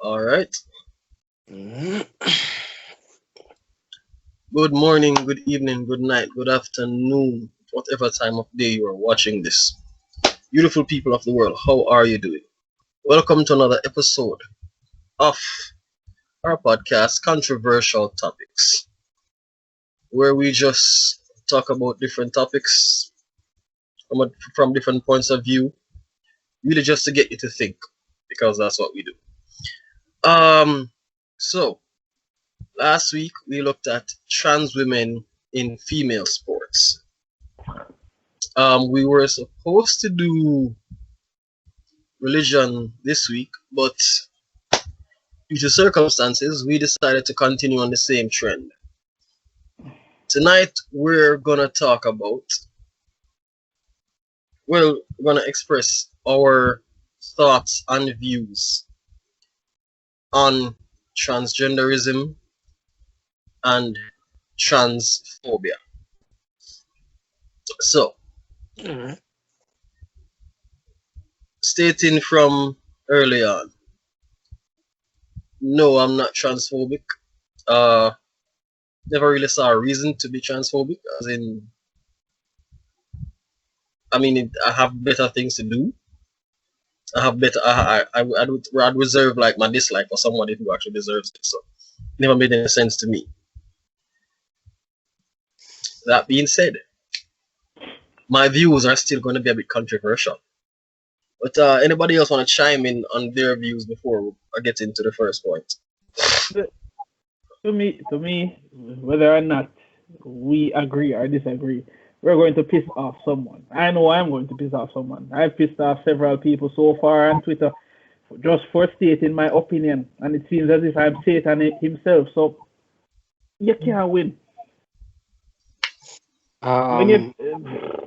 All right. Mhm. Good morning, good evening, good night, good afternoon, whatever time of day you are watching this. Beautiful people of the world, how are you doing? Welcome to another episode of our podcast, Controversial Topics, where we just talk about different topics from different points of view, really just to get you to think, because that's what we do. Um, so last week we looked at trans women in female sports. We were supposed to do religion this week, but due to circumstances, we decided to continue on the same trend. Tonight, we're gonna talk about, we're gonna express our thoughts and views on transgenderism and transphobia. So, Mhm. stating from early on, no, I'm not transphobic. Uh, Never really saw a reason to be transphobic, as in, I have better things to do. I have better. I'd reserve like my dislike for somebody who actually deserves it. So, it never made any sense to me. That being said, my views are still going to be a bit controversial. But anybody else want to chime in on their views before I get into the first point? To to me, whether or not we agree or disagree, we're going to piss off someone. I know I'm going to piss off someone. I've pissed off several people so far on Twitter just for stating my opinion, and it seems as if I'm Satan himself. So you can't win when you. Um,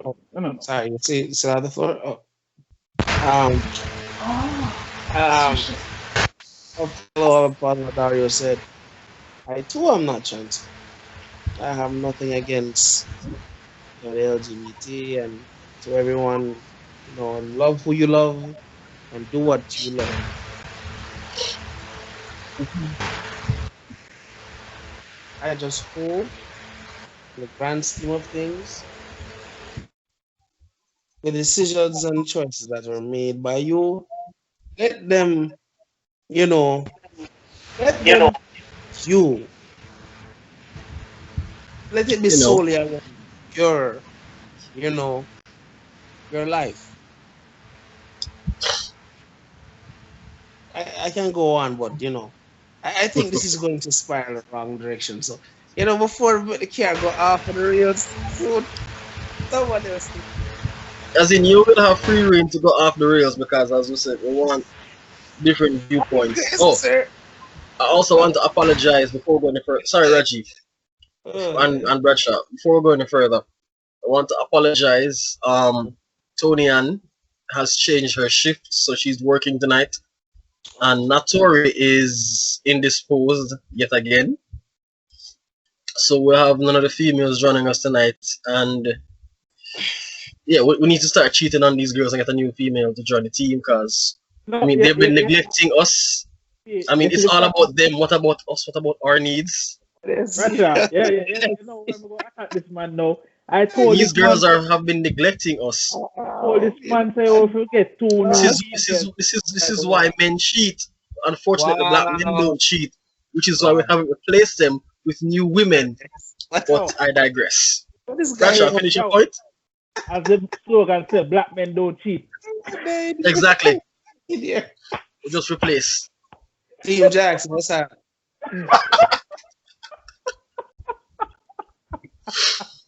oh, I don't know. sorry, you see on the floor. Oh, um, um, I'll follow up on what Dario said. I too am not trans. I have nothing against the LGBT and to everyone. Love who you love and do what you love. I just hope, in the grand scheme of things, the decisions and choices that are made by you, let them, you know, let them you. Let it be You know, solely around your, you know, your life. I can go on, but I think this is going to spiral the wrong direction. So, before the car go off on the rails, dude, someone else. as in you will have free reign to go off the rails because, as we said, we want different viewpoints. Yes, Oh, sir. I also want to apologize before going any further. Sorry, Rajiv and Bradshaw. Before going any further, I want to apologize. Tony Ann has changed her shift, so she's working tonight. And Natori is indisposed yet again. So we'll have none of the females joining us tonight. And yeah, we need to start cheating on these girls and get a new female to join the team because, No, yeah, they've yeah, been yeah. neglecting us. You see It's the all problem, about them. What about us? What about our needs? Yes. Russia. Yeah, yeah, yeah. You know where I'm going to attack this man now. I told These this girls man, are have been neglecting us. told this man say, oh, if you get two This new is this is females. this is this is why Wow. men cheat. Unfortunately, black men Wow. don't cheat, which is why we Wow. haven't replaced them with new women. But Wow. I digress. What this guy Bradshaw, Yo, finish your yo, point. as the slogan said, black men don't cheat. Exactly. Here. We just replace. Team Jackson, what's up?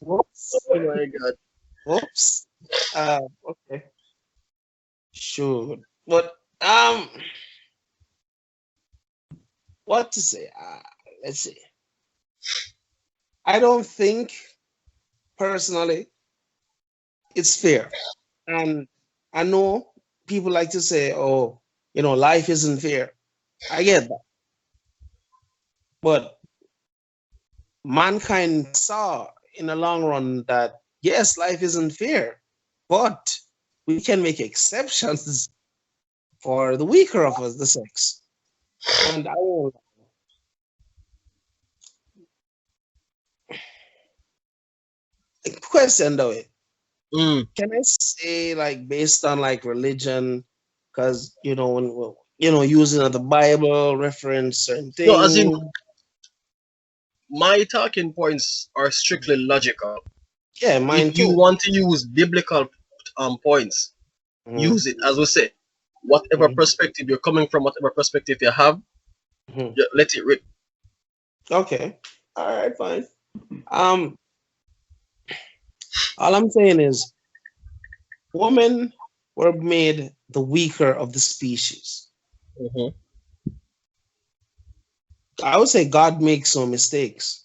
Whoops. Oh my god. Whoops. Okay. Sure. But what to say? Let's see. I don't think personally it's fair. And I know people like to say, oh, life isn't fair. I get that. But mankind saw in the long run that yes, life isn't fair, but we can make exceptions for the weaker of us, the sex. And I will question though. Mm. Can I say like based on like religion? Because using the Bible reference certain No, as in things. my talking points are strictly logical. Yeah, If mine you too. want to use biblical points, Mhm, use it. As we say, whatever mhm, perspective you're coming from, whatever perspective you have, mhm. let it rip. Okay. All right, fine. Um, all I'm saying is women were made the weaker of the species. Hmm. I would say God makes no mistakes.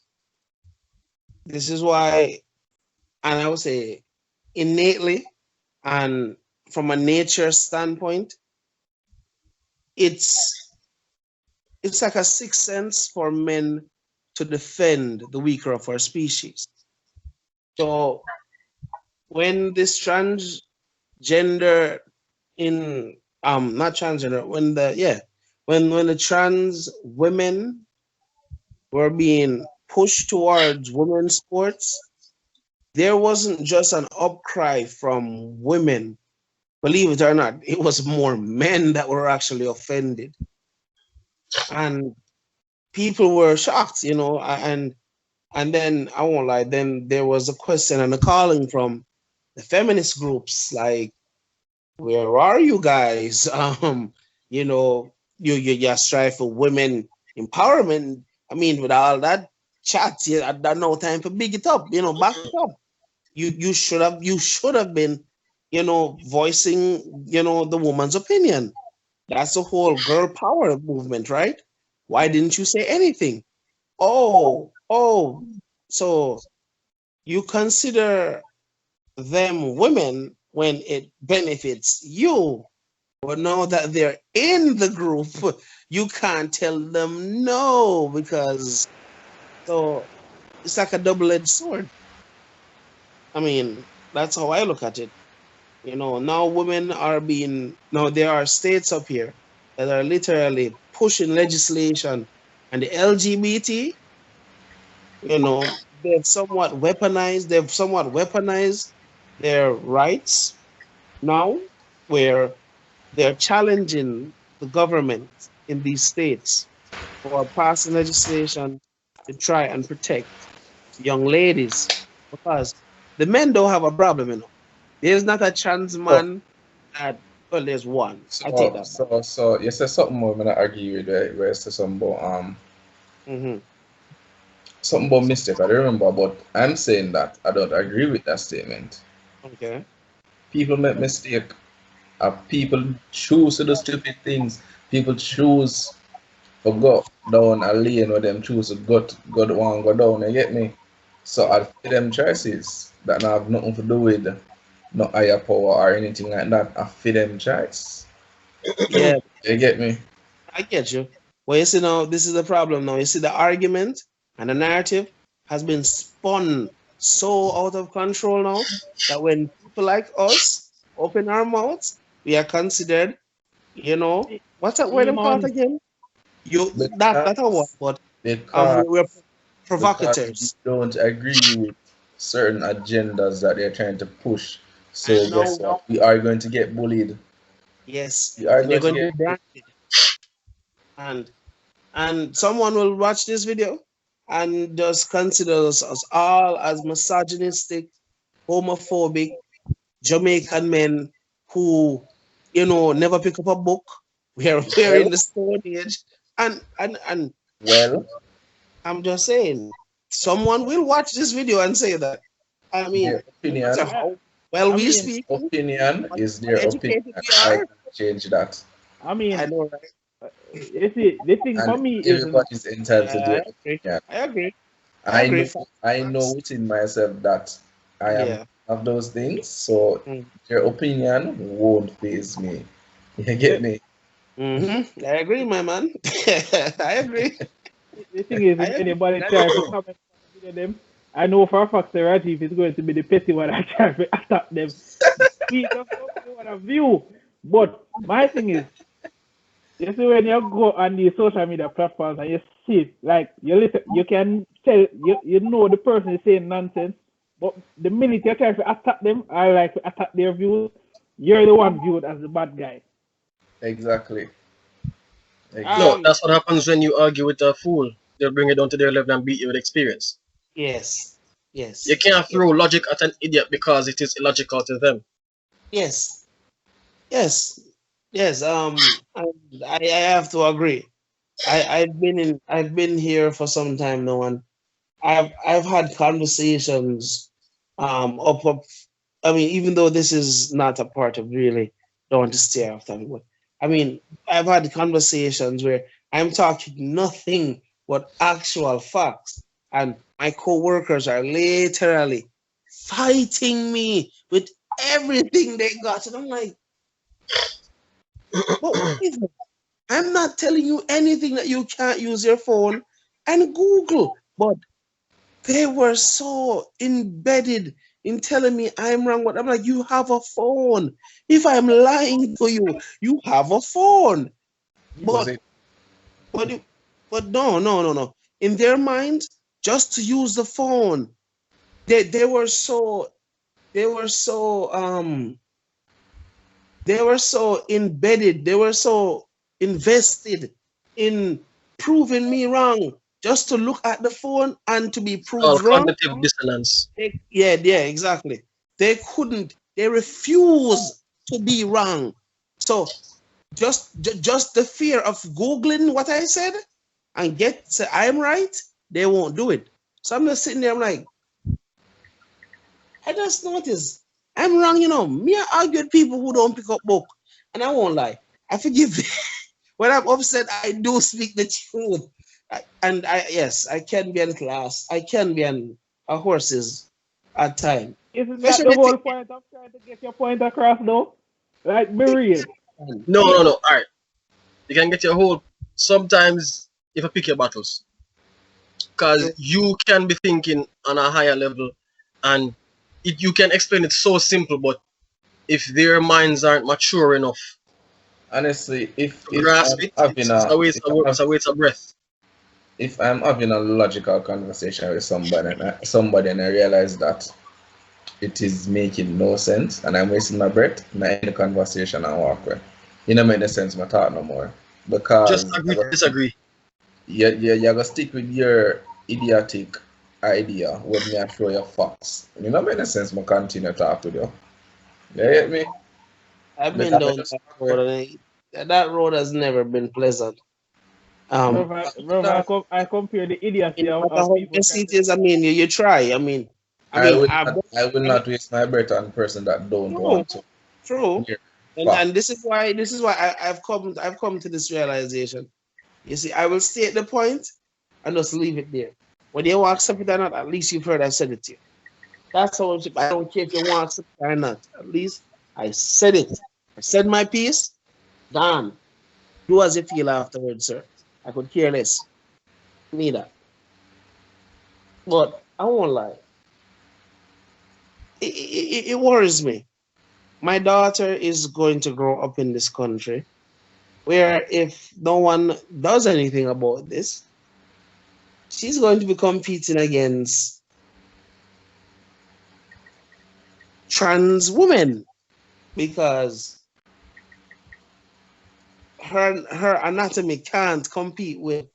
This is why, and I would say innately and from a nature standpoint, it's it's like a sixth sense for men to defend the weaker of our species. So when this transgender in not transgender when the yeah when the trans women were being pushed towards women's sports, there wasn't just an outcry from women. Believe it or not, it was more men that were actually offended, and people were shocked, and then I won't lie, then there was a question and a calling from the feminist groups like, where are you guys? You know, you strive for women empowerment. I mean, with all that chat, I got no time for big it up, back it up. You should have been, voicing, the woman's opinion. That's the whole girl power movement, right? Why didn't you say anything? Oh, so you consider them women when it benefits you. But now that they're in the group, you can't tell them no because so it's like a double-edged sword. I mean, that's how I look at it. Now women are being now there are states up here that are literally pushing legislation and the LGBT, they've somewhat weaponized their rights now where they're challenging the government in these states for passing legislation to try and protect young ladies because the men don't have a problem. There's not a trans So, man that, well, there's one. I take so, that back. so, so, you said something more. I'm gonna argue with where you said Hmm. something about mistake. I don't remember, but I'm saying that I don't agree with that statement. Okay. People make mistake. People choose to do stupid things. People choose to go down a lane where them choose to go down. You get me? So I feel them choices that not have nothing to do with no higher power or anything like that. I feel them choice. Yeah, You get me? I get you. Well, you see now, this is the problem now. You see, the argument and the narrative has been spun so out of control now that when people like us open our mouths, we are considered, what's that word I'm called Demons. again? You that a what? Because But because we're because we provocators, don't agree with certain agendas that they're trying to push. So and guess now what? We are going to get bullied. yes, We are and you're going to going to get be branded, and someone will watch this video and just consider us all as misogynistic, homophobic Jamaican men who, never pick up a book. We're well, in the Stone Age, and well. I'm just saying, someone will watch this video and say that. I mean, Their no matter opinion, I, how well I we mean, speak, opinion how is their opinion. educated we I are, can't change that. I I mean, know, right? you see, the thing for And me is, everybody's entitled to Yeah, their I agree. opinion. I agree. I I agree. know Facts, I know facts. within myself that I am Yeah. of those things, so Mm. their opinion won't faze me. You yeah, get me? Mm-hmm. I agree, my man. I agree. the thing is, I if agree. anybody try to comment on the video them, I know for a fact that Rajiv is going to be the petty one that try to attack them. We just don't want a view. But my thing is, You see, when you go on the social media platforms and you see it, like you listen, you can tell you know the person is saying nonsense, but the minute you try to attack them or like to attack their views, you're the one viewed as the bad guy. Exactly. No, Exactly. that's what happens when you argue with a fool. They'll bring you down to their level and beat you with experience. Yes, You yes, can't yes, throw logic at an idiot because it is illogical to them. yes, yes, yes. I have to agree. I've been here for some time now, and I've had conversations up. I mean, even though this is not a part of really don't want to stare after me, but I mean, I've had conversations where I'm talking nothing but actual facts, and my co-workers are literally fighting me with everything they got, and I'm like, but wait, I'm not telling you anything that you can't use your phone and Google, but they were so embedded in telling me I'm wrong. But I'm like, you have a phone. If I'm lying to you, you have a phone. Was But it? but it- but no, no, no, no. In their mind, just to use the phone, they were so they were so they were so embedded, they were so invested in proving me wrong just to look at the phone and to be It's called proved wrong. cognitive dissonance. Yeah, yeah, exactly. They couldn't, they refuse to be wrong. So just the fear of Googling what I said and get say I'm right, they won't do it. So I'm just sitting there, I'm like, I just noticed I'm wrong, you know. Me, I argue with people who don't pick up book. And I won't lie. I forgive when I'm upset, I do speak the truth. And I yes, I can be an class. I can be a horses at time. Isn't that the Especially whole point of trying to get your point across, though? Like, be real. No, no, no. All right. You can get your whole. Sometimes if you pick your battles, because true. you can be thinking on a higher level, and you can explain it so simple, but if their minds aren't mature enough Honestly, if to if grasp I'm it, having a it's a waste of breath. if I'm having a logical conversation with somebody and I realize that it is making no sense and I'm wasting my breath, and I end the conversation and walk away. You know, make no sense my thought no more. Just Because agree to disagree. you're gonna stick with your idiotic idea with me and show your facts. You know, make no sense my continue talk with you. You get me? I've been Better me down just that walk away. road, and that road has never been pleasant. Um, No, I compare the I idiocy mean, no matter of how people messy trying it to. is, I mean, you try. I will I, not I will I mean, not waste my breath on a person that don't true, want to true, hear and facts. this is why I've come to this realization. You see, I will state the point and just leave it there. Whether you want to accept it or not, at least you've heard I said it to you. That's how I don't care if you want to accept it or not. At least I said it. I said my piece. Done. Do as you feel afterwards, sir. I could care less. Neither. But I won't lie. It worries me. My daughter is going to grow up in this country where if no one does anything about this, she's going to be competing against trans women because her anatomy can't compete with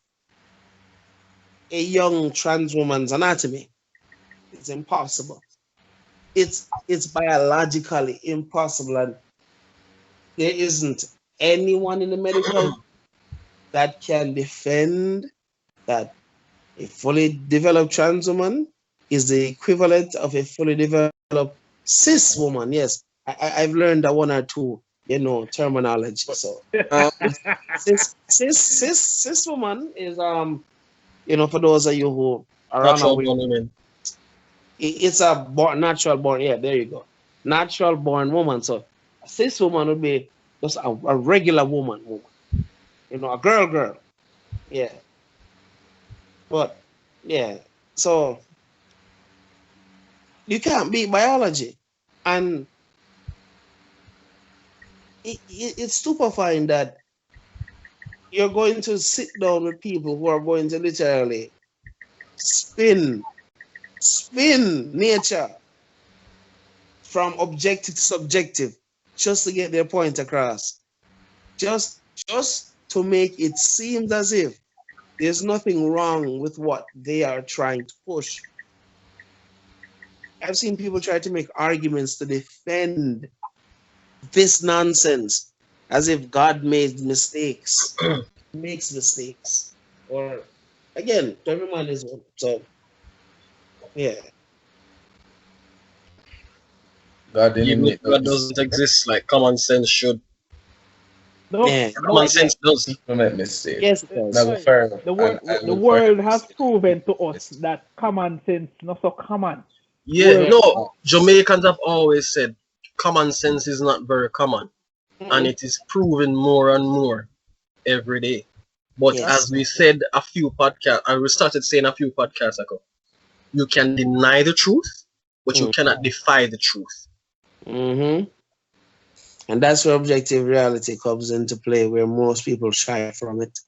a young trans woman's anatomy. It's impossible. It's biologically impossible, and there isn't anyone in the medical that can defend that a fully developed trans woman is the equivalent of a fully developed cis woman. Yes, I've learned that one or two, terminology. So um, cis woman is for those of you who are Natural unaware, born women. it's a natural born. Yeah, there you go, natural born woman. So a cis woman would be just a regular woman, a girl. Yeah, but yeah, so you can't beat biology, and it's stupefying that you're going to sit down with people who are going to literally spin nature from objective to subjective just to get their point across. Just to make it seem as if there's nothing wrong with what they are trying to push. I've seen people try to make arguments to defend this nonsense as if God made mistakes, makes mistakes. Or again, every man is one. So yeah. God didn't Even if make no God mistake. doesn't exist, like common sense should. No, Yeah. no. Common sense does. People make mistake. Yes, it The, Now does. go fair the and world, I the will fair world has mistake. proven to us that common sense not so common. Yeah, World, no, Jamaicans have always said common sense is not very common, and Mm-mm. it is proven more and more every day. But as Yes. we said a few podcasts, and we started saying a few podcasts ago, you can deny the truth, but you cannot defy the truth. Mm-hmm. And that's where objective reality comes into play, where most people shy from it.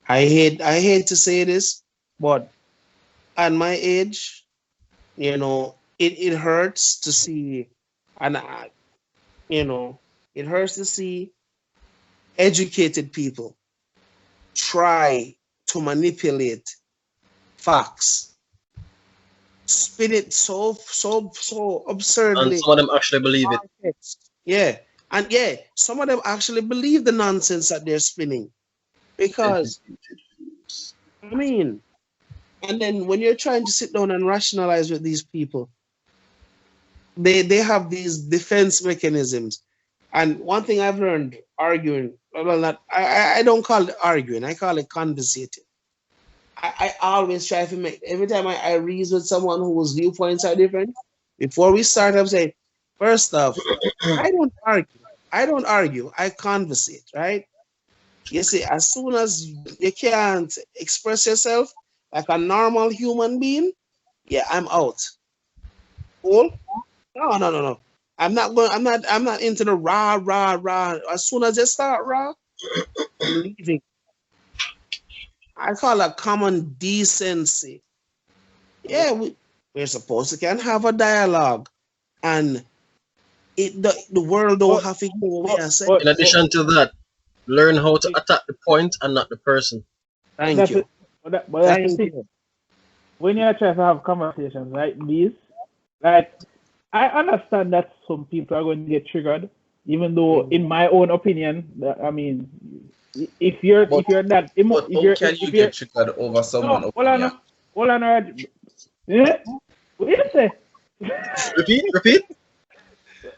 I hate to say this, but at my age, it hurts to see, and you know, it hurts to see educated people try to manipulate facts, spin it so And absurdly. some of them actually believe it. Yeah, and yeah, some of them actually believe the nonsense that they're spinning because I mean, and then when you're trying to sit down and rationalize with these people, they have these defense mechanisms. And one thing I've learned arguing, well, not, I don't call it arguing, I call it conversating. I always try to make, every time I reason with someone whose viewpoints are different, before we start, I'm saying, first off, I don't argue. I don't argue. I conversate, right? You see, as soon as you can't express yourself like a normal human being, yeah, I'm out. Cool? No. I'm not into the rah. As soon as they start rah, I'm leaving. I call it common decency. Yeah, we're supposed to can have a dialogue, and the world don't but, have to go away but, and say In but addition to that, learn how to attack the point and not the person. thank that's you, it. But that's the thank thing. you. When you're trying to have conversations like these, like I understand that some people are going to get triggered, even though, Mhm. in my own opinion, I mean, But if you're that but if how you're can you if you're get triggered over someone's no, hold on, opinion? hold on, Raj. Yeah, what you say? Repeat.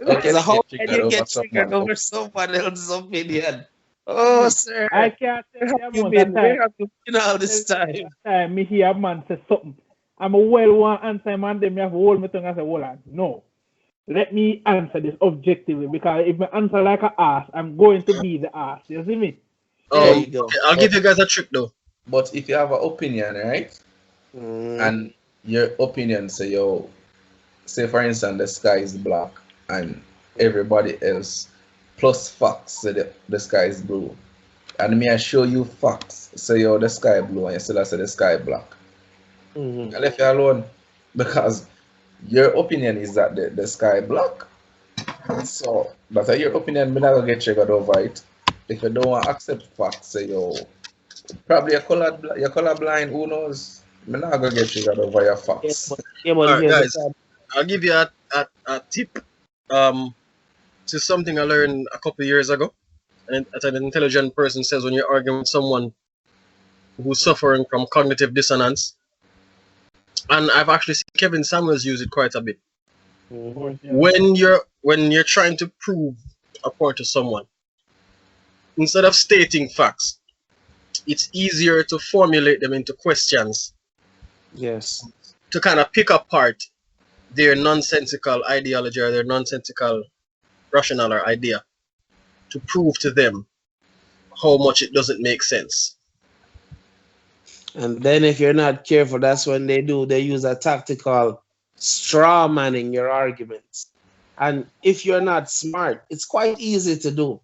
How So can you how get can triggered you over get triggered someone's over opinion? someone else's opinion? Oh, Listen, sir, I can't tell where you have the you amount been? of Where time. have you been all Tell this you the time? time me hear a man say something. I'm a well one answer, man. Then me have to hold my tongue and say, hold on, no. Let me answer this objectively because if I answer like a ass, I'm going to be the ass. You see me? There But you go. Okay, I'll give but you guys a trick though. but if you have an opinion, right? Mm, And your opinion say yo, say for instance the sky is black and everybody else plus facts say the sky is blue. And me I show you facts, say yo the sky blue and you still say the sky black. mhm. I left you alone because your opinion is that the sky black. So that's your opinion, me not gonna get triggered over it. If you don't want to accept facts, say yo, probably you're color blind, who knows? Me not gonna get triggered over your Yeah, facts. but All right, here's the guys. problem. I'll give you a tip. Um, to something I learned a couple of years ago. And that an intelligent person says when you're arguing with someone who's suffering from cognitive dissonance, and I've actually seen Kevin Samuels use it quite a bit. Of course, Mhm. yeah. When you're trying to prove a point to someone, instead of stating facts, it's easier to formulate them into questions Yes. to kind of pick apart their nonsensical ideology or their nonsensical rational or idea to prove to them how much it doesn't make sense. And then if you're not careful, that's when they use a tactical straw manning your arguments. And if you're not smart, it's quite easy to do.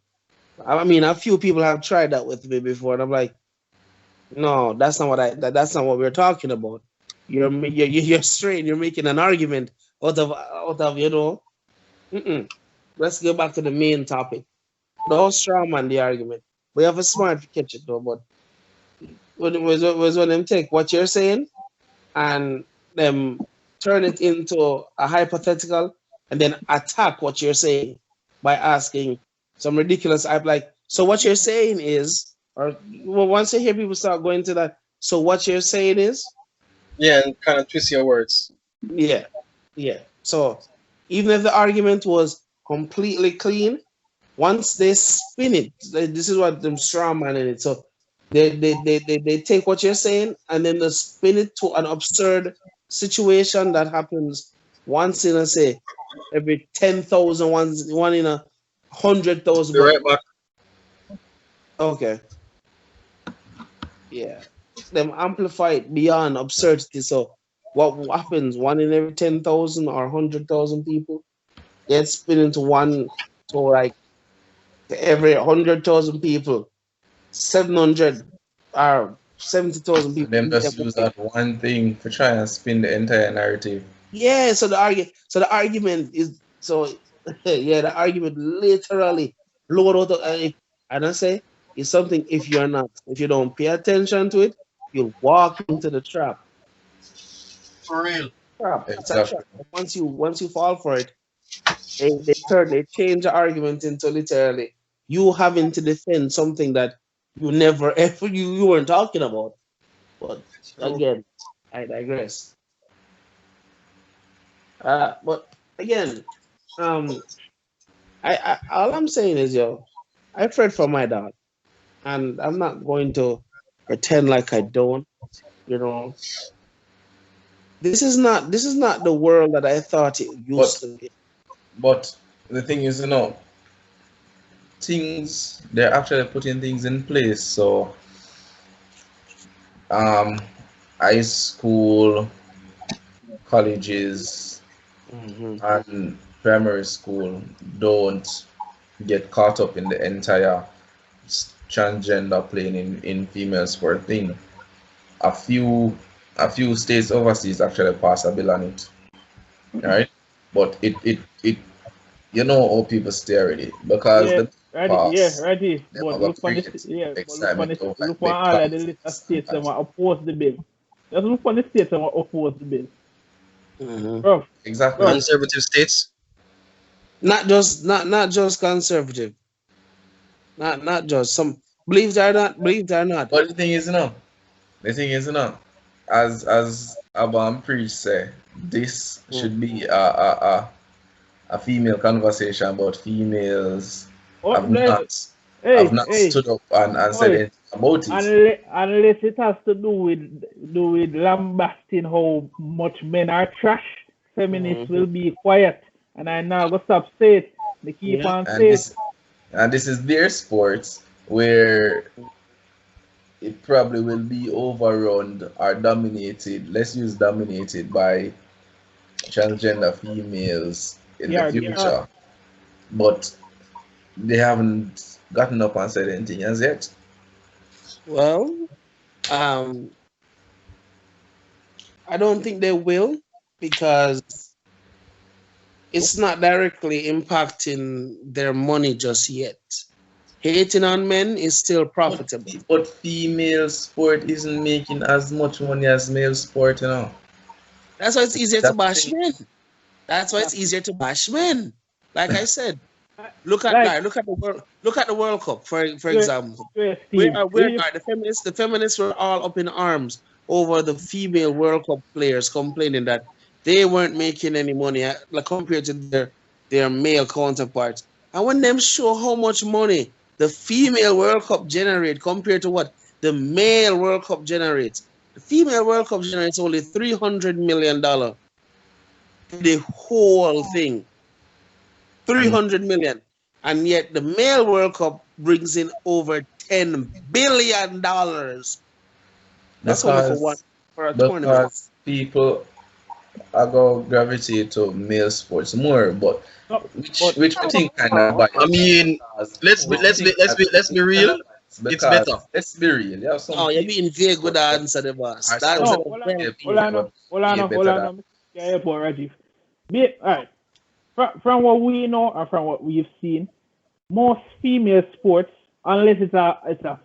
I mean, a few people have tried that with me before, and I'm like, no, that's not what that's not what we're talking about. You're straight. You're making an argument out of Mm-mm. Let's go back to the main topic. Don't straw man the argument. We have a smart to catch it though, but when it was when them take what you're saying and them turn it into a hypothetical and then attack what you're saying by asking some ridiculous. I'm like, so what you're saying is, or well, once you hear people start going to that, so what you're saying is, Yeah, and kind of twist your words. yeah, yeah. So even if the argument was completely clean, once they spin it, this is what them strong man in it. So they take what you're saying and then they spin it to an absurd situation that happens once in a say every 10,000 one in 100,000. Be But right back. okay, yeah, them amplify it beyond absurdity. So what happens? One in every 10,000 or 100,000 people gets spin into one. So like every 100,000 people 700 or 70,000 And people them beat just them use up. that one thing to try and spin the entire narrative. Yeah, so the argument is so yeah, the argument literally load out and I say it's something if you don't pay attention to it, you'll walk into the trap. For real. It's a trap. Exactly. Once you fall for it, they change the argument into literally you having to defend something that you never ever you weren't talking about. But True. again, I digress. But again, um, I all I'm saying is, yo, I prayed for my dad, and I'm not going to pretend like I don't. You know, this is not the world that I thought it used But to be. but the thing is, things they're actually putting things in place. So um high school, colleges, Hmm. and primary school don't get caught up in the entire transgender playing in female sport thing. A few a few states overseas actually pass a bill on it, right? But it you know how people stare at it because Yeah, the right. Yeah, pass right. them But have a look on this. create Yeah, but look on excitement this. over it Look on all of the because list of it's states that sometimes want oppose the bill. Just look on the states that want oppose the bill, Hmm. bro. exactly. Bro, Conservative states. Not just conservative, not just some. Believe it or not. But the thing is, the thing is, as Abam Preach say, this Mm. should be a female conversation, but females oh, have not have hey, not hey, stood up and said oi. anything about it. Unless it has to do with lambasting how much men are trash, feminists Mhm. will be quiet. And I now go stop say it. They keep Yeah. on And saying, this is their sports where it probably will be overrun or dominated. Let's use dominated by transgender females in the yeah, future, but they haven't gotten up and said anything as yet. Well, um, I don't think they will because it's not directly impacting their money just yet. Hating on men is still But, profitable. but female sport isn't making as much money as male sport. That's why it's easier to That's the bash thing. men. That's why it's exactly. easier to bash men. Like I said, look at Like, like look at the World Cup for where, example. where Where Steve, are where are the feminists were all up in arms over the female World Cup players complaining that they weren't making any money like compared to their male counterparts. And when them show how much money the female World Cup generate compared to what the male World Cup generates, the female World Cup generates only $300 million for the whole thing. three Mm, hundred million. And yet the male World Cup brings in over $10 billion. That's only for one because for a tournament. because people I go gravitate to male sports more, but No, which I think kind of biased. I mean, Because let's be which I let's be think let's be let's be kind real. of biased It's because better. let's be real. You have some Oh, you're people being vague with the answer, the boss. are The some answer no, is hold on, very female hold vague. on, people hold way on, hold better on. than. Yeah, yeah, boy, Rajiv. All right. From what we know and from what we've seen, most female sports, unless it's a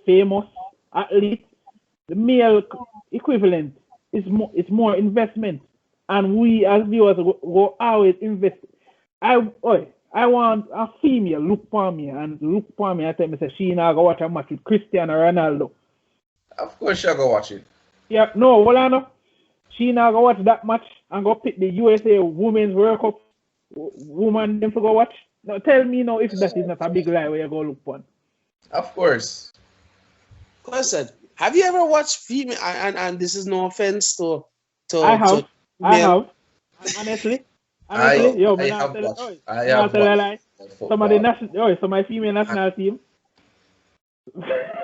famous athlete, the male equivalent is more investment, and we as viewers will always invest. I want a female look for me and look for me. I tell me say she not go watch a match with Cristiano Ronaldo. Of course, you go watch it. Yeah, no, well I know. She not go watch that match and go pick the USA Women's World Cup woman them to go watch. Now tell me now if that is not a big lie where you go look for. Of course. Question: have you ever watched female? And this is no offense to I to have, to I female. have. Honestly, yo, I man, have tell, watched. oh, I man, have tell a watched lie. Some of the football. national, some of my female national team,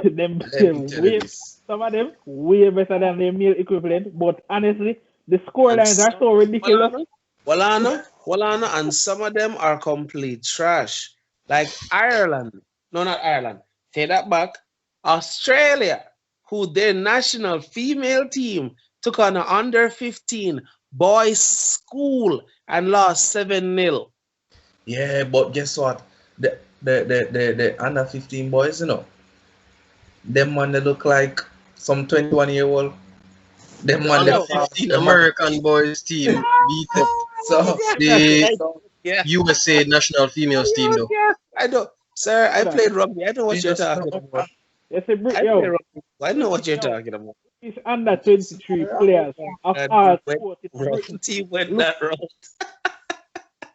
them Let me tell you way, this. some of them way better than their male equivalent. But honestly, the And scorelines are so ridiculous. Walana, and some of them are complete trash. Like Ireland, no, not Ireland. Take that back. Australia, who their national female team took on an under 15 boys school and lost 7-0. Yeah, but guess what? The under 15 boys, them man they look like some 21-year-old. Them The man they under Yo, fast. 15 Them man. American boys team beat up So the yeah, USA national females team though. yeah. I know, sir. I Hold on. played rugby. I know we what you're just talking about. Yes, a brick, I play yo, rugby. I know what you're talking about. it's under 23 players of And all went sports in wrong. Britain. Team went Look, that route.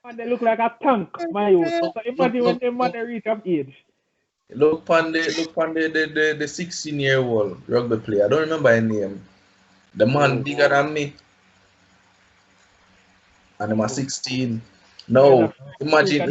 man, they look like a tank, my youth. So look imagine when them man they reach of age. look on the 16-year-old rugby player. I don't remember his name. The man bigger than me, and I'm a 16. Guys No, are imagine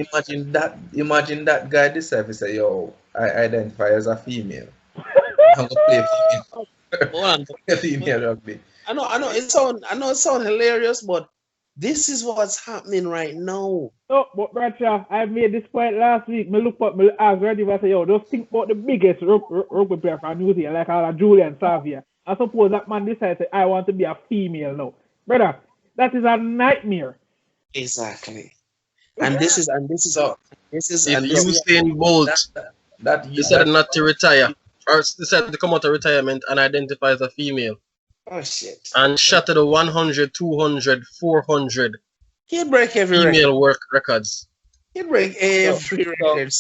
that guy this service say, yo, I identify as a female. I'm gonna play Hold on. female rugby. I know it sound hilarious, but this is what's happening right now. No, but Bradshaw, I made this point last week. Me look up, me ask Reggie, I say, yo, just think about the biggest rugby player from New Zealand, like our Julian Savia. I suppose that man decides, say, I want to be a female now. Brother, that is a nightmare. Exactly. And this is So If this is Usain Bolt decided that not to retire or decided to come out of retirement and identify as a female oh shit. and shatter the 100, 200, 400 He'd break every record. female work records. He'd break every record.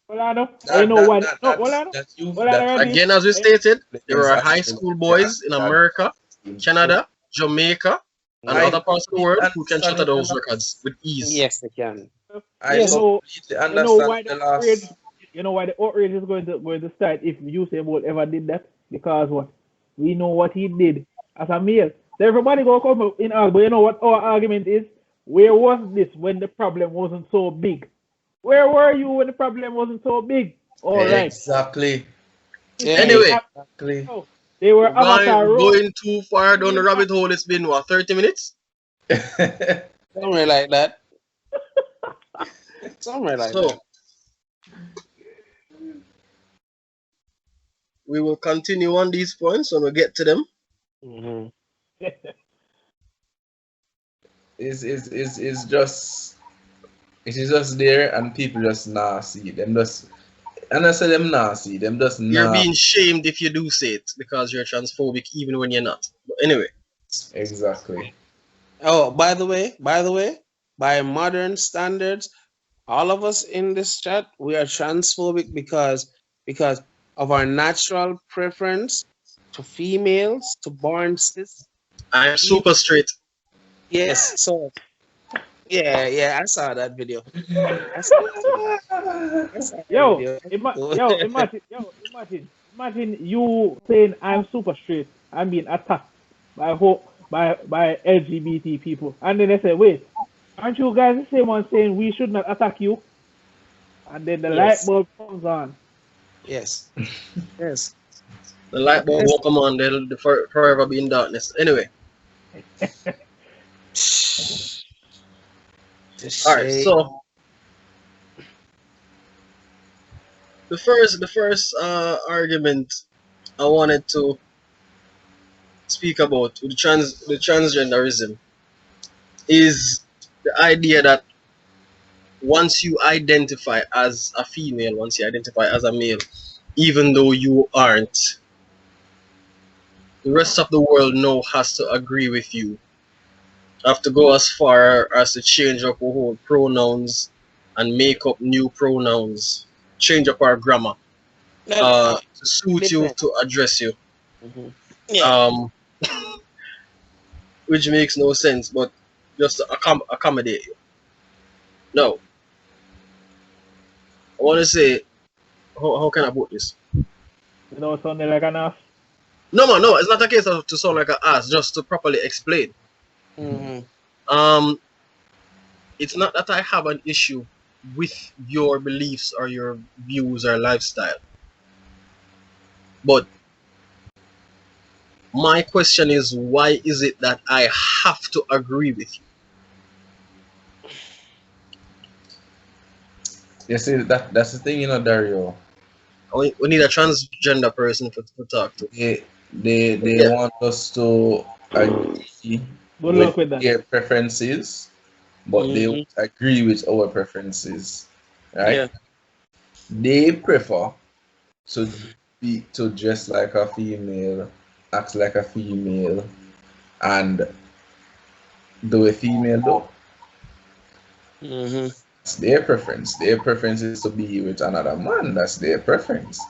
Well, I know. that, You know why? that, No, that, well, I know. that you Well, I that already. Again, as we stated, there are high exactly school boys in America, Canada, Jamaica, and I other parts of the world who can understand shatter those the records with ease. Yes, they can. I You know, completely you know understand why the the outrage? last. You know why the outrage is going to start if Usain Bolt ever did that? Because what? We know what he did as a male. So everybody go come in argue. But you know what our argument is? Where was this when the problem wasn't so big? Where were you when the problem wasn't so big? All right. Exactly. Anyway, Exactly. They were avatar road. going too far down the rabbit hole. It's been what, 30 minutes? Somewhere like that. Somewhere like So that. we will continue on these points when we get to them. Mm-hmm. It's just it is just there and people just nah see them just and I say them nah see them just You're nah. being shamed if you do say it because you're transphobic even when you're not. But anyway. Exactly. Oh, by the way, by modern standards, all of us in this chat, we are transphobic because of our natural preference to females, to born cis. I'm super straight. Yes, so yeah, I saw that video. I saw that Yo, video. imagine you saying I'm super straight. I'm being attacked by LGBT people, and then they say, wait, aren't you guys the same one saying we should not attack you? And then the light bulb comes on. Yes. Yes. The light bulb will come on, they'll forever be in darkness. Anyway. All right, so the first argument I wanted to speak about with the transgenderism is the idea that once you identify as a female, once you identify as a male, even though you aren't, the rest of the world now has to agree with you. Have to go as far as to change up our whole pronouns and make up new pronouns, change up our grammar to suit you, to address you. Yeah. Which makes no sense, but just to accommodate you. Now, I want to say, how can I put this? You know, sounding like an ass. No, man, no, it's not a case of to sound like an ass, just to properly explain. It's not that I have an issue with your beliefs or your views or lifestyle, but my question is, why is it that I have to agree with you? You see, that's the thing, you know, Dario. We need a transgender person to talk to. They want us to agree with their preferences, but they won't agree with our preferences, right? Yeah. They prefer to dress like a female, act like a female, and do a female do. It's their preference. Their preference is to be with another man. That's their preference.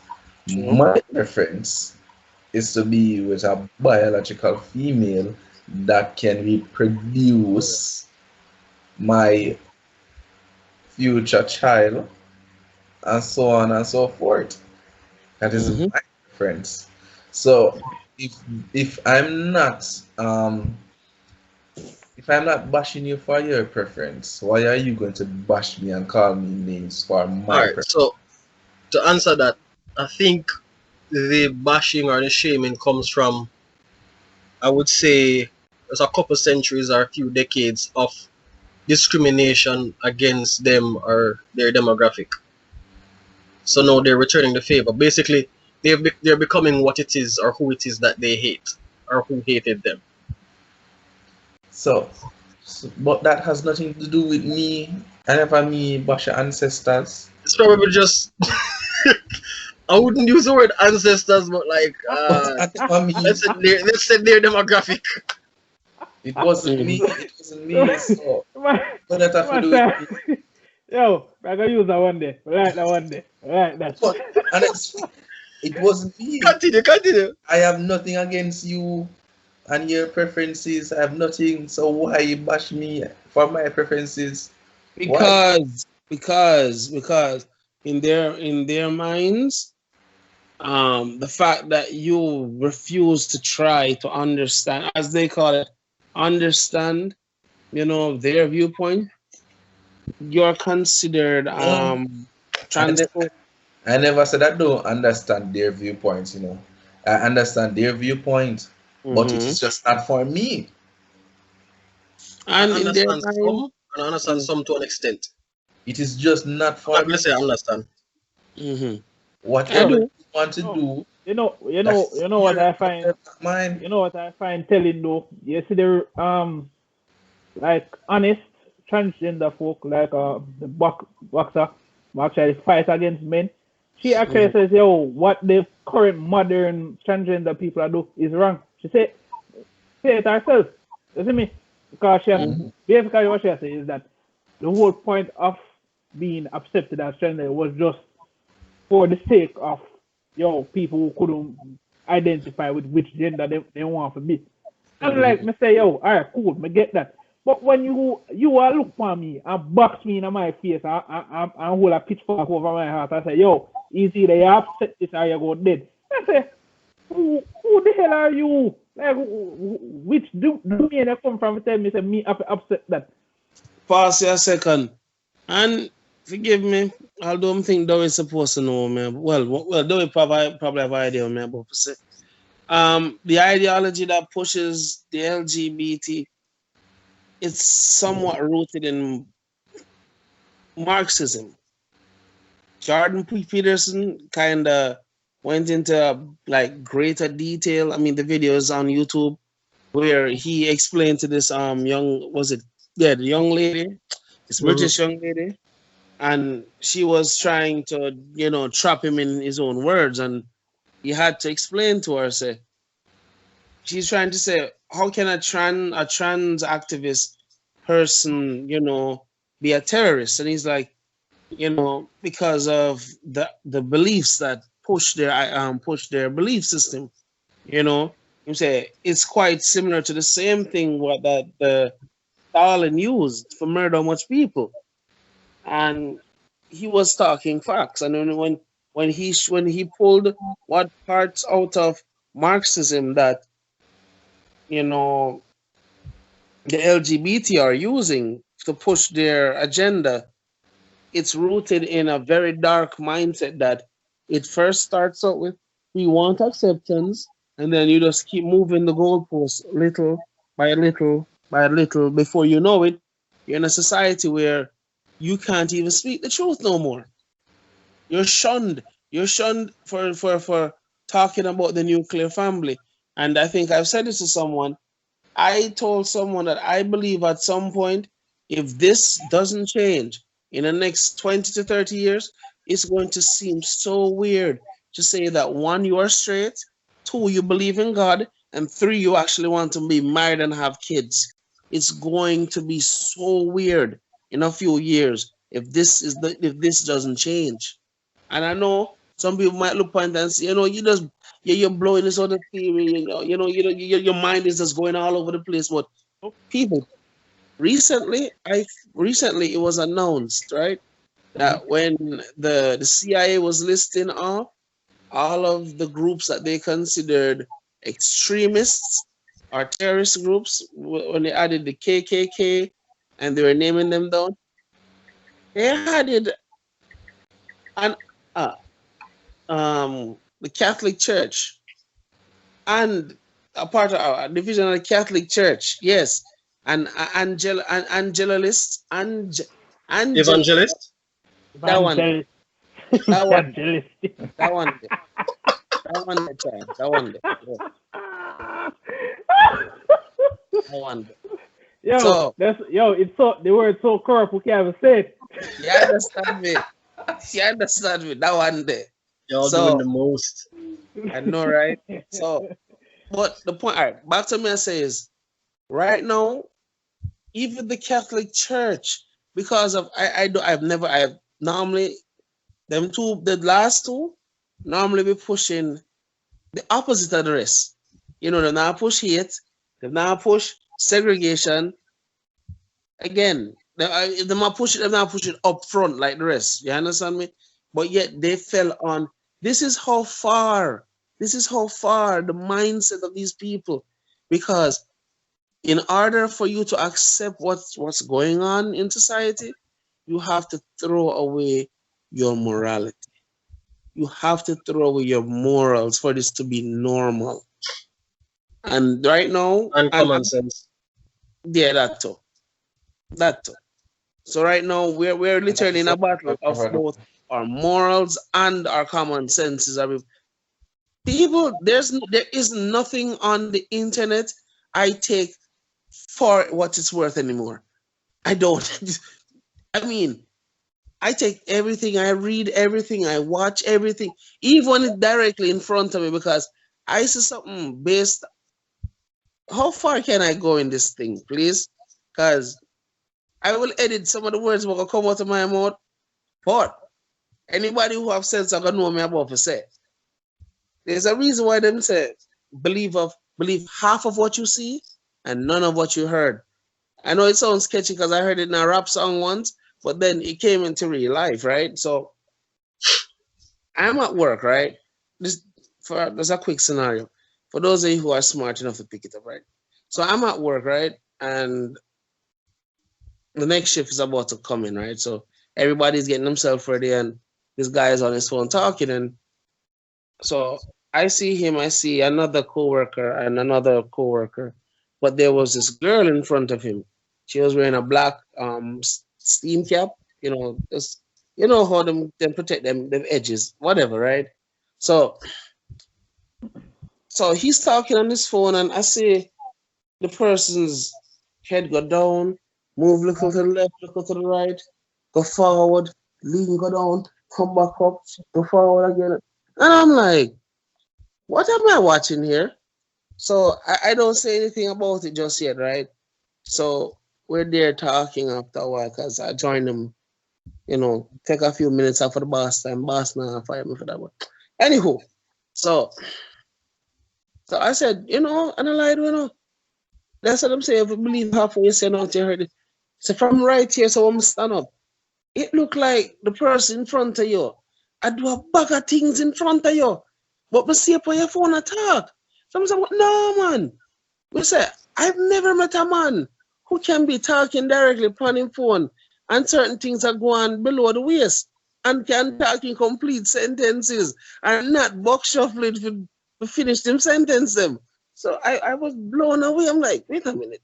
My preference is to be with a biological female that can reproduce my future child, and so on and so forth. That is my preference. So if I'm not bashing you for your preference, why are you going to bash me and call me names for my preference? So to answer that, I think the bashing or the shaming comes from, I would say, there's a couple centuries or a few decades of discrimination against them or their demographic. So now they're returning the favor. Basically, they're becoming what it is or who it is that they hate or who hated them. So but that has nothing to do with me. I never me bash your ancestors. It's probably just I wouldn't use the word ancestors, but like let's say their demographic. It wasn't me. It wasn't me. So what that have to do with me? Yo, I'm gonna use that one day. Right, that one day. Right, that. It wasn't me. Continue. I have nothing against you and your preferences. I have nothing. So why you bash me for my preferences? Because in their minds, the fact that you refuse to try to understand, as they call it, understand, their viewpoint, you're considered transphobic. I never said I don't understand their viewpoints, I understand their viewpoint, but it is just not for me. And I understand some to an extent. It is just not for I'm not gonna say I understand. Whatever you want to do. You know what I find. You know what I find telling though. You see the like honest transgender folk like the boxer who actually fight against men. She actually says, yo, what the current modern transgender people are do is wrong. She said it herself. You see me? Because she basically what she says is that the whole point of being accepted as transgender was just for the sake of people who couldn't identify with which gender they want to be. And like me say, yo, all right, cool, me get that. But when you are look for me and box me in my face and hold a pitchfork over my heart and say, yo, easy, they upset this or you go dead. I say, who the hell are you? Like, which do me they come from tell me say me upset that? Pause a second. And forgive me, I don't think Doe is supposed to know me. Well, Doe probably have idea me about to say. The ideology that pushes the LGBT, it's somewhat rooted in Marxism. Jordan Peterson kind of went into like greater detail. I mean, the video is on YouTube where he explained to this young, was it, yeah, the young lady, this British young lady, and she was trying to, you know, trap him in his own words, and he had to explain to her, say, she's trying to say, how can a trans activist person, you know, be a terrorist? And he's like, you know, because of the beliefs that push their belief system, you know. You say it's quite similar to the same thing what that the Stalin used for murder much people, and he was talking facts. And then when he pulled what parts out of Marxism that, you know, the LGBT are using to push their agenda, it's rooted in a very dark mindset that it first starts out with we want acceptance, and then you just keep moving the goalposts little by little by little. Before you know it, you're in a society where you can't even speak the truth no more. You're shunned. You're shunned for talking about the nuclear family. And I think I've said this to someone. I told someone that I believe at some point, if this doesn't change in the next 20 to 30 years, it's going to seem so weird to say that one, you are straight, two, you believe in God, and three, you actually want to be married and have kids. It's going to be so weird in a few years if this doesn't change. And I know some people might look point and say, you know, you just you're blowing this other theory, your mind is just going all over the place. But people, recently it was announced, right, that when the CIA was listing off all of the groups that they considered extremists or terrorist groups, when they added the KKK and they were naming them down, they added an the Catholic Church and a part of a division of the Catholic Church, yes, and Angelalists, Angel, Evangelist? that one, Evangelist. that one, Evangelist. that one, that one, that one, yeah, that one. Yo, So it's so the word so corrupt we can't even say it. you understand me? You understand me? That one there. Y'all doing So the most. I know, right? So, but the point, all right, back to me, I say is right now, even the Catholic Church, because of I've normally them two, the last two, normally be pushing the opposite of the rest. You know, they now push hate, they now push segregation. Again, they not push it, they now push it up front like the rest. You understand me? But yet they fell on this is how far, the mindset of these people, because in order for you to accept what's going on in society, you have to throw away your morality. You have to throw away your morals for this to be normal. And right now, And common sense. yeah, that too, that too. So right now, we're literally in a battle of both our morals and our common senses. I mean, people, there is nothing on the internet I take for what it's worth anymore. I don't. I mean, I take everything, I read everything, I watch everything, even when it's directly in front of me, because I see something based. How far can I go in this thing, please? Because I will edit some of the words that will come out of my mouth. But anybody who have sense are gonna know me about to say. There's a reason why them say believe half of what you see and none of what you heard. I know it sounds sketchy because I heard it in a rap song once, but then it came into real life, right? So I'm at work, right? There's a quick scenario for those of you who are smart enough to pick it up, right? So I'm at work, right? And the next shift is about to come in, right? So everybody's getting themselves ready, and this guy is on his phone talking, and so I see him. I see another coworker and another coworker, but there was this girl in front of him. She was wearing a black steam cap. Just how them protect them edges, whatever, right? So he's talking on his phone, and I see the person's head go down, move little to the left, little to the right, go forward, lean, go down, come back up, go forward again. And I'm like, what am I watching here? So I don't say anything about it just yet, right? So we're there talking after a while because I joined them, take a few minutes after the boss time. Boss now fire me for that one. Anywho, so I said, and I lied, That's what I'm saying. If you believe half what you say, not you heard it. So from right here, so I'm stand up. It look like the person in front of you. I do a bag of things in front of you. But we see upon your phone attack. So I'm saying, no man. We say, I've never met a man who can be talking directly upon his phone and certain things are going below the waist and can talk in complete sentences and not box shuffling to finish them sentence them. So I was blown away. I'm like, wait a minute.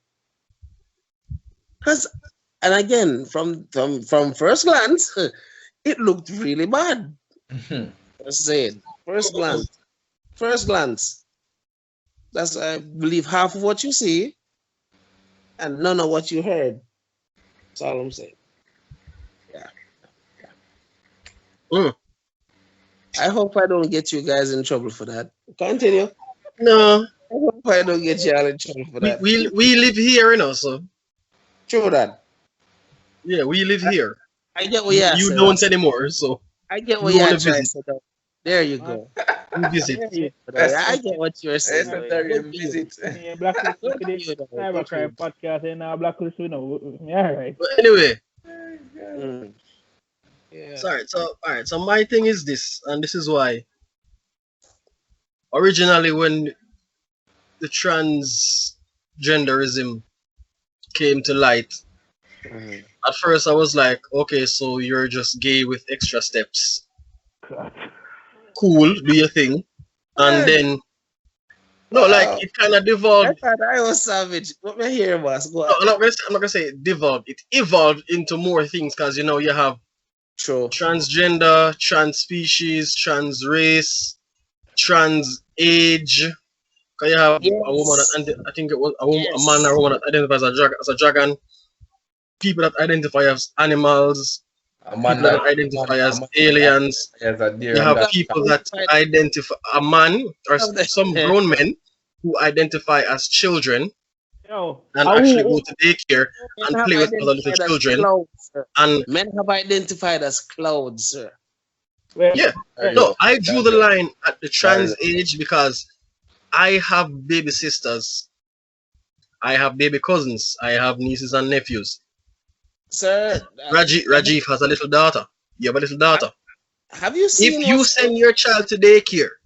And again, from first glance, it looked really bad. Let's say it. First glance. That's, I believe, half of what you see and none of what you heard. That's all I'm saying. Yeah. I hope I don't get you guys in trouble for that. Continue. No. I hope I don't get y'all in trouble for that. We live here, so. True that. Yeah, we live here. I get what you're saying. You don't anymore, so. I get what you're trying to say. There you go. Visit. I get what you're saying. Visit. Yeah, Blacklist Cybercrime podcast and Blacklist, Yeah, right. But anyway. Yeah. Sorry. So all right. So my thing is this, and this is why. Originally, when the transgenderism came to light, at first I was like, okay, so you're just gay with extra steps. God. Cool, do your thing. And then like it kind of devolved. I thought I was savage. What my hair was. Go on. No, I'm not gonna say it devolved. It evolved into more things because you have True. transgender, trans species, trans race, trans age. Because you have a woman that, I think it was a man or a woman that identifies as a dragon. People that identify as animals. People that identify as aliens. You have people that identify a man or some grown men who identify as children and actually go to daycare and play with other little children. And men have identified as clouds, sir. Yeah, no, I drew the line at the trans age because I have baby sisters, I have baby cousins, I have nieces and nephews. Sir, Rajiv has a little daughter. You have a little daughter. Have you seen? If you send your child to daycare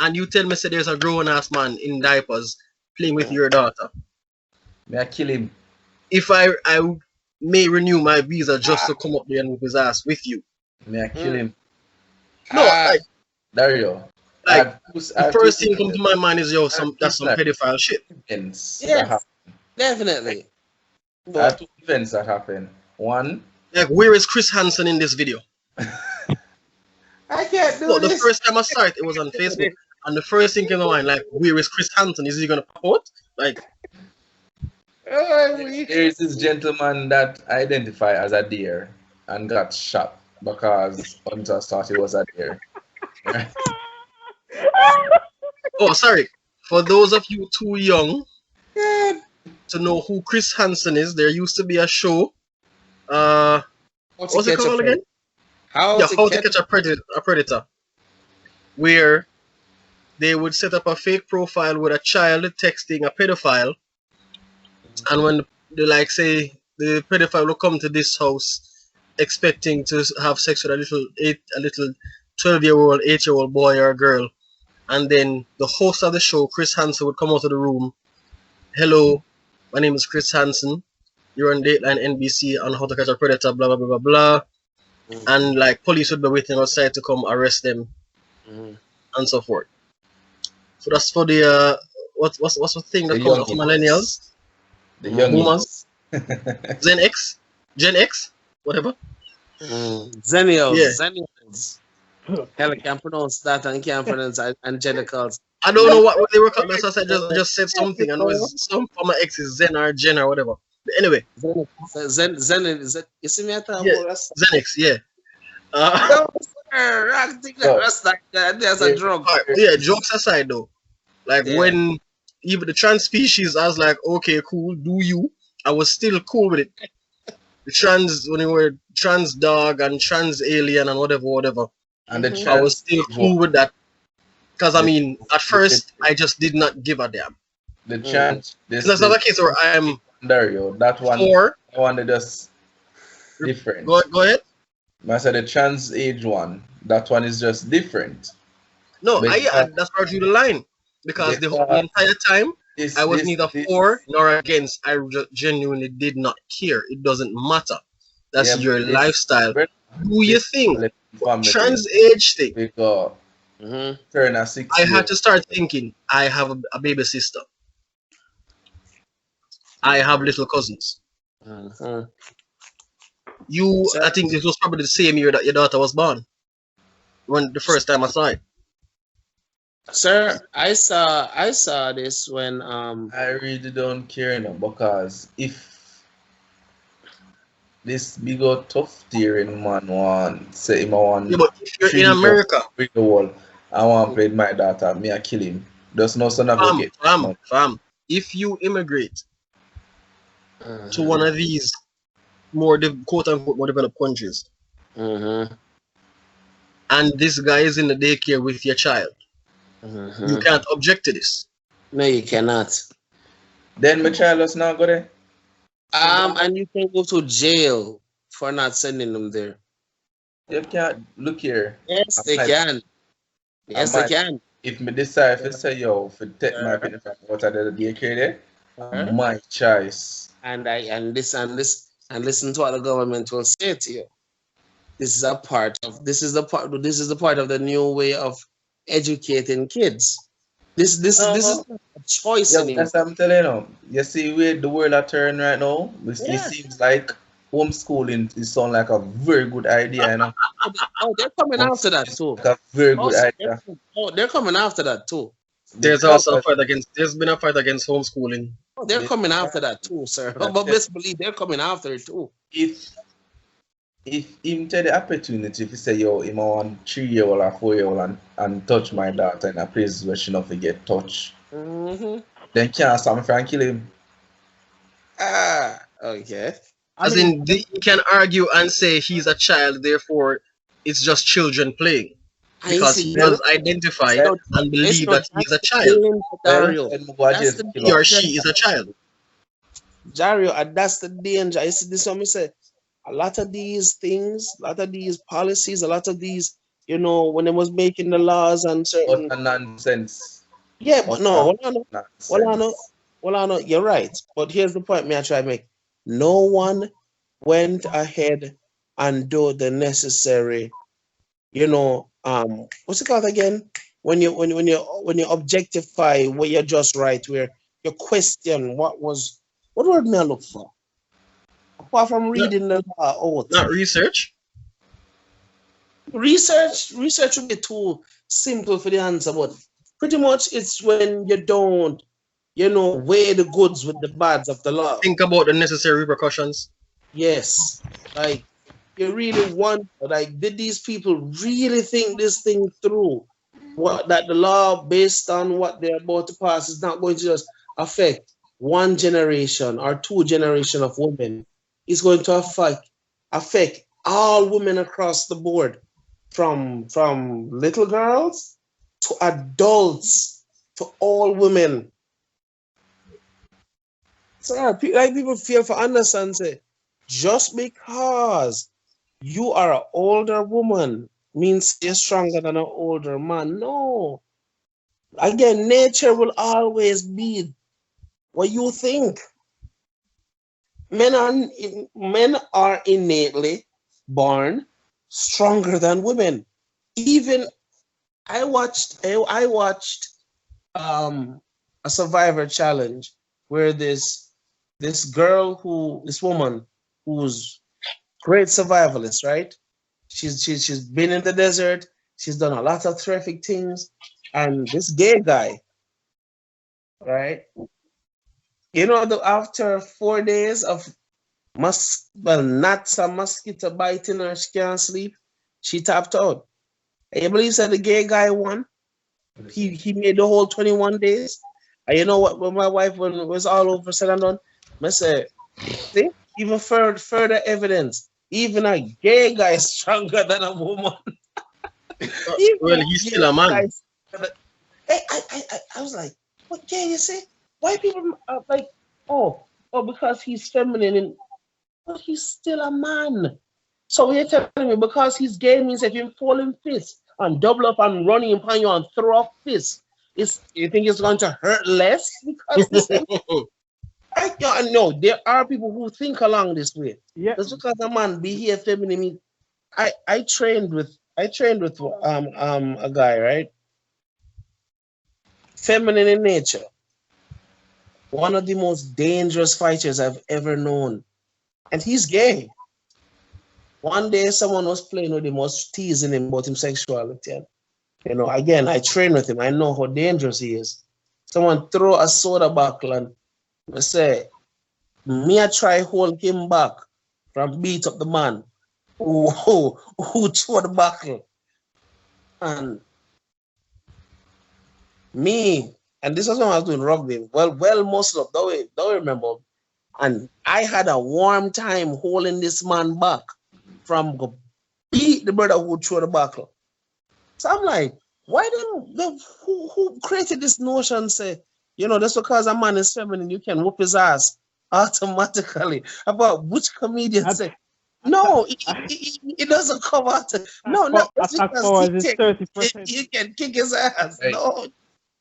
and you tell me say there's a grown ass man in diapers playing with your daughter, may I kill him? If I may renew my visa just to come up there and whip his ass with you. May I kill him? No, like Dario. Like the first thing come to my mind is that's some pedophile shit. Yes, definitely. There are two events that happen. One, like, where is Chris Hansen in this video? I can't do this. The first time I saw it, it was on Facebook, and the first thing came to mind, like, where is Chris Hansen? Is he gonna pop out? Like, there is this gentleman that identified as a deer and got shot because hunters thought he was a deer. Oh, sorry. For those of you too young to know who Chris Hansen is, there used to be a show. What's it called again? How to Catch a Predator. Where they would set up a fake profile with a child texting a pedophile, and when they say the pedophile will come to this house expecting to have sex with a little 12-year-old, 8-year-old boy or girl, and then the host of the show, Chris Hansen, would come out of the room. Hello, my name is Chris Hansen. You're on Dateline NBC on How to Catch a Predator, blah blah blah blah blah. And like police would be waiting outside to come arrest them. and so forth. So that's for the what's the thing The that comes after youngins. millennials, The boomers, youngins. Gen X, whatever. Zennials, Yeah, Zennials. Hell, I can't pronounce that and can't pronounce angelicals. I don't know what they were called. That's why I just said Yeah, something. I know it's some former X is Zen or Gen or whatever. But anyway, You see me at time yeah, about Rasta? Zen X, yeah. Uh, No, sir. I think that So, Rasta there's a here- drug. alright, yeah. Jokes aside, though, like Yeah. when even the trans species, I was like, okay, cool, do you? I was still cool with it. The trans when they were trans dog and trans alien and whatever, and the Mhm. I was trans still age cool one, with that. Because I the, mean, at the, first I just did not give a damn. the trans, And this that's not the the case where I am Dario, that for. one is just different. Go ahead. I said the trans age one, that one is just different. No, Because, that's where I drew the line because the because entire time I this was this neither this for nor against. I genuinely did not care. It doesn't matter. That's yeah, your but lifestyle. brother, Do your this thing. informative Trans age thing. because Mm-hmm. turn a I had 6 year. to start thinking. I have a baby sister. I have little cousins. Mm-hmm. I think this was probably the same year that your daughter was born. When the first time I saw it. Sir, I saw this when I really don't care now because if this big old tough tearing man want say him I Yeah, want but if you're in 3 years America, with the wall, I want to play with my daughter, me I kill him. There's no son of a get money. fam, if you immigrate to mm-hmm. one of these more quote unquote more developed countries, Mm-hmm. and this guy is in the daycare with your child, Mm-hmm. you can't object to this. No, you cannot. Then my child was not go there. And you can go to jail for not sending them there. You can't look here. Yes, I they might, can. I Yes, they might can. if me decide to say yo for take my Sir, opinion from out of the daycare there, sir. my choice. And listen to what the government will say to you. This is the part of the new way of educating kids. This is not a choice Yeah, anymore. that's what I'm telling you. You see where the world are turning right now? It Yeah. seems like homeschooling is sound like a very good idea, you know. Oh, they're coming after that Homeschooling too. is like a very good Also, idea. they're coming after that too. Because There's been a fight against homeschooling. Oh, they're coming after because that too, sir. But best believe they're coming after it too. if him take the opportunity if he say yo him I want 3 year old or 4 year old and touch my daughter in a place where she not get touch, Mm-hmm. then can't stop me from kill him. Okay. As in, he can argue and say he's a child, therefore it's just children playing I because see. he has identified Well, and believed that he's a That's the child. danger, well, Dario. then me go to That's jail the to kill He her. or danger, she is a child. Dario, and that's the danger. You see, this one me say. A lot of these things, a lot of these policies, a lot of these, when they was making the laws and certain. Utter nonsense. Yeah, but no, hold on, Nonsense. you're right. But here's the point me I try to make. No one went ahead and do the necessary, what's it called again? When you objectify what you're just right, where you question what word may I look for? Apart from reading the law out. Not research. Research would be too simple for the answer, but pretty much it's when you don't, weigh the goods with the bads of the law. Think about the necessary repercussions. Yes. Like you really want, like, did these people really think this thing through? What that the law based on what they're about to pass is not going to just affect one generation or two generation of women. It's going to affect all women across the board, from little girls to adults to all women. So like people feel for understand say, just because you are an older woman means you're stronger than an older man. No. Again, nature will always be what you think. Men are innately born stronger than women. Even I watched a Survivor challenge where this woman who's great survivalist, right? She's been in the desert. She's done a lot of terrific things, and this gay guy, right? After 4 days of gnats and mosquito biting her, she can't sleep. She tapped out. And you believe that the gay guy won? He made the whole 21 days. And you know what? When my wife, when it was all over said and done, I said, see, even further evidence. Even a gay guy is stronger than a woman. Well, he's still a man. I was like, what gay you say? Why people are like, oh, because he's feminine, but he's still a man. So you're telling me because he's gay means if you fall in fist and double up and running upon you and throw up fist, you think it's going to hurt less? Because I know there are people who think along this way. Yeah. Just because a man behave feminine. I trained with a guy, right? Feminine in nature. One of the most dangerous fighters I've ever known. And he's gay. One day someone was playing with him, was teasing him about his sexuality. And, again, I train with him. I know how dangerous he is. Someone throw a soda bottle and I say, me I try hold him back from beat up the man who threw the bottle. And me, and this was when I was doing rugby, well muscle up, don't remember. And I had a warm time holding this man back from beat the brother who threw the bottle. So I'm like, why who created this notion say, that's because a man is feminine, you can whoop his ass automatically. About which comedian say, no, it doesn't come out. No, it's because you can kick his ass. Hey. No.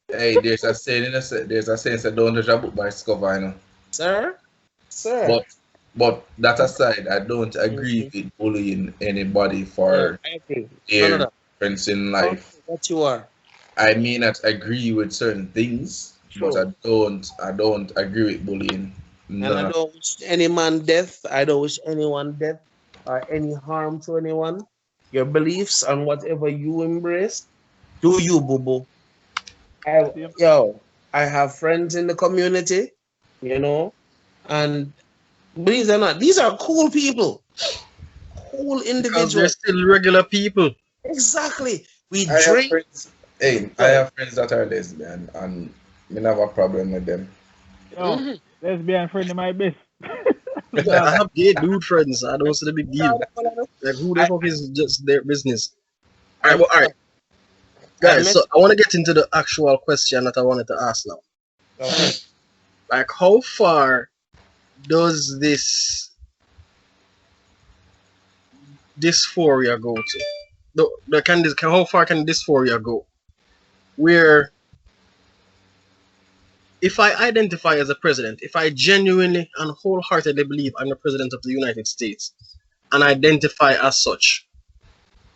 Hey, there's a saying that don't judge a book by its cover, you know. Sir. But that aside, I don't agree with bullying anybody for their difference in life. What you are. I may not agree with certain things, but I don't agree with bullying. No. And I don't wish any man death. I don't wish anyone death or any harm to anyone. Your beliefs and whatever you embrace, do you, boo-boo. I have friends in the community, and believe it or not, these are cool people, cool individuals. They're still regular people. Exactly. I have friends that are lesbian, and I have a problem with them. Lesbian friend of my best. I have gay dude friends. I don't see the big deal. Like, who the fuck is just their business? All right. Guys, so I want to get into the actual question that I wanted to ask now. Okay. Like, how far does this dysphoria go to? How far can dysphoria go? Where, if I identify as a president, if I genuinely and wholeheartedly believe I'm the president of the United States and identify as such,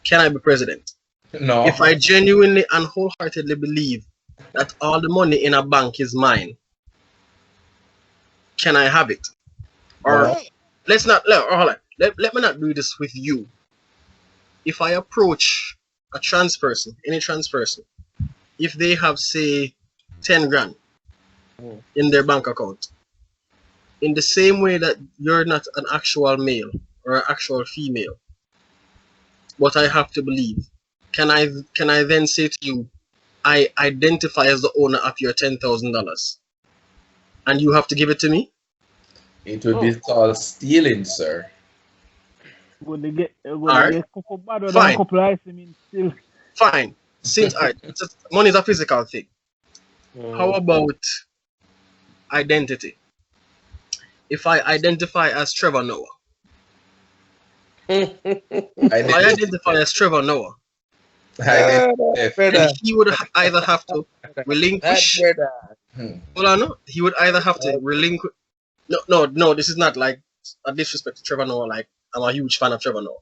can I be president? No. If I genuinely and wholeheartedly believe that all the money in a bank is mine, can I have it? Or let me not do this with you. If I approach a trans person, any trans person, if they have, say, 10 grand in their bank account, in the same way that you're not an actual male or an actual female, but I have to believe, can I then say to you, I identify as the owner of your $10,000, and you have to give it to me? It would be called stealing, sir. Fine. Since money is a physical thing. How about identity? If I identify as Trevor Noah, I identify as Trevor Noah, he would either have to relinquish. Hold on, no. He would either have to relinquish. No. This is not like a disrespect to Trevor Noah. Like, I'm a huge fan of Trevor Noah.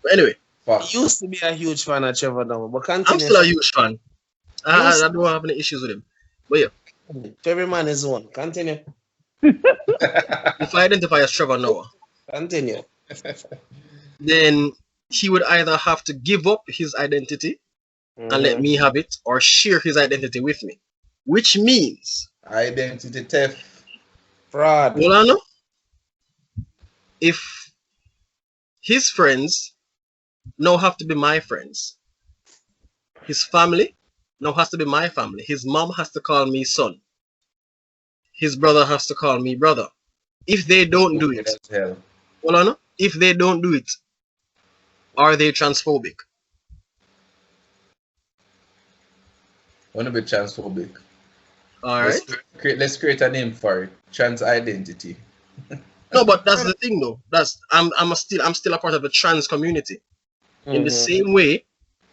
But anyway, Facts. Used to be a huge fan of Trevor Noah, but I'm continue. still a huge fan. I Used don't have any issues with him. But yeah, every man is one. Continue. if I identify as Trevor Noah, Continue. then he would either have to give up his identity and let Mhm. me have it, or share his identity with me. Which means, Identity theft. Fraud. Molano, if his friends now have to be my friends, his family now has to be my family. His mom has to call me son. His brother has to call me brother. If they don't do it, As hell. Molano, if they don't do it, are they transphobic? Wanna be transphobic. All right. Let's create a name for it. Trans identity. No, but that's the thing, though. I'm still a part of the trans community. In the Mhm. same way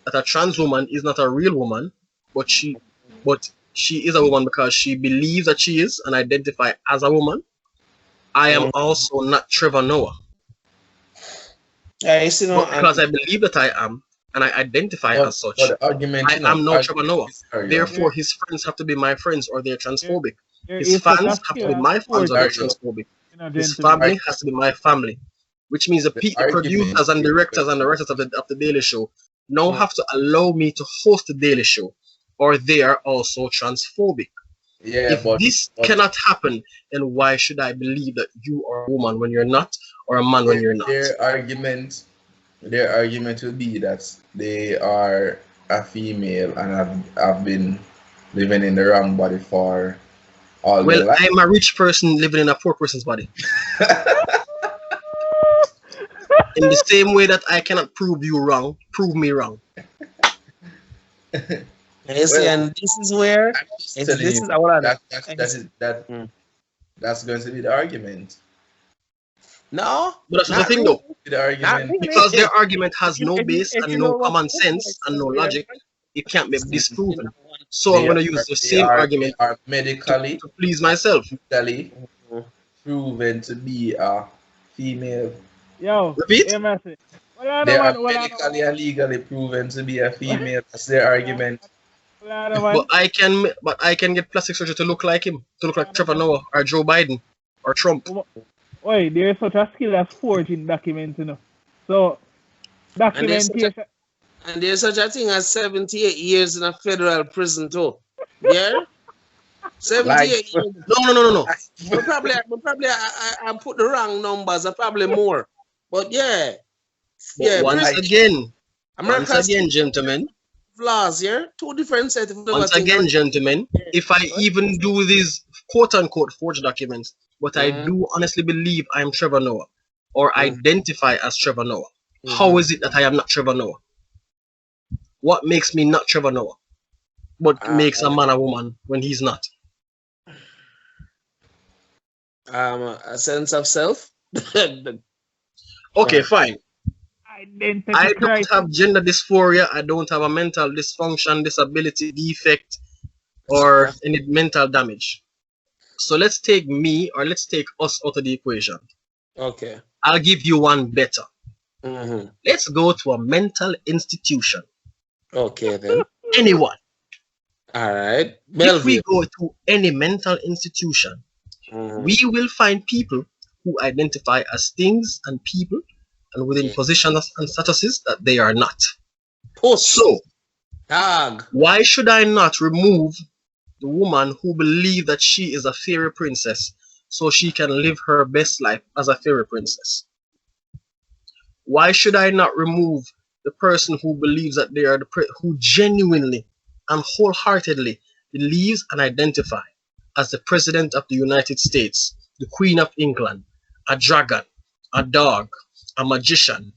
that a trans woman is not a real woman, but she is a woman because she believes that she is and identify as a woman. I am also not Trevor Noah, Yeah, you see, no, but because I believe that I am and I identify as such, But the argument, I am no Trevor Noah. Therefore, Therefore, his friends have to be my friends, or they're transphobic. There His is such fans a have to skill be as my fans, or they're Mario. transphobic. you know, His gentlemen. family has to be my family, which means the argument producers and directors and the writers of the Daily Show now have to allow me to host the Daily Show, or they are also transphobic. Yeah, If this cannot happen, then why should I believe that you are a woman when you're not, or a man when you're not? Their argument will be that they are a female and have been living in the wrong body for all their Well, life. I'm a rich person living in a poor person's body. In the same way that I cannot prove you wrong, prove me wrong. you see, and this is where I'm just this telling is you our that's going to be the argument. No, But that's the not thing, really. though. The argument. really. Because their argument has no If you- base if and you no know what common it looks sense like, and no somewhere, logic, it can't be disproven. you So I'm going to use the same argument They are medically to please myself. legally proven to be a female. Yo, Repeat? hey, Massey. Well, I They know, are man. Well, I know. medically and legally proven to be a female. That's their argument. Well, I know, man. But I can get plastic surgery to look like him, to look like Trevor Noah or Joe Biden or Trump. Wait, there is such a skill as forging documents, you know. So, documentation. And there's such a thing as 78 years in a federal prison too. Yeah? 78 years. No. But probably I put the wrong numbers, probably more. But yeah. But Yeah, once again, gentlemen, flaws, yeah? Two different sets of once again, gentlemen, if I even do these quote-unquote forged documents, but I do honestly believe I am Trevor Noah or identify as Trevor Noah, how is it that I am not Trevor Noah? What makes me not Trevor Noah? What makes a man a woman when he's not? A sense of self. Okay, fine. Identity I don't crisis. have gender dysphoria. I don't have a mental dysfunction, disability, defect, or any mental damage. So let's take me, or let's take us out of the equation. Okay. I'll give you one better. Mm-hmm. Let's go to a mental institution. Okay, then. Anyone. All right. If we go to any mental institution, we will find people who identify as things and people and within positions and statuses that they are not. So, why should I not remove the woman who believes that she is a fairy princess so she can live her best life as a fairy princess? Why should I not remove the person who believes that they are who genuinely and wholeheartedly believes and identify as the President of the United States, the Queen of England, a dragon, a dog, a magician,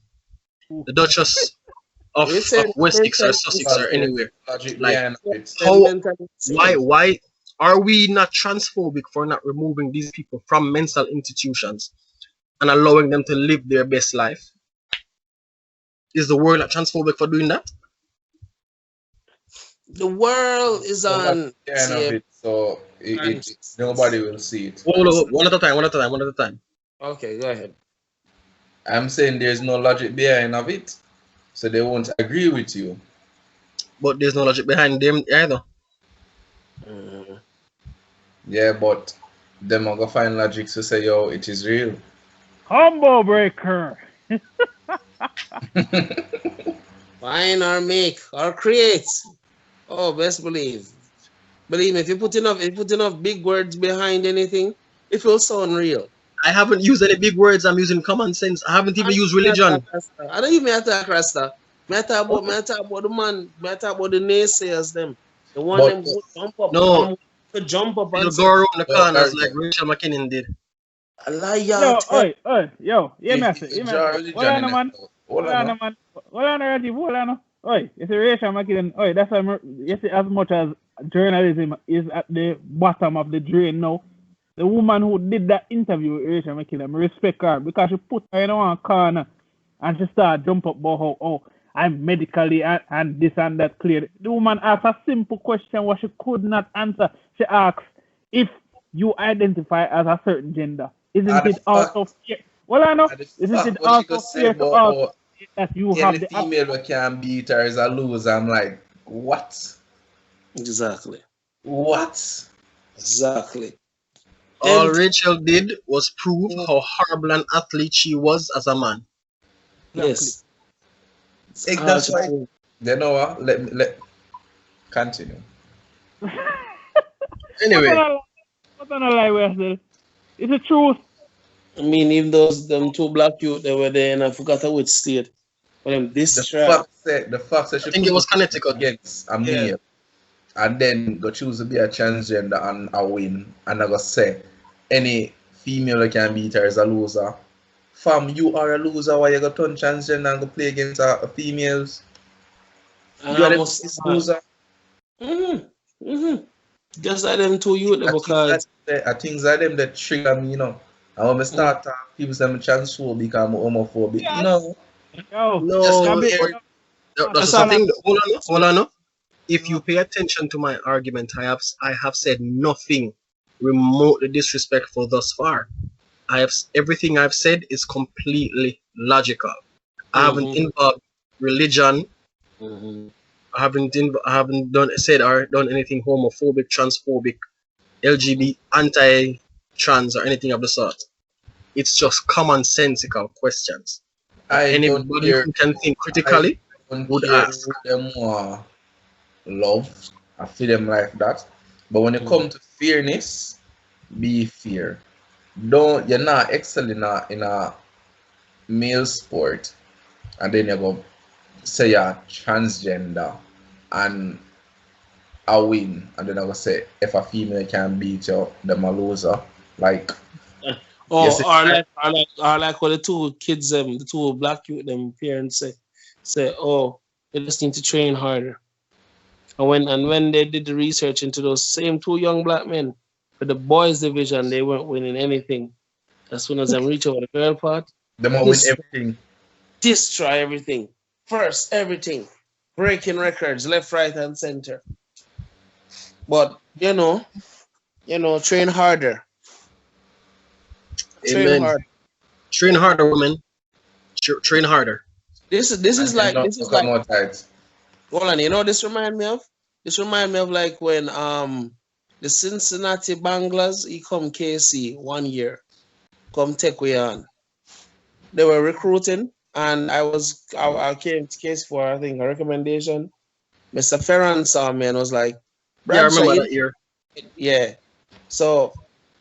the Duchess of Wessex or Sussex or anywhere? Like, why are we not transphobic for not removing these people from mental institutions and allowing them to live their best life? Is the world not transphobic for doing that? The world is on. So nobody will see it. One at a time. Okay, go ahead. I'm saying there's no logic behind of it. so they won't agree with you. But there's no logic behind them either. Yeah, but them are gonna find logic to say, yo, it is real. Combo breaker. Find or make or create. Oh, best believe. Believe me, if you put enough big words behind anything, it will sound real. I haven't used any big words. I'm using common sense. I haven't even used religion. I don't even attack Rasta. Me talk about the man. Me talk about the naysayers them. The one But- them who jump up. No. To jump up They'll and go around the Oh, corners sorry. like Rachel McKinnon did. a liar. Yo, yeah, If master. you Yeah, draw master. religion Hold on, in man. it, Hold on, man. Hold on, Rajiv. Hold on. Oi, it's a racial McKinnon. Oi, that's why you see, as much as journalism is at the bottom of the drain now, the woman who did that interview with Rachel McKinnon, I respect her because she put her in one corner and she started jump up about how, oh, I'm medically and this and that clear. The woman asked a simple question what she could not answer. She asked, if you identify as a certain gender, isn't it also fair? Well, I know. Isn't it also fair to also say that you have the female that can beat her is a loser? I'm like, what? Exactly. What? Exactly. All Rachel did was prove how horrible an athlete she was as a man. Yes. That's why. You know what? Let continue. Anyway, What's on a lie with us? It's the truth. I mean, even those them two black youth they were there and I forgot which state. But them this The fact that she I think it was Connecticut. against a male and then go choose to be a transgender and a win and I go say any female that can beat her is a loser. Fam, you are a loser. Why you go turn transgender and go play against a females? And You are I a must loser. Just like them two youth because I think that them that trigger me, you know. And when I start talking, people say I'm transphobic, I'm homophobic. Yeah. No. No, that's the thing. Hold on. If you No. pay attention to my argument, I have said nothing remotely disrespectful thus far. Everything I've said is completely logical. I haven't involved religion. I haven't done anything homophobic, transphobic, LGBT, anti-trans, or anything of the sort. It's just commonsensical questions. Anybody who can think critically would ask. Them more love, I feel them like that. But when it comes to fairness, be fair. You're not excelling in a male sport, and then you go say you're transgender and I win, and then I go say if a female can beat you, them a loser. Like or yes, like what the two kids the two black youth them parents say, oh, they just need to train harder. And when they did the research into those same two young black men for the boys division, they weren't winning anything. As soon as them reach over the girl part, them all win everything. destroy everything. First, everything. Breaking records, left, right, and center. But you know, train harder. Amen. Train harder, women. Train harder. This is like more tight. Hold on, you know this remind me of? This remind me of like when the Cincinnati Banglers he come KC 1 year, come take we on. They were recruiting and I came to case for I think a recommendation. Mr. Ferran saw me and was like, yeah, I remember that year. Yeah. So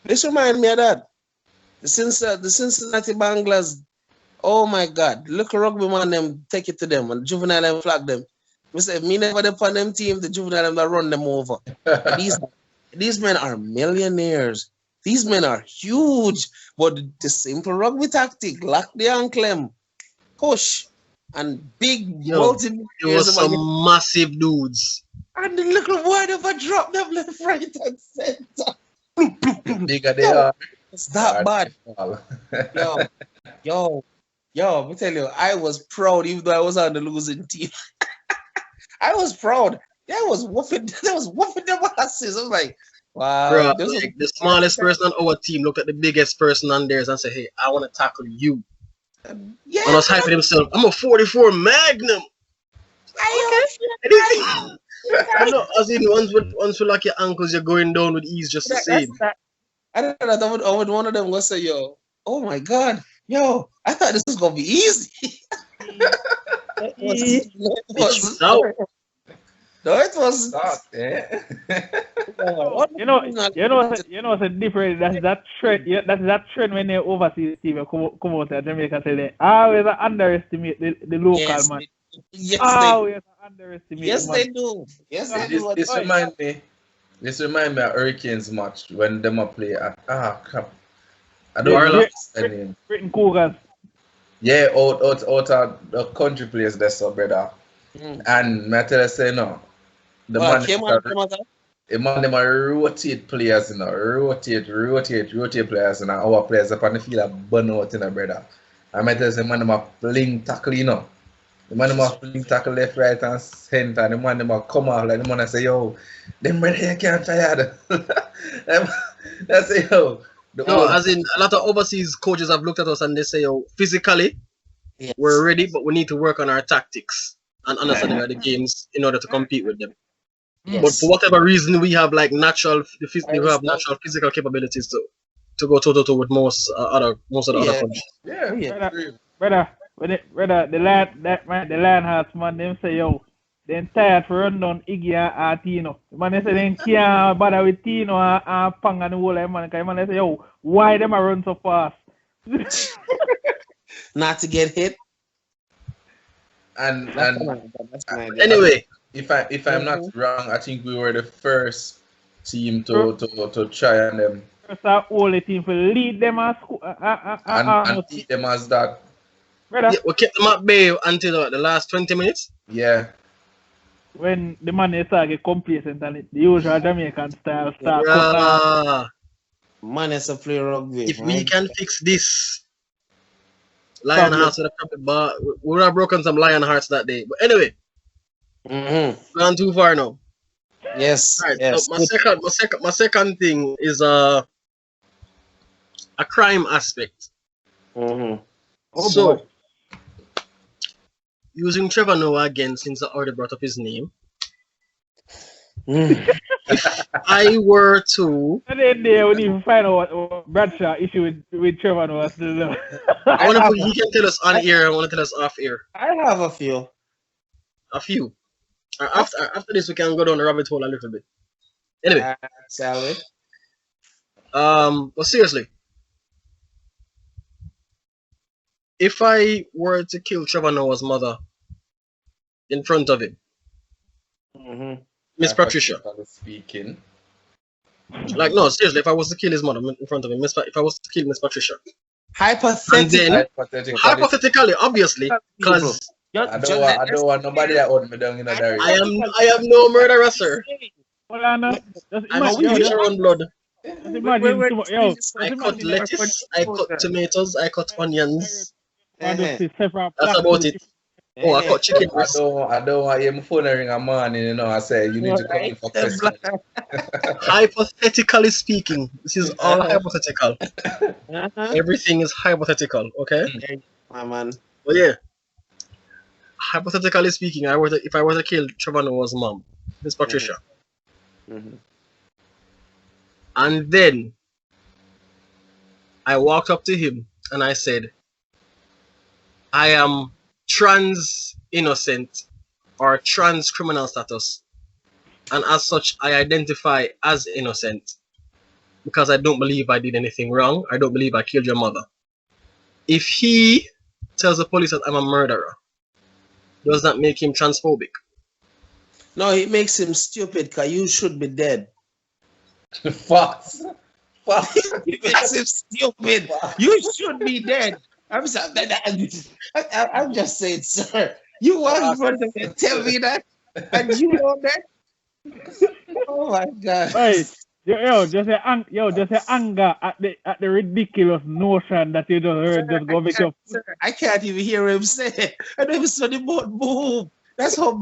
this remind me of that. The Cincinnati Banglers, oh my God, look rugby man them take it to them and juvenile them flag them. We say me never upon them team, the juvenile them that run them over. These men are millionaires. These men are huge, but the simple rugby tactic, lock the ankle, push, and big It was some massive dudes. And the little boy never drop them left, right, and center. Bigger they are. It's that bad. Yo, I tell you, I was proud even though I was on the losing team. I was proud. They was whooping them asses. I was like, wow. Bro, like the smallest person on our team look at the biggest person on theirs and say, hey, I want to tackle you. Yeah. And was hyping himself. I'm a 44 Magnum. Anything. I know, as in once with like your ankles, you're going down with ease just the That's same. that. I don't know. I would one of them go say, "Yo, oh my God, yo, I thought this was gonna be easy." It was. No, it Bitch wasn't. out. No, it wasn't. Stop, eh? It's a different. That's that trend. Yeah, that's that trend when they overseas team come out to Jamaica say they always underestimate the local Yes, man. yes, Always underestimate yes, the they man. do. Yes, they This, do. this remind me. This remind me of Hurricanes match when them a play at crap. I don't know Marla. the name. Britain Cougars. Yeah, out of the country place that's so brother. Mm. And me tell you say no. The Well, man came on, come on. them a rotate players, rotate players, our players up on the field are burn out, brother. I might tell you, man, them a fling tackle, The man them a fling tackle left, right, and center. The man them a come out like the man I say, yo, them brother here can't tired. That's say, yo. No, as in a lot of overseas coaches have looked at us and they say, "Oh, physically Yes. we're ready, but we need to work on our tactics and understanding of the games in order to compete with them." Yes. But for whatever reason, we have like natural physical capabilities to go toe to toe with most of the other countries. Yeah, Yeah. Brother, the Lionhearts man, them say yo, they tired for run down Iggy and Tino. The man they say they can't bother with Tino and Pang and the whole man. Cause man they say yo, why them a run so fast? Not to get hit. and That's my idea. Anyway, if I'm not wrong, I think we were the first team to try on them First our only team for lead them and school. and beat them as that. Brother, yeah, we kept them at bay until the last 20 minutes. Yeah. when the man they start get complacent and the usual Jamaican style start Man is a play rugby. If we can fix this, Lionhearts would have probably we would have broken some Lionhearts that day. But anyway, gone too far now. Yes. Right, Yes. so my second thing is a crime aspect. Mm-hmm. So using Trevor Noah again, since I already brought up his name. If I were to, and then they would even find out what Bradshaw issue with Trevor Noah still. I want to. He can tell us on air. I want to tell us off air. I have a few. A few. After this, we can go down the rabbit hole a little bit. Anyway, Shall we? but seriously, if I were to kill Trevor Noah's mother in front of him, Miss Patricia, Speaking. like no, seriously, if I was to kill his mother in front of him, if I was to kill Miss Patricia, Hypothetically. hypothetically, obviously, because I don't want nobody that hold me down in a diary. I am no murderer, sir. Hold on, I'm a your own blood. Just imagine, I cut lettuce, I cut tomatoes, I cut onions. That's That's about it. Oh, I cut chicken breast. I don't want your phone ring a morning, I say you need to come in for Christmas. Hypothetically speaking, this is all hypothetical. Everything is hypothetical, okay? My man. But yeah, hypothetically speaking, if I were to kill Trevor Noah's mom, Miss Patricia, and then I walked up to him and I said, I am trans innocent or trans criminal status, and as such I identify as innocent because I don't believe I did anything wrong. I don't believe I killed your mother. If he tells the police that I'm a murderer, does that make him transphobic? No, it makes him stupid because you should be dead. Facts. It makes him stupid. You should be dead. I'm just saying, sir. You want to tell me that? And you know that? Oh my God. Hey, just say anger at the ridiculous notion that you just heard just go make up. I can't even hear him say. I don't even saw the boat move. That's how.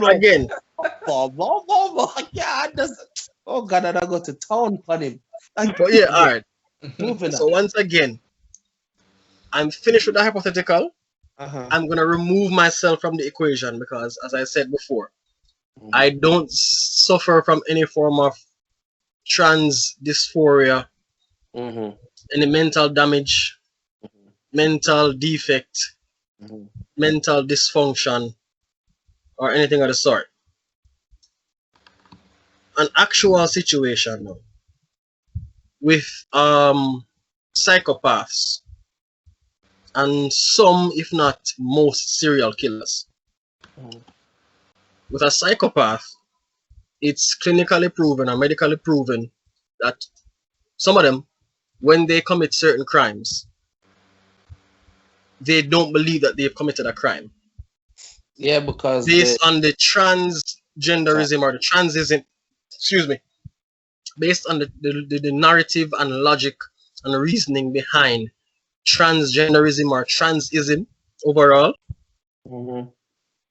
Again. Yeah, oh God, I go to town for him. But yeah, all right. Moving So on. once again, I'm finished with the hypothetical. Uh-huh. I'm gonna remove myself from the equation because, as I said before, I don't suffer from any form of trans dysphoria, Mm-hmm. any mental damage, mental defect, Mm-hmm. mental dysfunction, or anything of the sort. An actual situation now with psychopaths and some, if not most, serial killers. Mm-hmm. With a psychopath, it's clinically proven or medically proven that some of them, when they commit certain crimes, they don't believe that they've committed a crime Yeah, because based on the transgenderism or the transism, excuse me, based on the narrative and logic and reasoning behind transgenderism or transism overall. mm-hmm.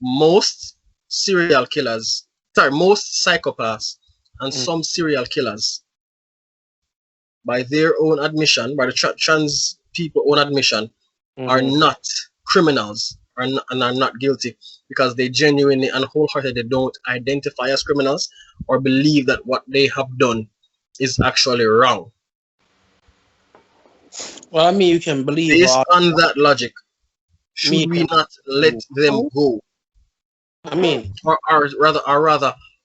Most serial killers, most psychopaths and Mm-hmm. some serial killers, by their own admission, by the trans people own admission, are not criminals and are not guilty because they genuinely and wholeheartedly don't identify as criminals or believe that what they have done is actually wrong. Well, I mean, you can believe Based on that logic, should me. we not let them go? I mean, Or rather,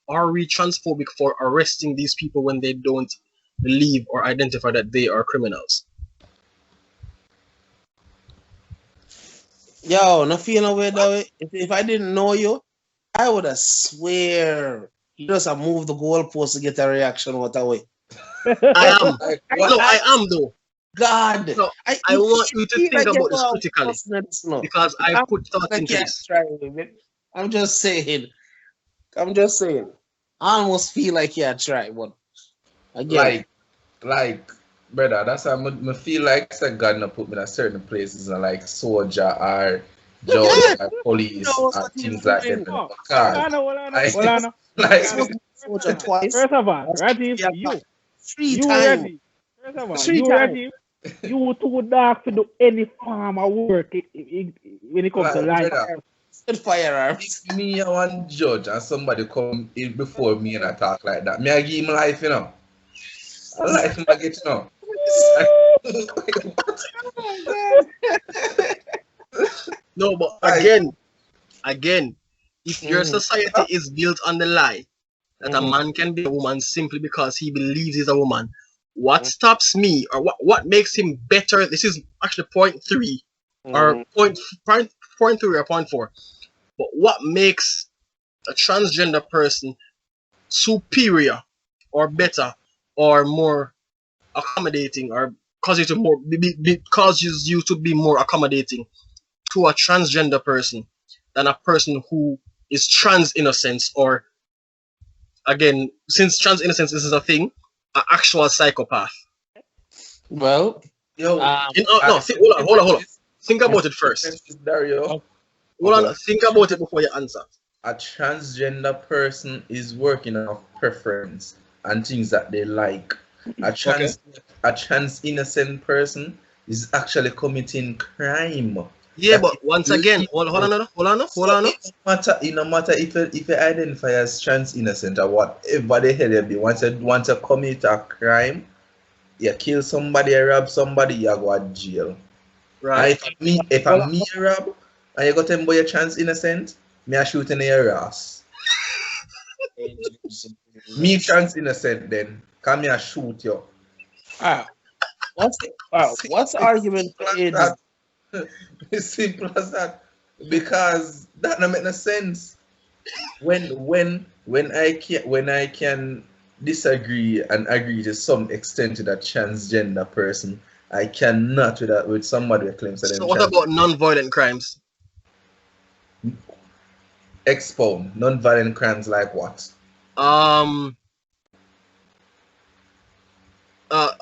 are we transphobic for arresting these people when they don't believe or identify that they are criminals? yo, no feel no way though. If I didn't know you, I would have swear you just have moved the goalpost to get a reaction out of way. I am. Like No, what? I am though. God, No, I want you to feel think like you about this know critically personal, no. because I I'm put thought like, into yeah, this. try it. I'm just saying. I'm just saying. I almost feel like yeah, try, but again, Like, brother, that's how I feel like said God not put me in a certain places and like soldier or judge yeah, or he police knows or what he's things like that. doing. Oh, hold Because on, hold on, like, hold on. like He's supposed to be a First soldier of all, twice. first of all, That's Rajiv, yeah, three you times. ready? First of all, Three you times. ready? You too dark to do any form of work when it comes to life. brother, With firearms. if me I want judge and somebody come in before me and I talk like that, me I give him life, you know. I life him I get, you know. What? Oh, No, but Like, again, if your God. society is built on the lie that a Mhm. man can be a woman simply because he believes he's a woman, what stops me or what makes him better? This is actually point three or point three or point four. But what makes a transgender person superior or better or more accommodating or causes you to be more accommodating to a transgender person than a person who is trans innocence or, again, since trans innocence is a thing, an actual psychopath. Well, yo, No, hold on. Think about it first. Dario, Hold on, okay. think about it before you answer. a transgender person is working off preference and things that they like. A Okay. trans innocent person is actually committing crime. Yeah, That but is once again, hold on. so it no matter if you identify as trans innocent or whatever the hell you be, once you commit a crime, you kill somebody, you rob somebody, you go to jail. Right. And if Well, I'm me rob and you got them boy you're trans innocent, me I shoot in your ass. Me trans innocent then, come me I shoot you. Ah, what's the argument for Simple as AIDS? that. It's simple as that. Because that don't make no sense. When I can disagree and agree to some extent to that transgender person, I cannot with somebody who claims that So them what trans. about non-violent crimes? Expound non-violent crimes like what? Um,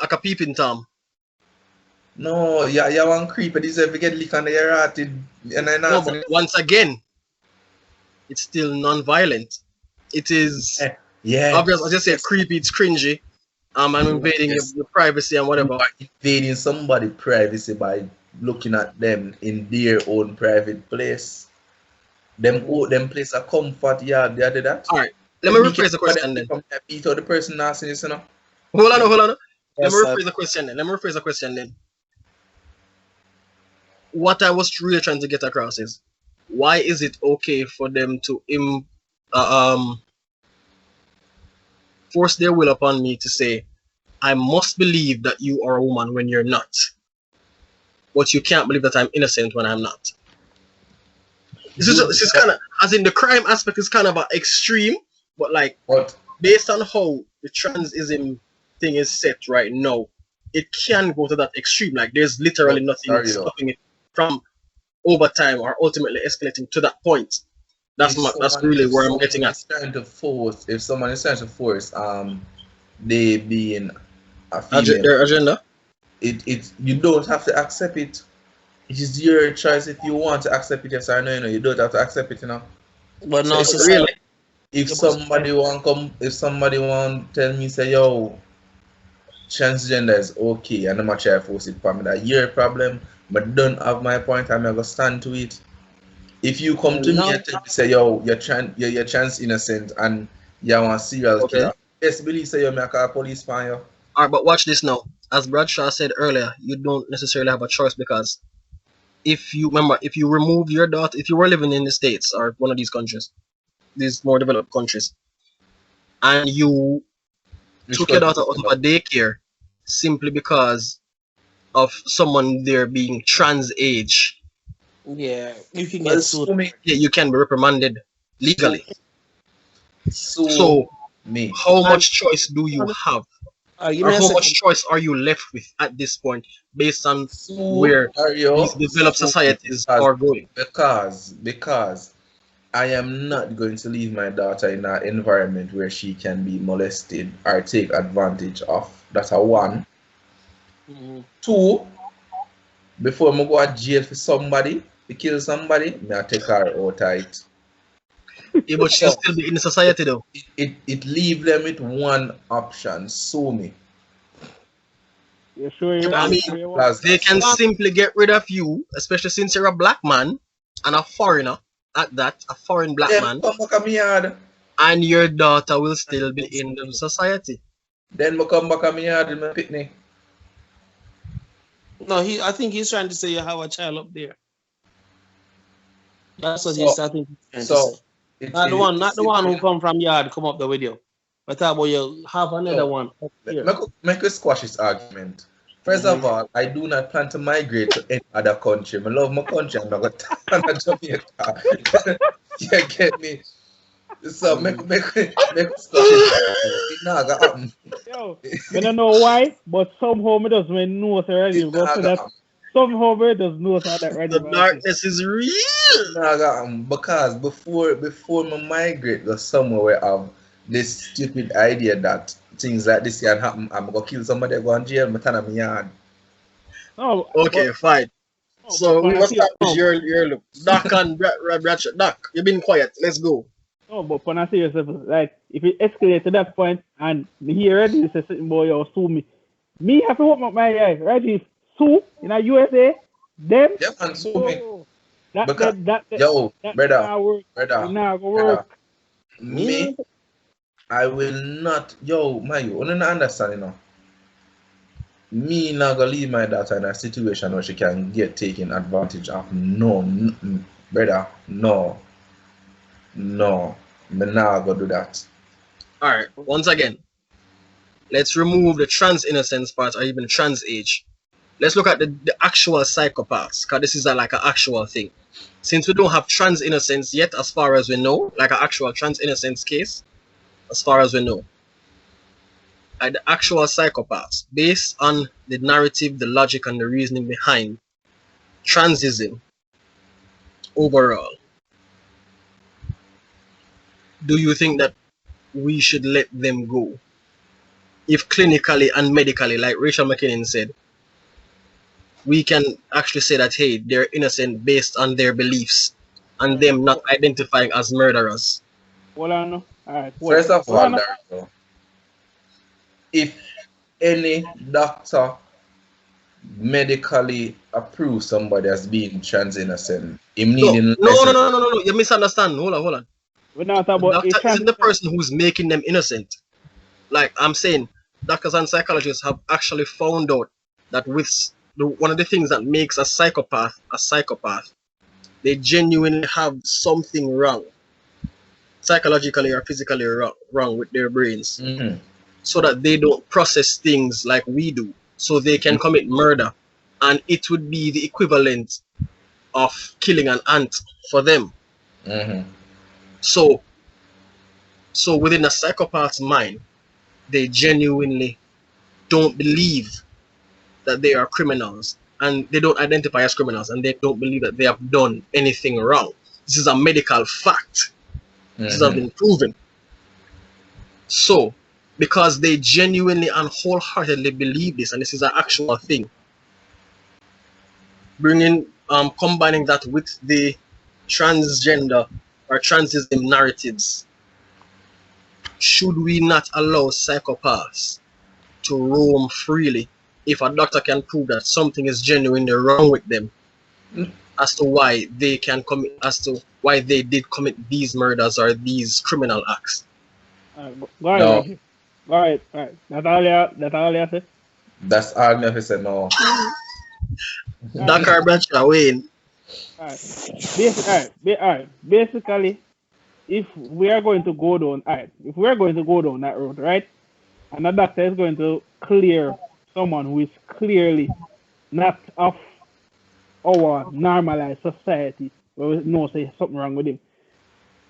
like a peeping tom. No, you want creep and deserve to get lick on the rat and I No, not but once again, it's still non-violent. It is yeah. obvious. I just said creepy. It's cringy. I'm invading Yes. your privacy and You whatever. are invading somebody's privacy by looking at them in their own private place. Them place a comfort, yeah, they did that. All right, let If me me can rephrase the go them question then. become a beat out the person asking this, you know. Hold on, hold on. Let me Yes, sir. rephrase the question then. What I was really trying to get across is, why is it okay for them to force their will upon me to say, I must believe that you are a woman when you're not, but you can't believe that I'm innocent when I'm not? This is kind of, as in the crime aspect is kind of an extreme, but like But based on how the transism thing is set right now, it can go to that extreme. Like there's literally nothing sorry, yo. stopping it from over time or ultimately escalating to that point. That's really If where I'm getting someone at. is trying to force, they being a female, Their agenda. it you don't have to accept it. It is your choice if you want to accept it, yes or no, you know, you don't have to accept it, you know. But So now Really? society. if somebody want tell me say, yo, transgender is okay, and I'm not try to force it for me, that your problem, but don't have my point, I'm gonna stand to it. If you come to me Now, and tell me say, yo, you're trans innocent and you want serial Okay. killer, yes, believe say you make a police for you. All right, but watch this now. As Bradshaw said earlier, you don't necessarily have a choice because if you remove your daughter, if you were living in the States or one of these countries, these more developed countries, and you Which took your country daughter out you of a know? daycare simply because of someone there being trans age, yeah, you can Well, get sued. sue me. yeah, you can be reprimanded So, legally. Sue So me. how and much choice do you have, give or me a how much second. choice are you left with at this point, based on Sue where these Ario, developed sue me societies are going? because I am not going to leave my daughter in an environment where she can be molested or take advantage of. That's a one. Mhm. Two, before I go to jail for somebody, to kill somebody, I take her out of it. Yeah, but she'll So still be in the society though. it leave them with one option, sue me. You sure Yeah, you but I And you mean, sure you want? they Plaza. can one, simply get rid of you, especially since you're a black man and a foreigner at that, a foreign black Then man, come back at me yard. and your daughter will still be in the society. Then I come back at me yard with my picnic. no, I think he's trying to say you have a child up there. That's what So I think he's trying to say. so Not it's the one who simple. come from yard come up there with you. But how about you have another So one up here? make us squash this argument. First of Mhm. all, I do not plan to migrate to any other country. I love my country. I'm not going to Jamaica. You get me? So Mhm. make us squash this argument. It not gonna happen. Yo, I don't know why, but somehow me just when know already It go not say gonna that happen. somehow me just know that already The about it. darkness is real. It not gonna happen because before I migrate to somewhere where I have this stupid idea that things like this can happen, I'm gonna kill somebody, go in jail, I'm turn on my yard. No, Okay, fine. but So when we I must see establish your look. Doc and Ratchet. Doc, you've been quiet. Let's go. no, but when I see yourself like if it escalates to that point and me hear already say something boy or sue me have to open up my eyes, right? If sue in a USA, then Yeah, man, sue me. no, that Because that that that yo, that brother, not work. It brother, not gonna brother, work. Me, me, I will not, yo, man, you don't understand, you know. Me not gonna leave my daughter in a situation where she can get taken advantage of. No, brother, no, no, me not gonna do that. All right. Once again, let's remove the trans innocence part or even trans age. Let's look at the actual psychopaths, because this is like an actual thing. Since we don't have trans innocence yet, as far as we know, like an actual trans innocence case, as far as we know, the actual psychopaths, based on the narrative, the logic, and the reasoning behind transism overall, do you think that we should let them go? If clinically and medically, like Rachel McKinnon said, we can actually say that, hey, they're innocent based on their beliefs and them not identifying as murderers. Hold on, no. All right, hold First of hold all, on. Dario, if any doctor medically approve somebody as being trans innocent, him No, needing no, no, license. no, no, no, no. You misunderstand. Hold on, hold on. We're not The about a doctor isn't the transgender. person who's making them innocent. Like I'm saying, doctors and psychologists have actually found out that one of the things that makes a psychopath, they genuinely have something wrong, psychologically or physically wrong with their brains, Mm-hmm. so that they don't process things like we do, so they can commit murder, and it would be the equivalent of killing an ant for them. Mm-hmm. So, so within a psychopath's mind, they genuinely don't believe that they are criminals, and they don't identify as criminals, and they don't believe that they have done anything wrong. This is a medical fact. This has Mm-hmm. been proven. So, because they genuinely and wholeheartedly believe this, and this is an actual thing, combining that with the transgender or transism narratives, should we not allow psychopaths to roam freely if a doctor can prove that something is genuinely wrong with them, as to why they can commit, as to why they did commit these murders or these criminal acts? Go ahead, No, Reggie. All right, all right. That's all you say. that's all me have to say no. All right, Dakar Bradshaw Wayne. all right. All right. Basically, if we are going to go down, all right, if we are going to go down that road, right, and the doctor is going to clear someone who is clearly not of our normalized society, where we know say something wrong with him.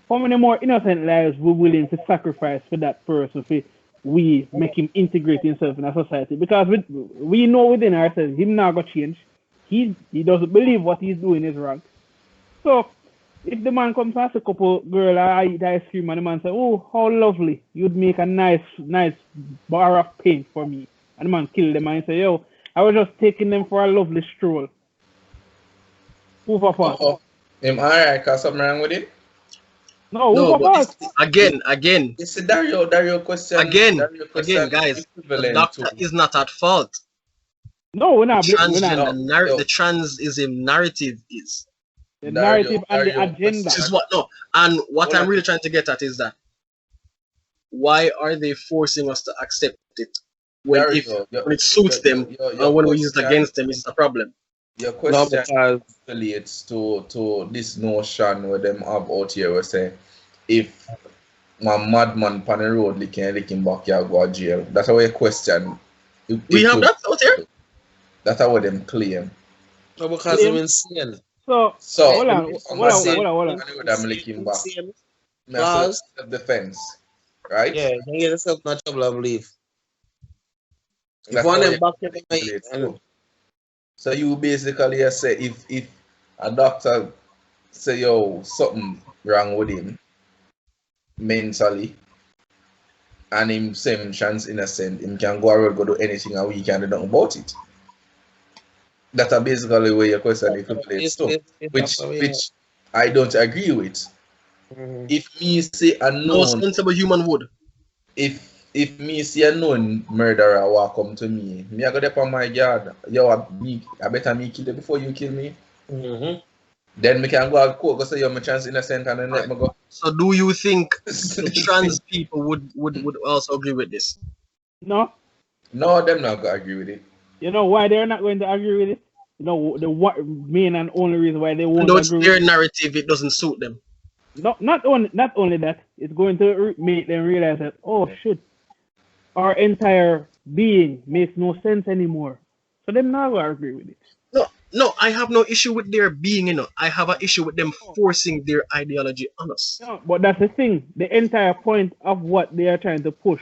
How many more innocent lives we willing to sacrifice for that person if we make him integrate himself in a society? Because we know within ourselves him not gonna change. He doesn't believe what he's doing is wrong. So if the man comes and ask a couple girl I eat ice cream and the man say, "Oh, how lovely, you'd make a nice bar of paint for me," and the man kill them and say, "Yo, I was just taking them for a lovely stroll." Who for fault? Oh, him alright, cause something wrong with it. No, who No, for but fault? It's a Dario question. Dario again, question guys, the equivalent doctor to is not at fault. No, we're The not. We're not. transgender yo, the transism narrative is. The Dario narrative and the Dario agenda. This is question. what no, and what Hold I'm on. really trying to get at is that why are they forcing us to accept it Dario, when it suits them, your and when we use it question, against them, it's a problem. your No, question because relates to this notion where them have out here where say if one madman pan the road licking back you go to jail. That's how your question We have equivalent that out here. to. That's how them claim. no, because I'm Claim. insane. So So hold The on, reason if a I'm hold on, madman hold saying on, hold on. I'm pan the road I'm insane, licking back, insane, me have to because self defense. Right? yeah, you can get yourself in trouble, I believe. If That's one how of your them back in question the relates and to. So you basically say if a doctor say yo something wrong with him mentally and him say him trans innocent, him can go around go do anything and we can do nothing about it. That's basically where your question equates to. that's how we are. Which I don't agree with. Mhm. If me say a No known sensible human would. if me see a known murderer walk come to me I go there on my yard, yo I better me kill you before you kill me. Mhm. Then me can go to court, go say you're my trans innocent and then let Right. me go. So, do you think the trans people would also agree with this? No, No, them not gonna agree with it. you know why they're not going to agree with it? You know the main and only reason why they Even won't though it's agree with their it. narrative, it doesn't suit them. Not only that, it's going to make them realize that, oh shit, our entire being makes no sense anymore. So them not gonna agree with it. No, no, I have no issue with their being, I have an issue with them forcing their ideology on us. No, but that's the thing. The entire point of what they are trying to push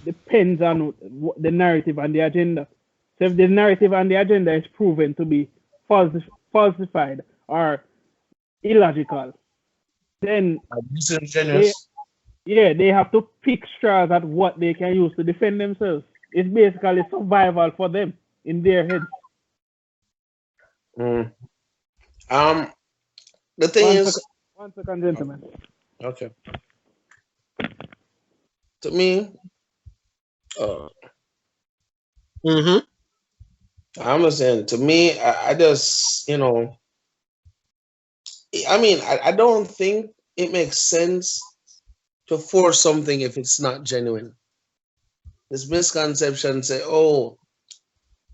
depends on the narrative and the agenda. So if the narrative and the agenda is proven to be falsified or illogical, then they Disingenuous. they have to pick straws at what they can use to defend themselves. It's basically survival for them in their heads. Mm. Um, the thing One is, second, 1 second, gentlemen. okay, to me, uh, Mm-hmm. I'm just saying, to me, I just, I don't think it makes sense to force something if it's not genuine. This misconception say, oh,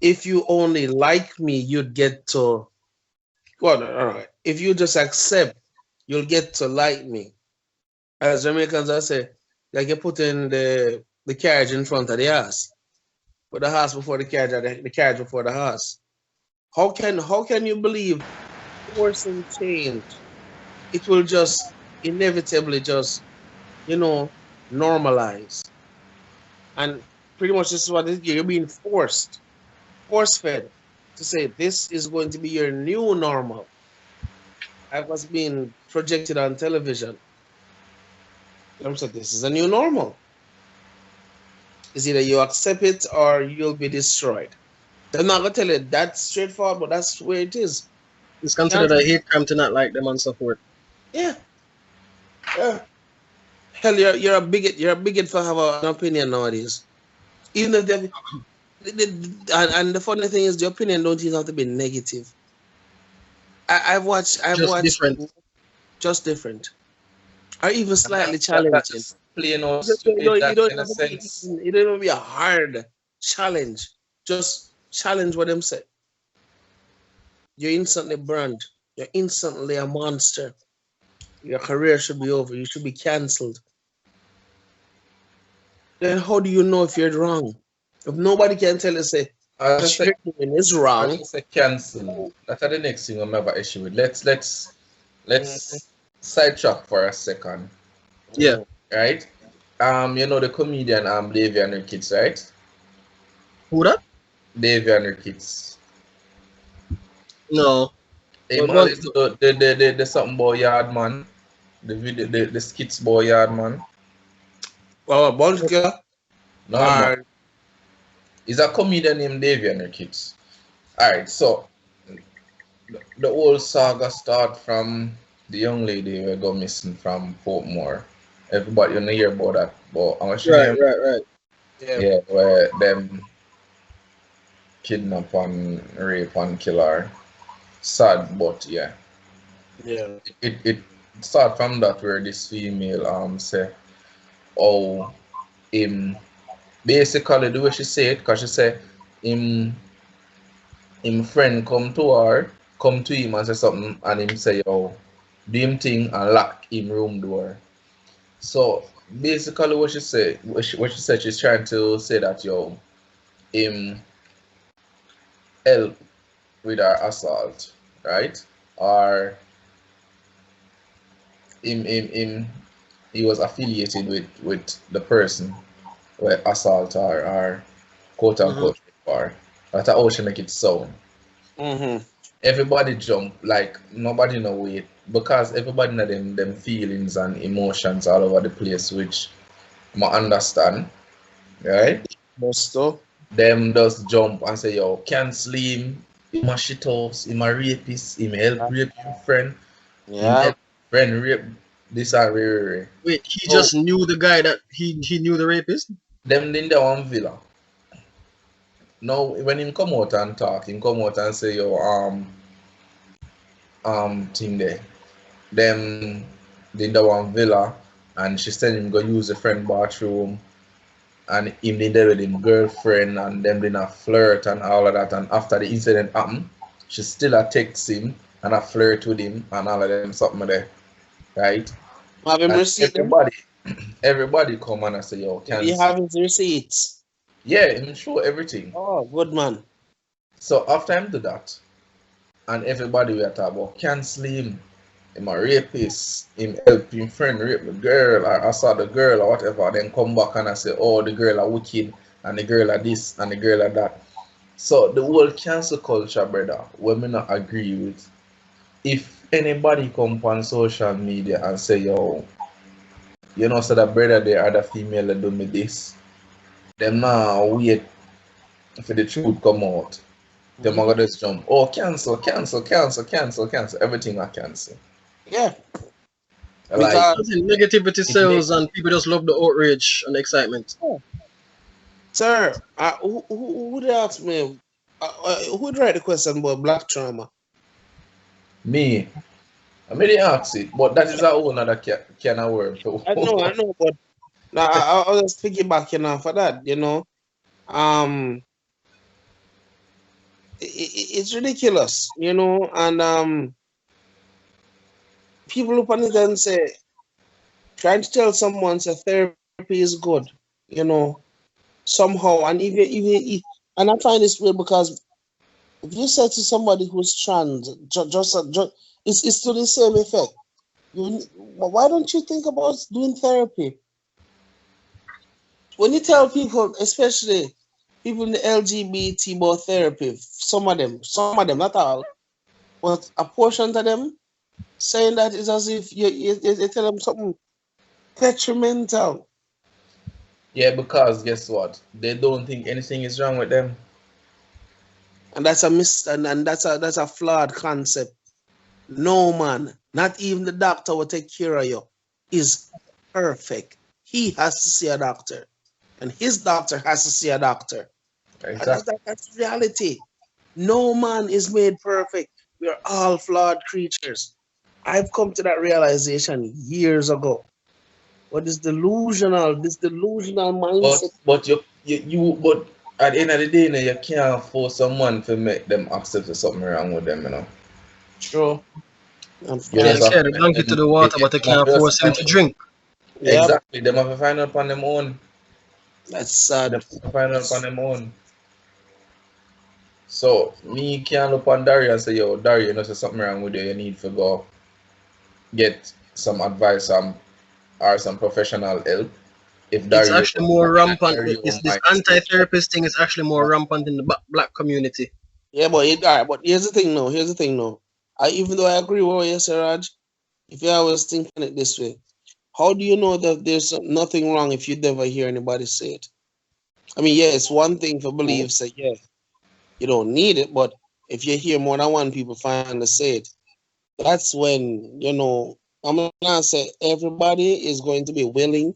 if you only like me, you'd get to, well, all right. If you just accept, you'll get to like me. As Jamaicans, I say, like you put in the carriage in front of the house, put the house before the carriage, or the carriage before the house. How can you believe forcing change? It will just inevitably just normalize, and pretty much this is what it is. You're being force fed to say this is going to be your new normal. That was being projected on television. I'm saying this is a new normal. It's either you accept it or you'll be destroyed. They're not gonna tell you that straightforward, but that's where it is. It's You can't. considered a hate crime to not like them and support. Yeah, yeah. Hell, you're a bigot. You're a bigot for have an opinion nowadays. Even if and the funny thing is, the opinion don't even have to be negative. I've Just watched different. just different, or even And slightly that challenging. just plain old You stupid don't, you that don't in a have to be. sense. It don't have to be a hard challenge. Just challenge what them say. You're instantly burned. You're instantly a monster. Your career should be over. You should be cancelled. Then how do you know if you're wrong? If nobody can tell you, say, I what just say you're doing is I wrong. just say cancel. That's the next thing I'm ever issue with. Mhm, Let's sidetrack for a second. Yeah. mhm. Right? The comedian Davy and her kids, right? Who that? Davy and her kids. No. Him But go on. always do the something boy yard man. The skits boy yard man. Well, a bunch of girl No, no. are He's a comedian named Davy and her kids. Alright, so the whole saga start from the young lady who go missing from Portmore. Everybody you know hear about that, but I'm she Right, name? right, right. yeah, Yeah, where them kidnap and rape and kill her. Sad, but yeah. yeah. It start from that where this female say, oh, him basically the way she say it, cause she say him him friend come to him and say something, and him say, yo, do him thing and lock him room door. So basically, what she said, she's trying to say that, yo, him help with her assault, right? Or him he was affiliated with the person where assault or quote Mm-hmm. unquote or that's how she make it sound. Mm-hmm. Everybody jump like nobody know wait because everybody know them feelings and emotions all over the place, which I understand, right? Busto. Them just jump and say, yo, cancel him, him a shit house, him a rapist, him help rape your friend, him Yeah. help friend rape this and rare. Wait, he So just knew the guy that he knew the rapist? them in the one villa. Now when him come out and talk, him come out and say, yo, thing there. Them in the one villa and she said him go use the friend bathroom and him did there with him girlfriend and them did a flirt and all of that, and after the incident happened, she still a text him and a flirt with him and all of them something there, right? Have him And receipt them? everybody come and I say, yo, You cancel. have his receipts. Yeah, him show everything. Oh, good man. So after him do that, and everybody we are talking about cancel him a rapist, him help him friend rape the girl, or I saw the girl or whatever, then come back and I say, oh, the girl are wicked, and the girl are this, and the girl are that. So the whole cancel culture, brother, we may not agree with. If anybody come on social media and say, yo, so that brother they are the female that do me this, them now wait for the truth come out. Them are Mhm. gonna just jump, oh, cancel, cancel, cancel, cancel, cancel, everything I cancel. Yeah, Like, because I think negativity it make sells and people just love the outrage and the excitement. yeah, Sir, who would ask me? Who would write the question about black trauma? Me, I made it ask it, but that is a whole other can of worm. I know, but now I was just piggybacking off of that, you know. Um, it's ridiculous, you know, and people look on it and say, trying to tell someone that therapy is good, you know, somehow, and and I find this weird because if you say to somebody who's trans, it's to the same effect. Why don't you think about doing therapy? When you tell people, especially people in the LGBT about therapy, some of them, not all, but a portion of them, saying that is as if you tell them something detrimental. Yeah, because guess what? They don't think anything is wrong with them. And that's and that's a flawed concept. No man, not even the doctor will take care of you, is perfect. He has to see a doctor, and his doctor has to see a doctor. And Exactly. that's reality. No man is made perfect. We are all flawed creatures. I've come to that realization years ago. What is delusional? This delusional mindset. But but at the end of the day, you can't force someone to make them accept there's something wrong with them, you know. True. You Yeah, you just have carry to the let donkey to them the water, but you can't you just force him to drink. Yep. exactly. Them have to find out on them own. That's Them sad. have to find out on them own. So me can't look on Dario and say, yo, Dario, you know, there's something wrong with you. You need to go get some advice or some professional help. If It's Dario, actually more rampant. Dario This might say, anti-therapist thing is actually more rampant in the black community. Yeah, but all right, but here's the thing now. Here's the thing now. Even though I agree with what you say, Raj, if you always thinking it this way, how do you know that there's nothing wrong if you never hear anybody say it? I mean, yeah, it's one thing for oh, believe say, yeah, you don't need it, but if you hear more than one people finally say it, that's when, you know, I'm gonna say everybody is going to be willing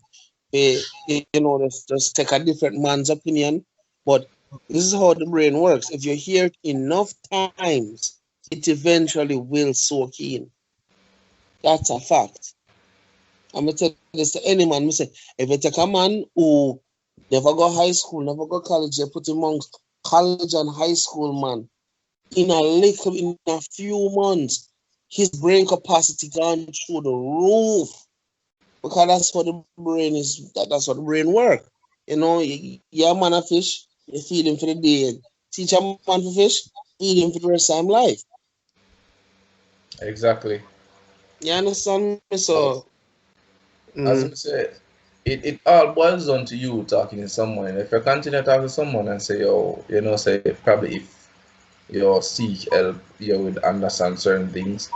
to, you know, just take a different man's opinion. But this is how the brain works. If you hear it enough times, it eventually will soak in. That's a fact. I'm gonna tell this to any man. I say, if you take a man who never go high school, never go college, you put him amongst college and high school man, in a few months, his brain capacity gone through the roof. Because that's what the brain is. That's what the brain work. You know, you a man a fish, you feed him for the day. Teach a man to fish, feed him for the rest of his life. exactly. You understand me? But So, as mm, I said, it all boils down to you talking to someone. If you continue talking to someone and say, yo, you know, say probably if you seek help, you would understand certain things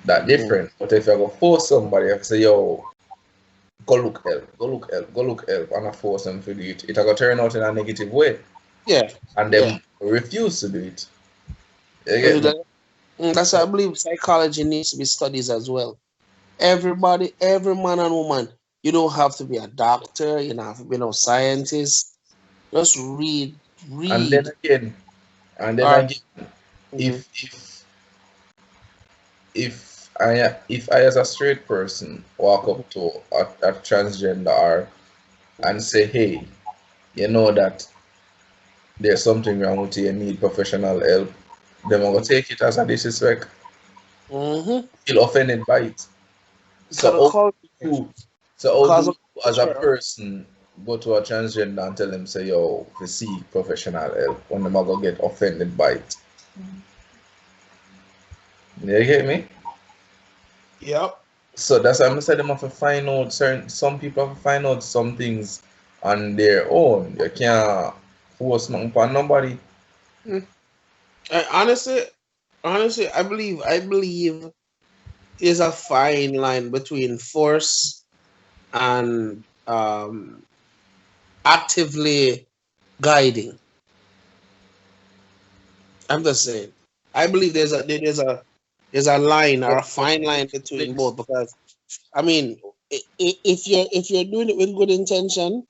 that mm, different. But if you go force somebody, I say, yo, go look help, go look help, go look help, and I force them to do it, it'll go turn out in a negative way. yeah, And yeah. them refuse to do it. You get me? That's why I believe psychology needs to be studied as well. Everybody, every man and woman, you don't have to be a doctor, you don't have to be no scientist. Just And then read, again, and then or again, mhm, if I as a straight person walk up to a transgender or and say, hey, you know that there's something wrong with you, you need professional help, them are gonna take it as a disrespect, mm-hmm. feel offended by it. Because So of culture, you so how do because of you as a culture. person go to a transgender and tell them say yo to seek professional help when them are gonna get offended by it? You get me? Yep. So that's why I'm saying them have to find out certain some people have to find out some things on their own. You can't force nothing upon nobody. Mm. Honestly, I believe there's a fine line between force and actively guiding. I'm just saying. I believe there's a line or But, a fine line between but both because I mean if you're doing it with good intention,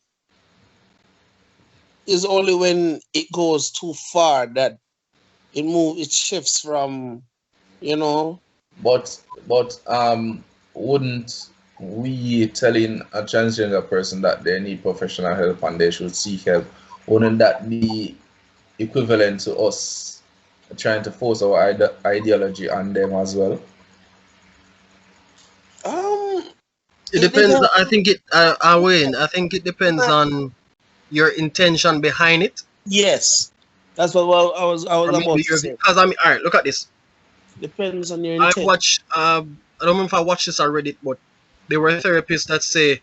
is only when it goes too far that it shifts from, you know. But wouldn't we telling a transgender person that they need professional help and they should seek help, wouldn't that be equivalent to us trying to force our ideology on them as well? Um, It it depends. depends. I think Wayne, I think it depends on your intention behind it. Yes, that's what I was Or maybe about to your, say. because I mean, all right, look at this. Depends on your I've intent. watched, I don't know if I watched this already, but there were therapists that say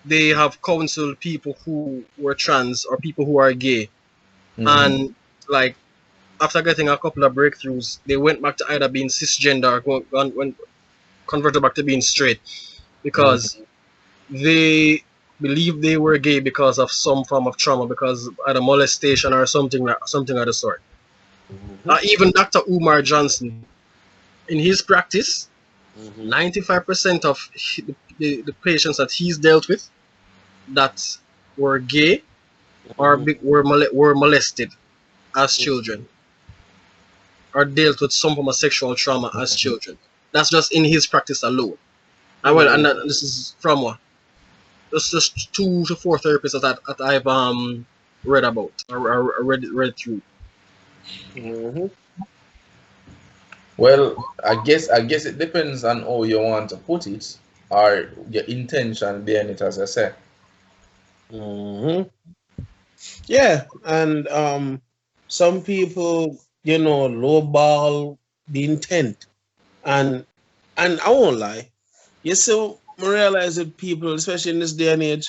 they have counseled people who were trans or people who are gay. Mm-hmm. And like, after getting a couple of breakthroughs, they went back to either being cisgender or went converted back to being straight because Mm-hmm. they believed they were gay because of some form of trauma, because of either molestation or something of the sort. Mhm, Even Dr. Umar Johnson, in his practice, mhm, 95% of the patients that he's dealt with that were gay or mhm, were molested as mhm, children or dealt with some form of sexual trauma as children. That's just in his practice alone. And well, and mhm, this is from what? Just 2 to 4 therapists that I've read about or read through. mhm. Well, I guess it depends on how you want to put it or your intention behind it, as I say. Mhm. Yeah, and some people, lowball the intent, and I won't lie. You see, I realize that people, especially in this day and age,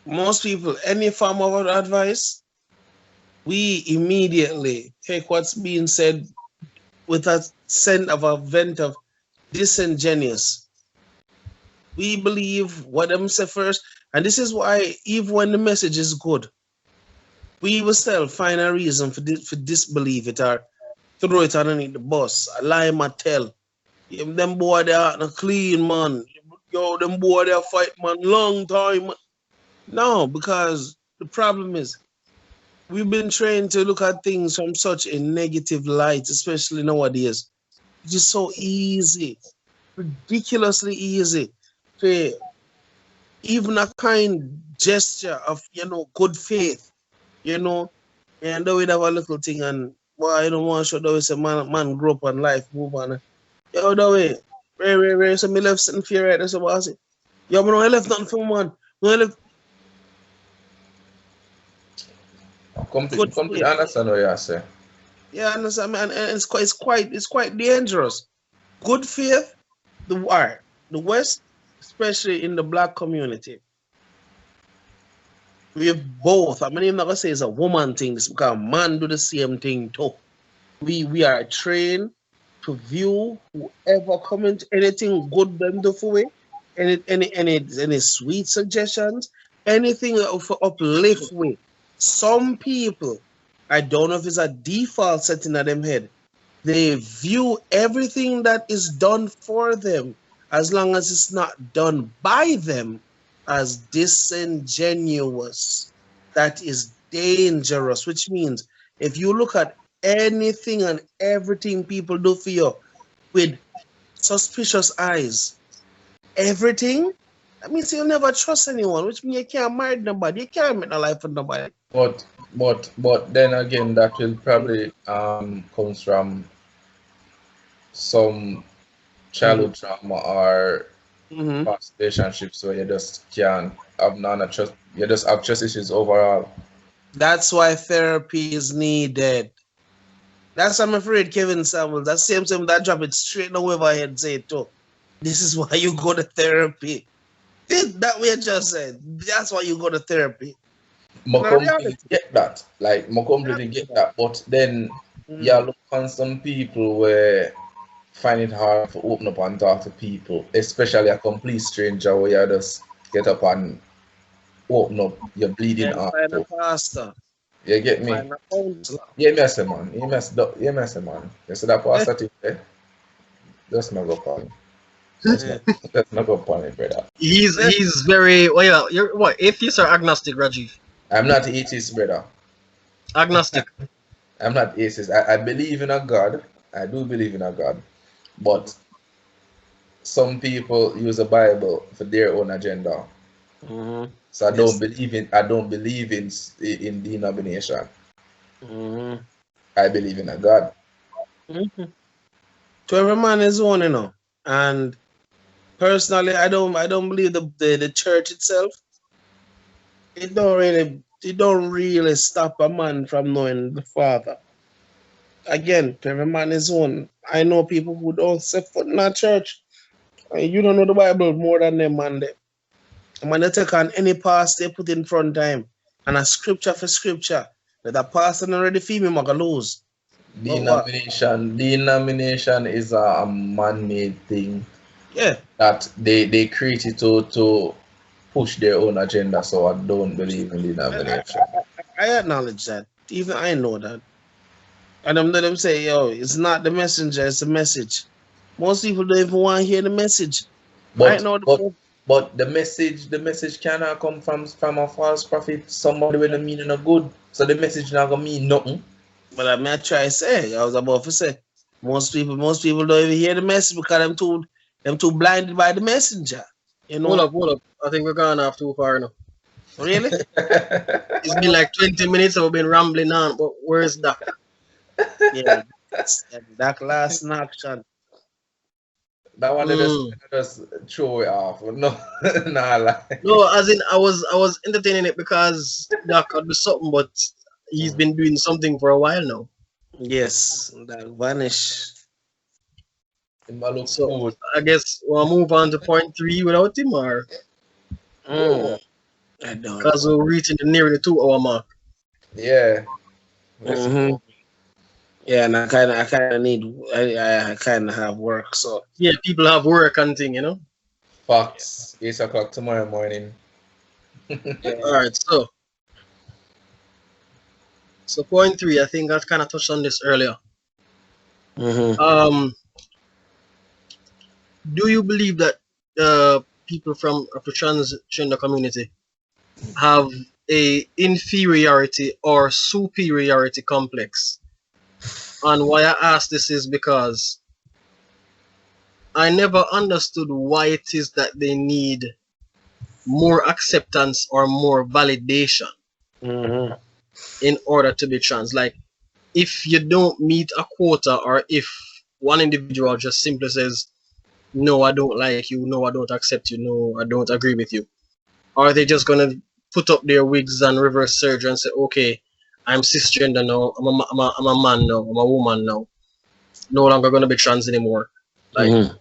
most people, any form of advice, we immediately take what's being said with a scent of a vent of disingenuous. We believe what them say first, and this is why even when the message is good, we will still find a reason for disbelieve it or throw it underneath the bus. A lie ma tell. Them boy they are not clean, man. Yo, them boy they fight man long time. No, because the problem is we've been trained to look at things from such a negative light, especially nowadays. It is so easy, ridiculously easy to even a kind gesture of good faith, you know, and though we have a little thing and boy, I don't want to show that we say man grow up and life move on. Yo, that way, where so me left sitting fear right there, so I say, yo, man, I left nothing for man. No, I left I good completely faith. understand what you say. Yeah, I understand, man, and it's quite dangerous. Good faith, the West, especially in the black community, we have both. I mean, I'm not gonna say it's a woman thing, this because man do the same thing too. We are trained to view whoever comment anything good them do for we, any sweet suggestions, anything for uplift we. Some people, I don't know if it's a default setting of them head. They view everything that is done for them, as long as it's not done by them, as disingenuous. That is dangerous, which means if you look at anything and everything people do for you with suspicious eyes, everything, that means you'll never trust anyone, which means you can't marry nobody, you can't make a life with nobody. But then again, that will probably comes from some Mm-hmm. childhood trauma or Mm-hmm. past relationships where you just can't have none of trust. You just have trust issues overall. That's why therapy is needed. That's why I'm afraid Kevin Samuels, that same time that drop it straight now over head say it too. This is why you go to therapy. That we just said. That's why you go to therapy. I No completely reality. get that. Like, I completely Reality. get that. But then, you Mm. look on some people where find it hard to open up and talk to people, especially a complete stranger where you just get up and open up your bleeding And heart find a to. pastor. You get me? Find a counselor. Yeah, me I say, man. Yeah, me I say, man. You see that pastor thing there? Just not go upon it. Eh, Just not go upon it, brother. He's very, well, yeah, you're what, atheist or agnostic, Rajiv? I'm not atheist, brother. Agnostic. I'm not atheist. I believe in a God. I do believe in a God. But some people use the Bible for their own agenda. Mm-hmm. So I don't Yes. believe in I don't believe in denomination. Mm-hmm. I believe in a God. Mm-hmm. To every man his own, you know. And personally, I don't believe the church itself. It don't really stop a man from knowing the Father. Again, to every man his own. I know people who don't set foot in a church. And you don't know the Bible more than them, man. Man, they take on any pass they put in front of him. And a scripture for scripture. That a pastor not ready for me, I'm gonna lose. But what? Denomination is a man-made thing Yeah, that they created to push their own agenda. So I don't believe in I, I, denomination. I acknowledge that. Even I know that. And I'm let them say, yo, it's not the messenger, it's the message. Most people don't even want to hear the message. Right But now, but but the message cannot come from a false prophet, somebody with the meaning of good. So the message not gonna mean nothing. but I may try to say, I was about to say, most people don't even hear the message because them too blinded by the messenger. You Hold know, up, hold up. I think we're gone off too far now. really? It's been like 20 minutes and we've been rambling on, but where's Doc? Yeah, that last in action. That one they Mm. just throw it off. No, nah lie. No, as in I was entertaining it because Doc could do something, but he's Mm. been doing something for a while now. Yes, that vanish. It might look So cool. I guess we'll move on to point three without him, or Mm, I don't because know. we're reaching the near the 2 hour mark. Yeah. Let's Hmm. go. Yeah, and I kind of need, I kind of have work, so Yeah, people have work and thing, you know. Fox, 8 o'clock tomorrow morning. All yeah. right, so point three, I think I kind of touched on this earlier. Hmm. Um, do you believe that people from of the transgender community have a inferiority or superiority complex? And why I ask this is because I never understood why it is that they need more acceptance or more validation Hmm. in order to be trans. Like, if you don't meet a quota, or if one individual just simply says, no, I don't like you, no, I don't accept you, no, I don't agree with you, are they just gonna put up their wigs and reverse surgery and say, okay, I'm cisgender now, I'm a man now, I'm a woman now, no longer gonna be trans anymore? Like, Hmm.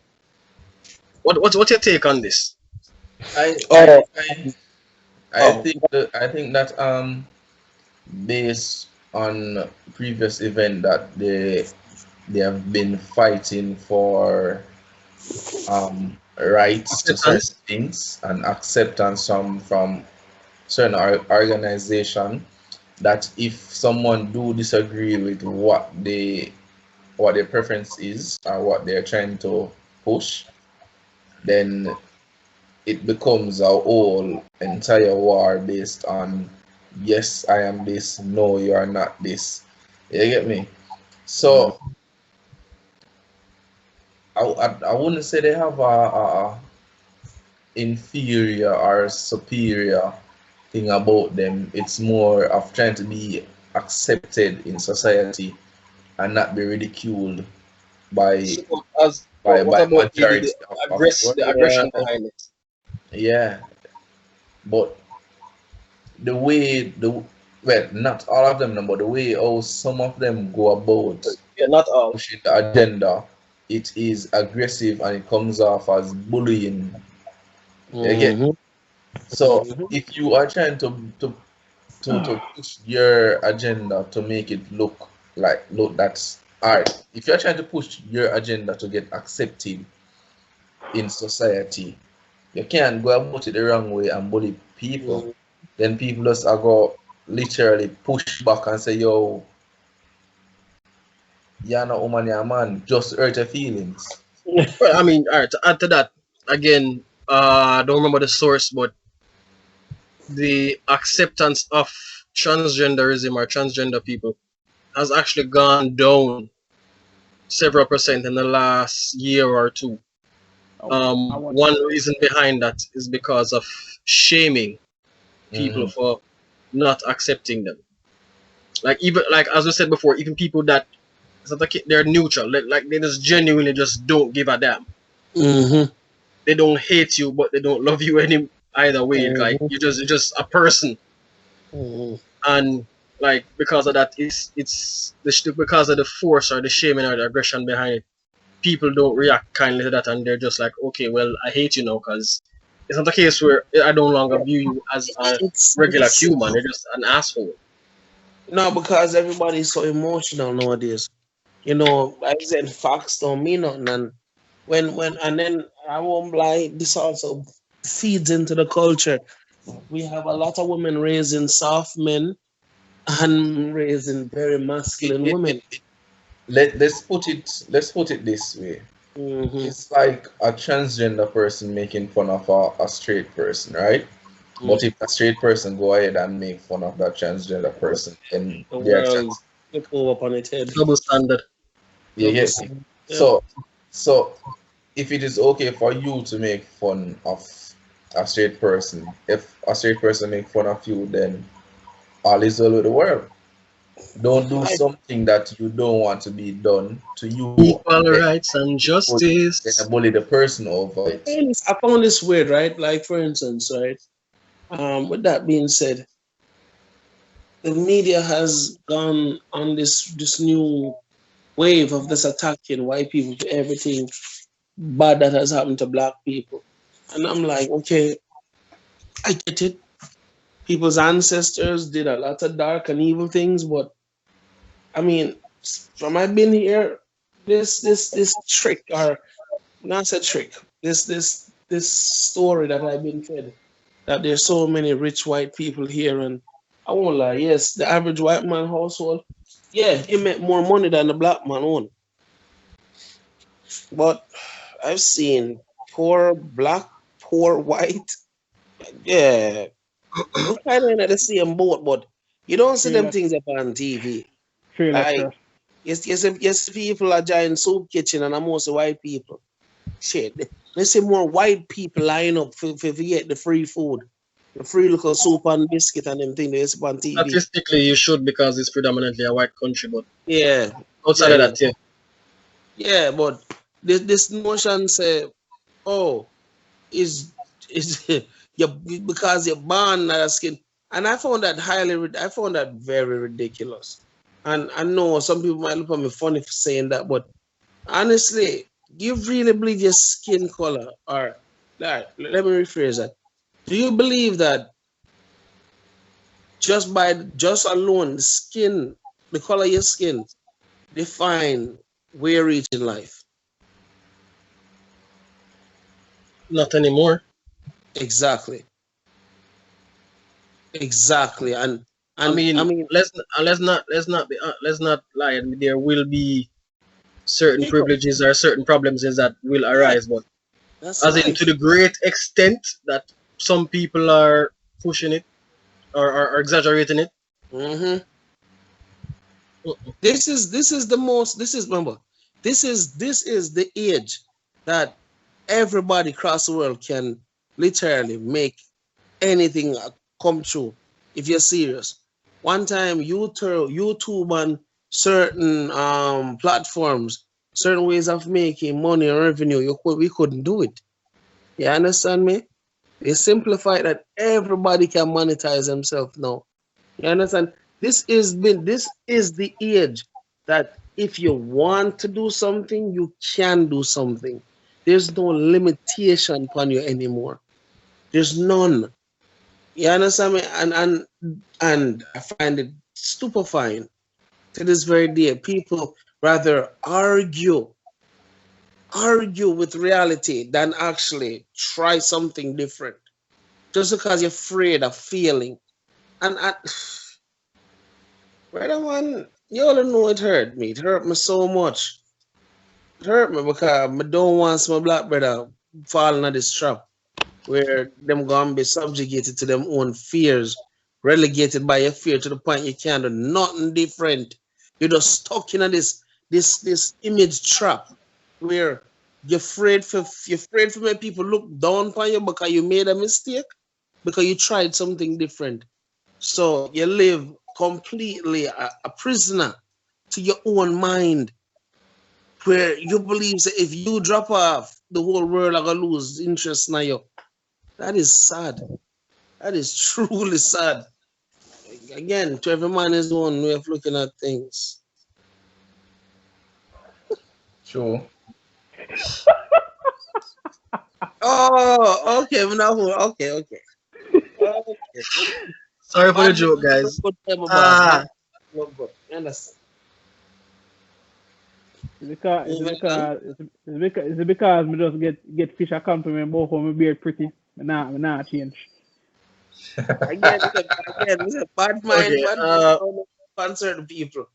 what's your take on this? I I Oh, I I oh, think that based on previous event that they have been fighting for rights to certain Acceptance? things and acceptance from certain organization, that if someone do disagree with what their preference is or what they're trying to push, then it becomes a whole entire war based on yes, I am this, no, you are not this. You get me? mm, So I wouldn't say they have a inferior or superior thing about them. It's more of trying to be accepted in society and not be ridiculed by So, as what about majority of the world. the yeah, aggression behind it? Yeah, but the way the well, not all of them, no, but the way how some of them go about Yeah, not all. pushing the agenda, it is aggressive and it comes off as bullying. You get hmm. so Hmm. if you are trying to push your agenda to make it look that's all right. If you're trying to push your agenda to get accepted in society, you can't go about it the wrong way and bully people. Then people just are go literally push back and say, yo, you're not woman, you're a man, just hurt your feelings. Well, I mean, all right. To add to that, again, I don't remember the source, but the acceptance of transgenderism or transgender people has actually gone down several percent in the last year or two. I want One reason behind that is because of shaming people Mm-hmm. for not accepting them. Like even like as we said before, even people that it's not like they're neutral, like they just genuinely just don't give a damn. Mm-hmm. They don't hate you, but they don't love you any either way. Like Mm-hmm. you're just a person, Mm-hmm. and like because of that, because of the force or the shaming or the aggression behind it. People don't react kindly to that, and they're just like, okay, well, I hate you now because it's not a case where I no longer view you as a regular It's human. You're just an asshole. no, because everybody's so emotional nowadays. You know, I said facts don't mean nothing, and and then I won't lie. This also feeds into the culture. We have a lot of women raising soft men and raising very It, masculine it, it, women. it, let's put it this way. Mm-hmm. It's like a transgender person making fun of a straight person, right? Mm. But if a straight person go ahead and make fun of that transgender person, then The they're world flip over upon its head. Double standard. you Double get me? standard. Yep. So if it is okay for you to make fun of a straight person, if a straight person make fun of you, then all is well with the world. Don't do I something that you don't want to be done to you, Equal and rights and then justice. bully the person over it. I found this weird, right? Like for instance, right? With that being said, the media has gone on this new wave of this attacking white people for everything bad that has happened to black people. And I'm like, okay, I get it. People's ancestors did a lot of dark and evil things, but I mean, from I've been here, this trick or not a trick, this story that I've been fed that there's so many rich white people here, and I won't lie, yes, the average white man household, yeah, he make more money than the black man own. But I've seen poor black, poor white. Yeah, we kind of in the same boat, but you don't see feel them like things up on TV. feel like Like trust. yes, people are giant soup kitchen, and I'm mostly white people. Shit, let's see more white people line up for get the free food, the free little soup and biscuit and them things they see on TV. Statistically, you should because it's predominantly a white country, but Yeah, outside yeah, of yeah, that, yeah, yeah. But this notion say, oh, is you because you're born that skin, and I found that very ridiculous. And I know some people might look at me funny for saying that, but honestly, you really believe your skin color, or let me rephrase that. Do you believe that just alone the skin, the color of your skin, define where you reach in life? not anymore. Exactly, exactly, I and I mean, mean, let's not lie. There will be certain hiccup. privileges or certain problems that will Yeah, arise, but that's as in to life. the great extent that some people are pushing it or exaggerating it. Hmm. Mm-mm. This is the most. This is remember. This is the age that everybody across the world can literally make anything come true if you're serious. One time, YouTube and certain platforms, certain ways of making money or revenue, we couldn't do it. You understand me? They simplify that everybody can monetize themselves now. You understand? This is the age that if you want to do something, you can do something. There's no limitation upon you anymore. There's none. You understand me? And I find it stupefying to this very day. People rather argue with reality than actually try something different. Just because you're afraid of failing. And brother man, you all know it hurt me. It hurt me so much. It hurt me because I don't want my black brother falling into this trap. where them gonna be subjugated to them own fears, relegated by your fear to the point you can't do nothing different. You're just stuck in this image trap where you're afraid for when people look down upon you because you made a mistake, because you tried something different. So you live completely a prisoner to your own mind, where you believe that if you drop off, the whole world are gonna lose interest in you. That is sad. That is truly sad. Again, to every man his own way of looking at things. Sure. Oh, okay. Okay. Sorry for the Bad joke, man, guys. good time, boss. Ah, Good. You understand? It's because me just get fish a compliment both of my beard pretty. Me nah change. Again, bad mind, okay. on certain people.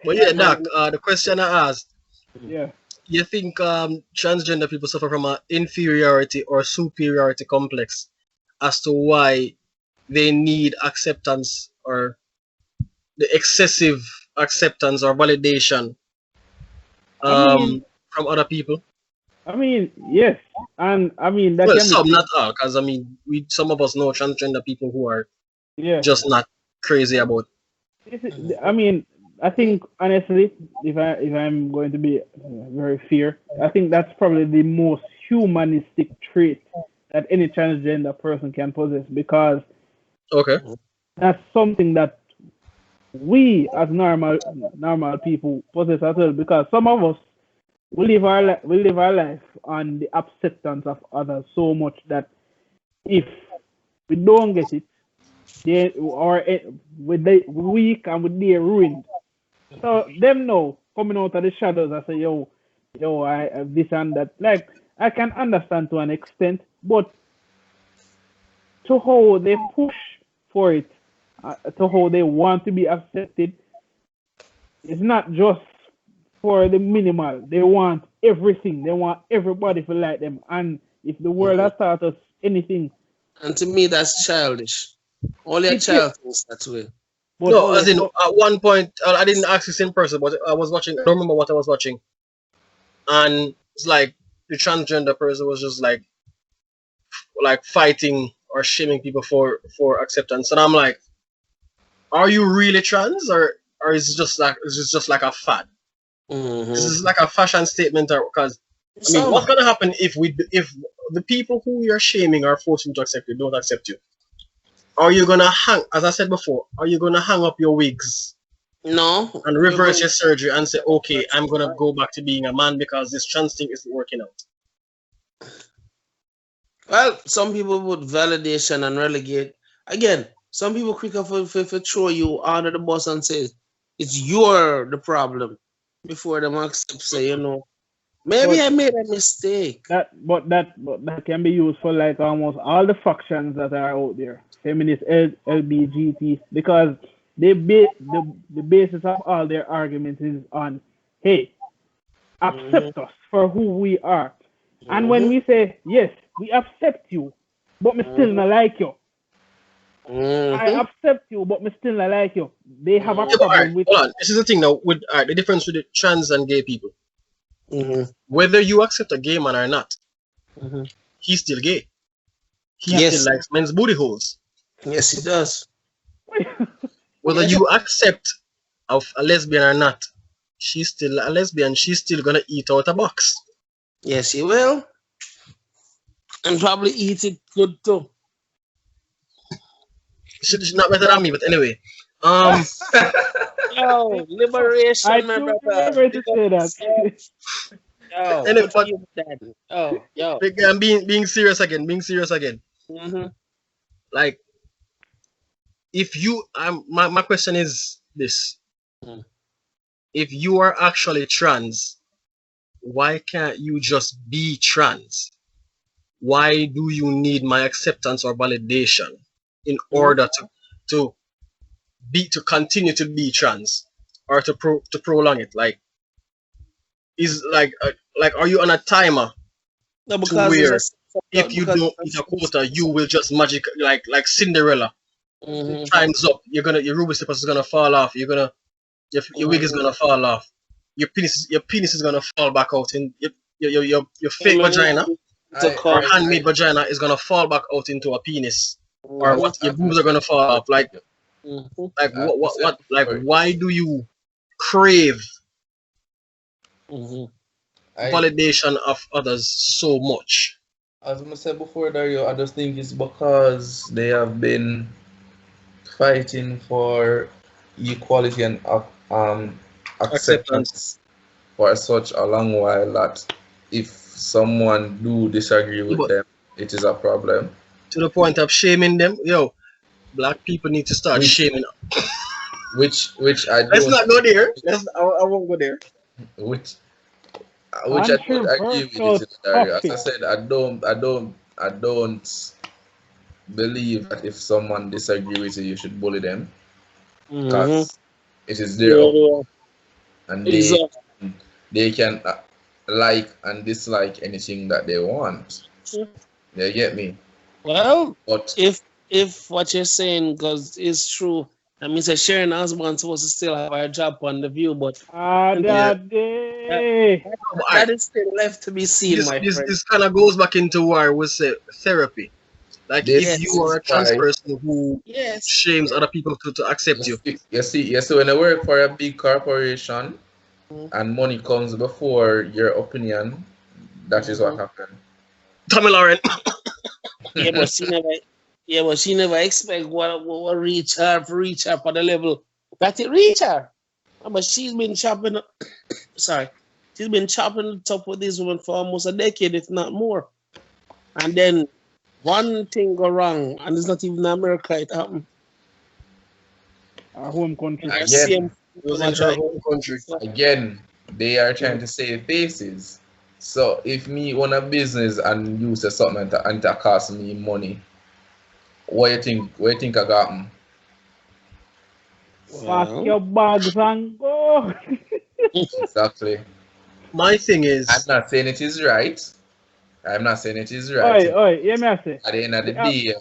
But yeah, Bad Doc. mind. The question I asked: Yeah. you think transgender people suffer from an inferiority or superiority complex as to why they need acceptance or the excessive acceptance or validation I mean, from other people? yes, and I mean that Well, can be some, taken. not all, because I mean, we some of us know transgender people who are Yeah. just not crazy about. I mean, I think honestly, if I'm going to be very fair, I think that's probably the most humanistic trait that any transgender person can possess, because Okay, that's something that we as normal people possess as well. Because some of us we live our life on the acceptance of others so much that if we don't get it, they or with the weak and with their ruined. So them know coming out of the shadows, I say, yo, I have this and that. Like I can understand to an extent, but to how they push for it, to how they want to be accepted, it's not just for the minimal. They want everything. They want everybody to like them. And if the world Mhm. has taught us anything, And to me, that's childish. Only a it is. child thinks that way. But no, as in but at one point I didn't ask this in person, but I was watching. I don't remember what I was watching, and it's like the transgender person was just like fighting or shaming people for acceptance, and I'm like, are you really trans, or is it just like a fad? This Mm-hmm. is like a fashion statement, or because I mean, what's Some. gonna happen if the people who you're shaming are forcing to accept you don't accept you? Are you gonna hang, as I said before, are you gonna hang up your wigs No, and you're reverse going your surgery and say, to okay, I'm gonna go back to being a man because this trans thing isn't working out? Well, some people would validation and relegate. Again, some people quick enough for throw you under the bus and say it's you're the problem before them accept say, maybe but I made a mistake. that can be used for like almost all the factions that are out there, feminist, LBGT, because the basis of all their arguments is on, hey, Mm-hmm. accept us for who we are. And when Mm-hmm. we say, yes, we accept you, but me still Mm-hmm. not like you. I Mm-hmm. accept you, but me still not like you. They have a Yeah, but alright, problem with, hold on. This is the thing now with the difference with the trans and gay people. Mm-hmm. Whether you accept a gay man or not, Mm-hmm. he's still gay. He yeah. still Yes, likes men's booty holes. yes, it does. Whether Yes, you accept of a lesbian or not, she's still a lesbian. She's still gonna eat out a box. yes, you will, and probably eat it good too. She's not better than me, but anyway. Um, Yo, I liberation, my do brother. remember Big to up say that. yourself. Yo, anyway, good for but you, Dad. Yo. I'm being serious again. Being serious again. Mm-hmm. Like, if you, my question is this: if you are actually trans, why can't you just be trans? Why do you need my acceptance or validation in Mm-hmm. order to continue to be trans or to prolong it? Like, is like are you on a timer No, to because there's a where? if you don't hit a quota, you will just magic like Cinderella. Time's up. Your ruby slippers is gonna fall off. Your wig is gonna fall off. Your penis is gonna fall back out in your fake vagina or handmade vagina is gonna fall back out into a penis. Or what your boobs are gonna fall off. Like what like why do you crave validation of others so much? As I said before, Dario, I just think it's because they have been fighting for equality and acceptance for such a long while that if someone do disagree with them, it is a problem. To the point of shaming them, yo, black people need to start shaming. Which I don't. Let's not go there. I won't go there. Which I don't agree with it, Dario. As I said, I don't believe that if someone disagree with you, you should bully them because it is their opinion, and they can like and dislike anything that they want. They get me. Well, but if what you're saying is true, that means that Sharon Osbourne supposed to still have her job on the View, but that is still left to be seen, my friend. This kind of goes back into where I would say therapy. Like if you are a trans person who shames other people to accept you. You see, when I work for a big corporation and money comes before your opinion, that is what happened. Tommy Lauren. but she never expect what reach her for the level that it reach her. But she's been chopping she's been chopping the top with this woman for almost a decade, if not more. And then one thing go wrong, and it's not even America, it happened. Our home country. Again, they are trying to save faces. So if me own a business and you say something and it cost me money, what you think I got them? Pack your bags and go. Exactly. My thing is, I'm not saying it is right. Hear me say. At the end of the day,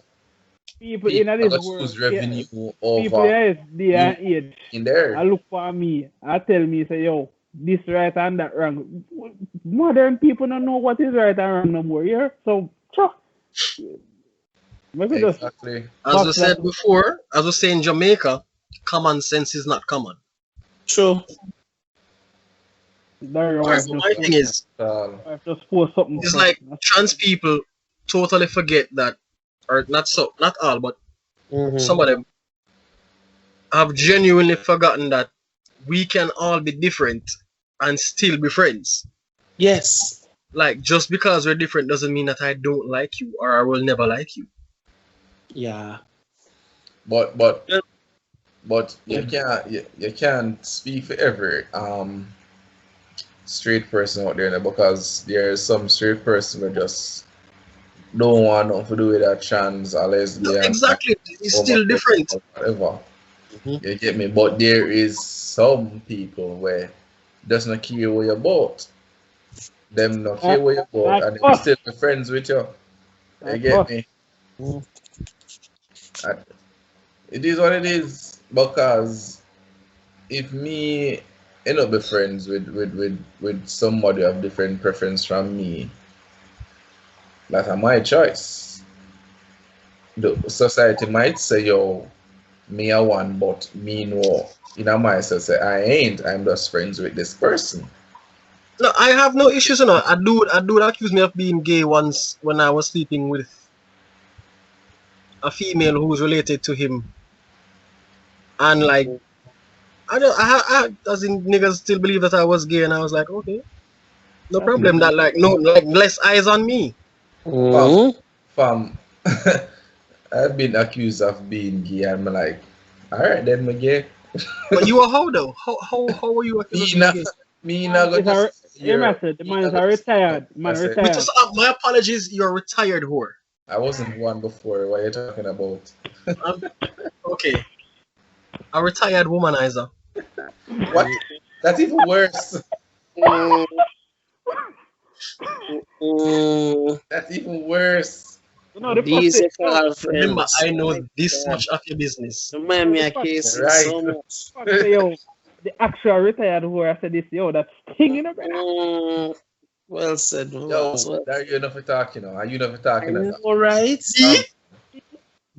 people in this world, revenue people in this day and age, in there. I look for me, I tell me, say, yo, this right and that wrong. Modern people don't know what is right and wrong no more, yeah? So, exactly. As I said before, as I say in Jamaica, common sense is not common. True. My thing is, it's like trans people totally forget that, or not all, but some of them have genuinely forgotten that we can all be different and still be friends. Yes. Like, just because we're different doesn't mean that I don't like you or I will never like you. Yeah. But you can't speak for every straight person out there because there's some straight person who just don't want nothing to do with that trans or lesbian. No, exactly. It's still different. Whatever. You get me? But there is some people where does not care what you're about. Them not care what you're about and they still be friends with you. You get me? It is what it is because if me end up be friends with somebody of different preference from me, that's my choice. The society might say, yo, me I want, but me no. Myself say I ain't. I'm just friends with this person. No, I have no issues. A dude accused me of being gay once when I was sleeping with a female who was related to him, and like I doesn't niggas still believe that I was gay, and I was like, okay, no problem. That like less eyes on me. Fam, I've been accused of being gay. I'm like, all right then, me gay. But you were how though? How were you accused of being gay? The man is retired. My apologies. You're a retired whore. I wasn't one before. What are you talking about? Okay. A retired womanizer. What? That's even worse. That's even worse. You know the first These thing. are No, our Remember, friends. I know My this God. much of your business. Remind no, me the of fact, Casey Right. so much. fact say, yo, the actual retired who I said this, yo, that's stinging, brother. Well said, my boss. Yo, Well there said. you never talking now. Are you never I talking at know, all? right? See? Calm,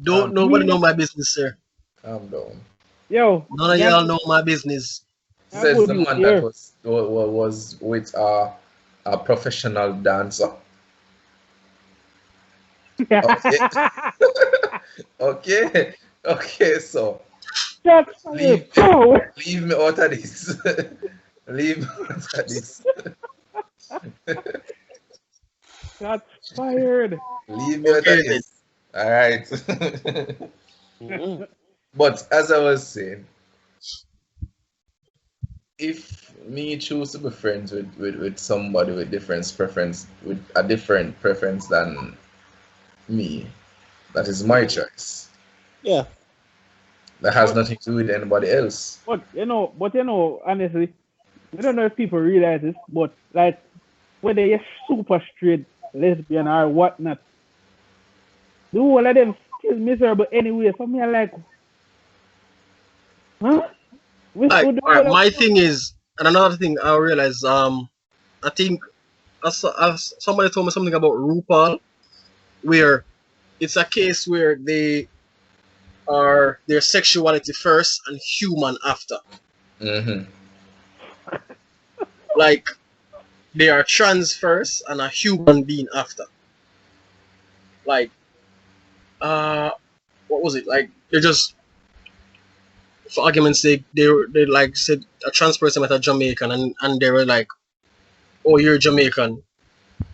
Don't nobody Me, know my business, sir. calm down. yo, None of me y'all and know my business. I have Says good the news man that here. was with a professional dancer. Okay, okay, okay. So Shots fired. leave Oh, leave me out of this. Leave me out of this. shots fired. Leave me out of Okay then. this. All right. Mhm. But as I was saying, if me choose to be friends with somebody with different preference, with a different preference than me, that is my choice. Yeah. That has But nothing to do with anybody else. honestly, I don't know if people realize this, but like whether you're super straight, lesbian or whatnot, the whole of them still miserable anyway. So me I like, huh? Like, We do alright, what my thing is, and another thing I realize, I think as somebody told me something about RuPaul, where it's a case where they are their sexuality first and human after. Hmm. Like they are trans first and a human being after. Like what was it? Like they're just for argument's sake, they like said a trans person met a Jamaican and they were like, oh, you're Jamaican, Mhm.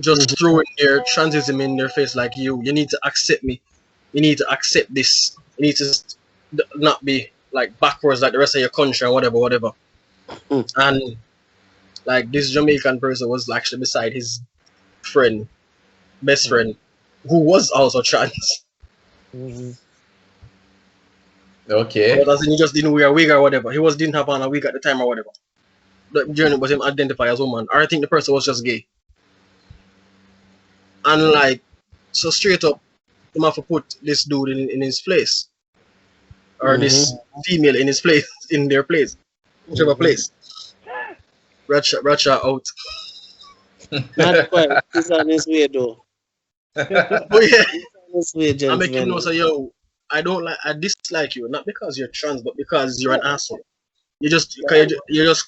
just throwing their transism in their face like you need to accept me, you need to accept this, you need to not be like backwards like the rest of your country and whatever. Mm. And like this Jamaican person was actually beside his friend, best friend, who was also trans. Mhm. Okay. But as in he just didn't wear a wig or whatever. He was didn't have on a wig at the time or whatever. The journey was him identify as woman. Or I think the person was just gay. And like so straight up, him have to put this dude in his place. Or Mhm. this female in his place, in their place. Whichever Mhm. place. Ratcha out. Not quite. He's on his way, though. But yeah, He's on his way, I make him know gentlemen. so yo, I dislike you, not because you're trans, but because you're an asshole. You just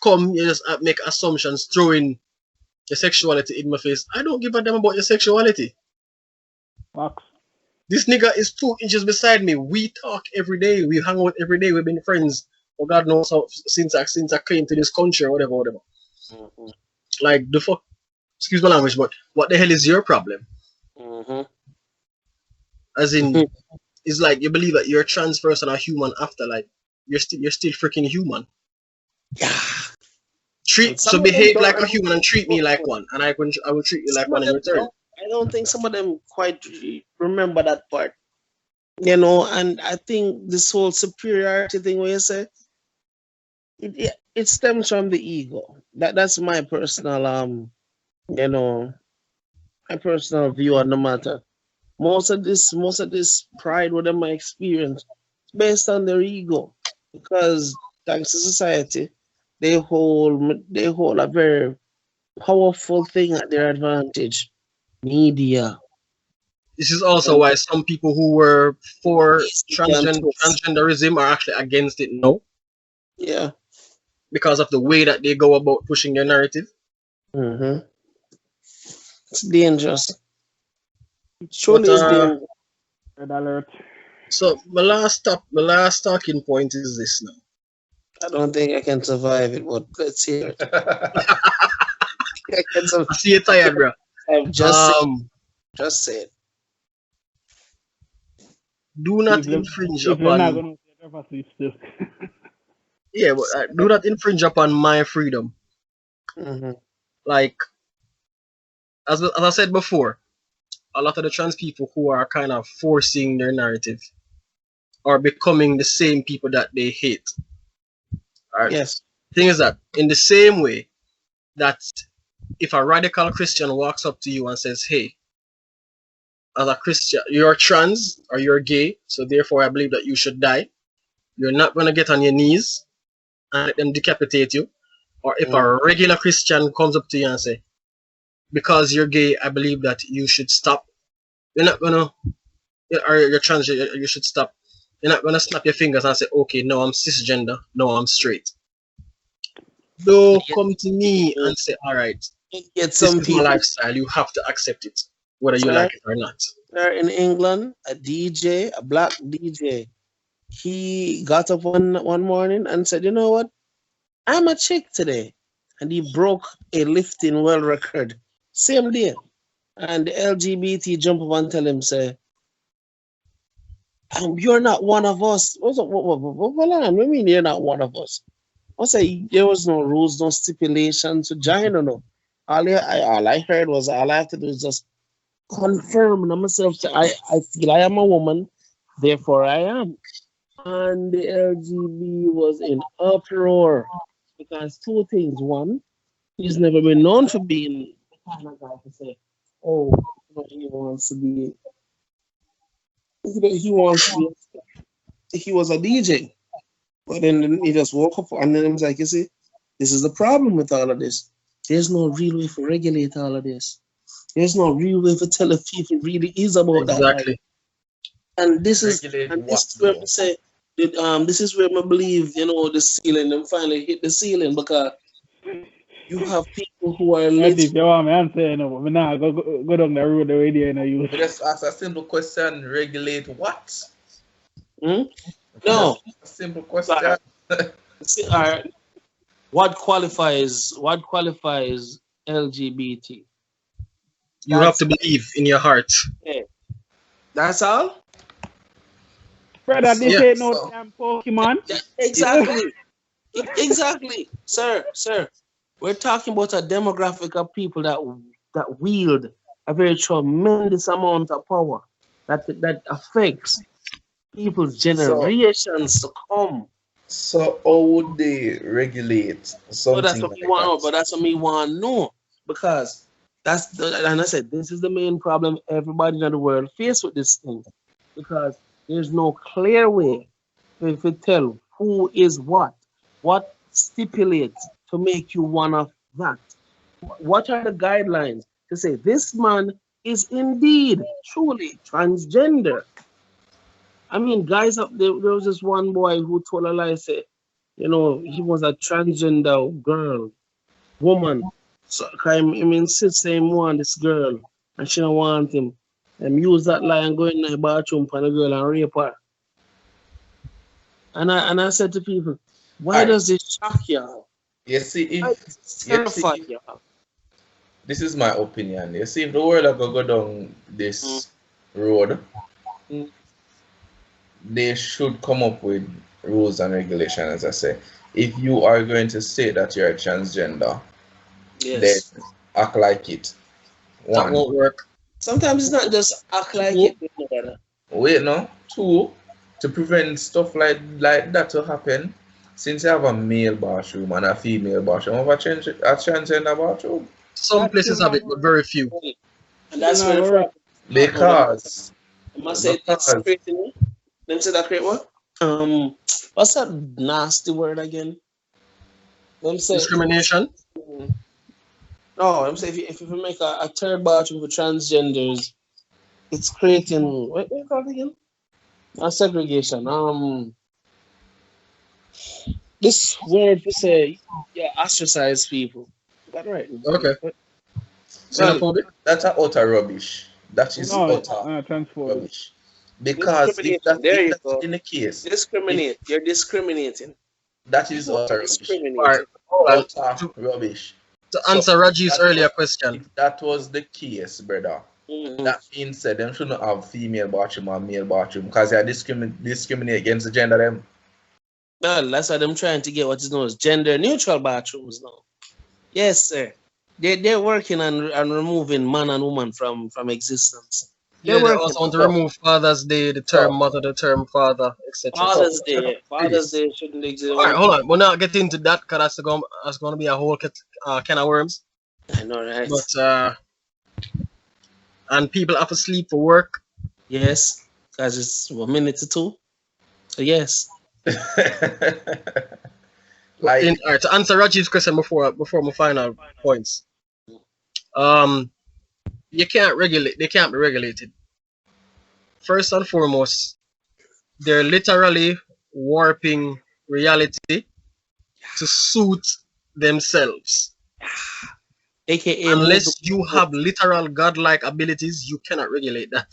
come, you just make assumptions, throwing your sexuality in my face. I don't give a damn about your sexuality. Fox. This nigga is 2 inches beside me. We talk every day. We hang out every day. We've been friends for God knows how since I came to this country or whatever. Mhm. Like the fuck. Excuse my language, but what the hell is your problem? Mhm. As in, it's like you believe that you're a trans person or human after like you're still freaking human. Yeah. And Treat some so of them behave don't like a human and treat me like understand. one, and I will treat you like Some one of in them return. don't. I don't think some of them quite remember that part. You know, and I think this whole superiority thing where you say it stems from the ego. That's my personal you know, my personal view on the matter. Most of this pride what them experience is based on their ego. Because thanks to society, they hold a very powerful thing at their advantage. Media. This is also And why some people who were for obesity and twist. transgenderism are actually against it now Yeah. because of the way that they go about pushing their narrative. Hmm. It's dangerous. But Surely it's dangerous. Red alert. so my last talking point is this now. I don't think I can survive it, but let's hear it. I can I see you tired, bro. survive. Um, Just say it. do not People, infringe people are not upon gonna never sleep still. yeah, but do not infringe upon my freedom. Mm-hmm. Like as I said before, a lot of the trans people who are kind of forcing their narrative are becoming the same people that they hate. Alright. Yes. Thing is that in the same way that if a radical Christian walks up to you and says, "Hey, as a Christian, you're trans or you're gay, so therefore I believe that you should die," you're not gonna get on your knees and let them decapitate you. Or if a regular Christian comes up to you and say, "Because you're gay, I believe that you should stop," you're not gonna, or you're trans, you should stop. You're not gonna snap your fingers and say, "Okay, no, I'm cisgender, no, I'm straight." Don't come to me and say, "All right, Get this some is my people, lifestyle. You have to accept it, whether you sir, like it or not." sir, in England, a DJ, a black DJ, he got up one morning and said, "You know what? I'm a chick today," and he broke a lifting world record same day. And the LGBT jump up and tell him, "Say, you're not one of us." What's up? What I mean, you're not one of us. I say there was no rules, no stipulations to join or no. All I heard was all I have to do is just confirm myself. I feel I am a woman, therefore I am. And the LGB was in uproar because two things. One, he's never been known for being the kind of guy to say, "Oh, he wants to be, he wants to be," he was a DJ. But then he just woke up and then he was like, "You see, this is the problem with all of this. There's no real way to regulate all of this. There's no real way to tell if people really is about that life." Exactly. And this is Regulate and what this is where though? we say that this is where I believe, the ceiling and finally hit the ceiling because you have people who are What if literally you want me answer, you know, but nah, go down the road already, you know, you. But just ask a simple question, regulate what? no, Just a simple question. all right, what qualifies LGBT? You have That's to believe in your heart. it. That's all? Brother, this Yeah. ain't no So damn Pokemon. Exactly. Exactly. Sir. We're talking about a demographic of people that wield a very tremendous amount of power that affects people's so generations to come. so how would they regulate So that's something what we like want to know, that? but that's what we want to know. Because and I said, this is the main problem everybody in the world face with this thing. Because there's no clear way to tell who is what stipulates to make you one of that. What are the guidelines to say this man is indeed truly transgender? I mean, guys, there was this one boy who told a lie, say, he was a transgender woman. So I insist him want this girl, and she don't want him. And use that lie and go in the bathroom for the girl and rape her. And I said to people, why Alright, does this shock y'all? you see Why if does this you see terrify if y'all? this is my opinion. You see if the world are gonna go down this road, Mm. they should come up with rules and regulations, as I say. If you are going to say that you're a transgender, then Yes. act like it. That One. won't work. Sometimes it's not just act like Two, it, brother. Wait, no. Two, to prevent stuff like that to happen, since you have a male bathroom and a female bathroom, have a transgender bathroom. some That's still places have not it, gonna but work. very few. And Still that's not where the gonna work. problem is. Because I must say it's because creating. Let me say that create what? What's that nasty word again? Let me say. Discrimination. No, I'm saying if you make a third bathroom for transgenders, it's creating what do you call it again? Segregation. This word to say, yeah, ostracize people. Is that right? Okay. Well, Xenophobic. that's a utter rubbish. That is No, utter transphobic. rubbish. Because if discrimination. There if you that's go. in the case, if Discriminate. You're discriminating. that You is are utter rubbish. All right. discriminating. Hold on. Utter To, rubbish. to So answer Raji's that earlier was question, if that was the case, brother. That being said, them shouldn't have female bathroom or male bathroom because they are discriminate against the gender them. Well, that's why I'm trying to get what is known as gender neutral bathrooms now. Yes, sir. They're working on removing man and woman from existence. They're yeah, they working also on want to So remove Father's Day, the term so mother, the term father, etc., so etc. Father's check Day. Father's this. Day shouldn't exist. All right, hold on. We're not getting into that because that's going to be a whole can of worms. I know, right? But and people have to sleep for work. Yes, because it's a minute to two. So yes. Like, All right, to answer Rajiv's question before my final points, um, you can't regulate. They can't be regulated. First and foremost, they're literally warping reality to suit themselves. AKA move the Unless you have literal godlike abilities, you cannot regulate that.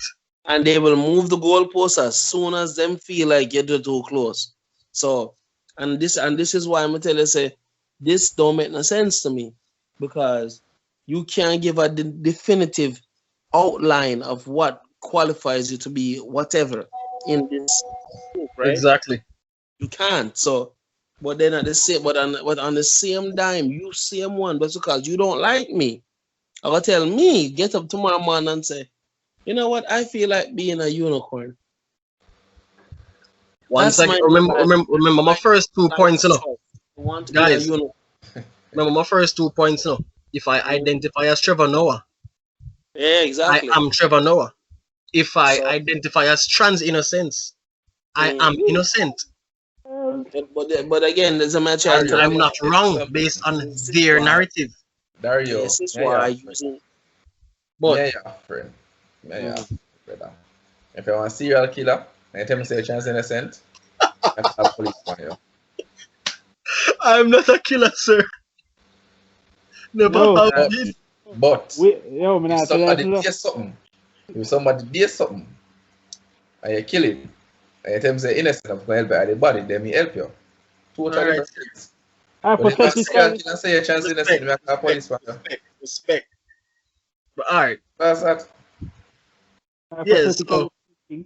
and they will move the goalposts as soon as them feel like you're too close. So and this is why I'm gonna tell you say this don't make no sense to me because you can't give a definitive outline of what qualifies you to be whatever in this group, right? Exactly. You can't. So but then at the same but on the same dime, you same one, but because you don't like me, I gotta tell me, get up tomorrow morning and say, you know what, I feel like being a unicorn. Once That's again, my remember my first 2 points, choice. I want to be a guys. unicorn. Remember my first 2 points, If I identify as Trevor Noah, Yeah, I exactly. am Trevor Noah. If I So, identify as trans innocence, I am mhm. innocent. but again, there's a match I And tell I'm them. not wrong based on This is their why. narrative. Dario, This is yeah, yeah, why friend. using. But Yeah, yeah, friend. Yeah, yeah, Mm. brother. If you want a serial killer, and tell me say chance innocent, I call police on you. I'm not a killer, sir. Never Yo, have But, been. but me if not tell somebody you did something, if somebody did something, and you kill him, and you tell me say innocent, I'm going to help you at the body, then me help you. Totally Alright, different things. But if a serial hypothetically. killer say a chance innocent, respect, me I call respect, police on you. respect. But alright, That's that. yes, Hypothetically so speaking,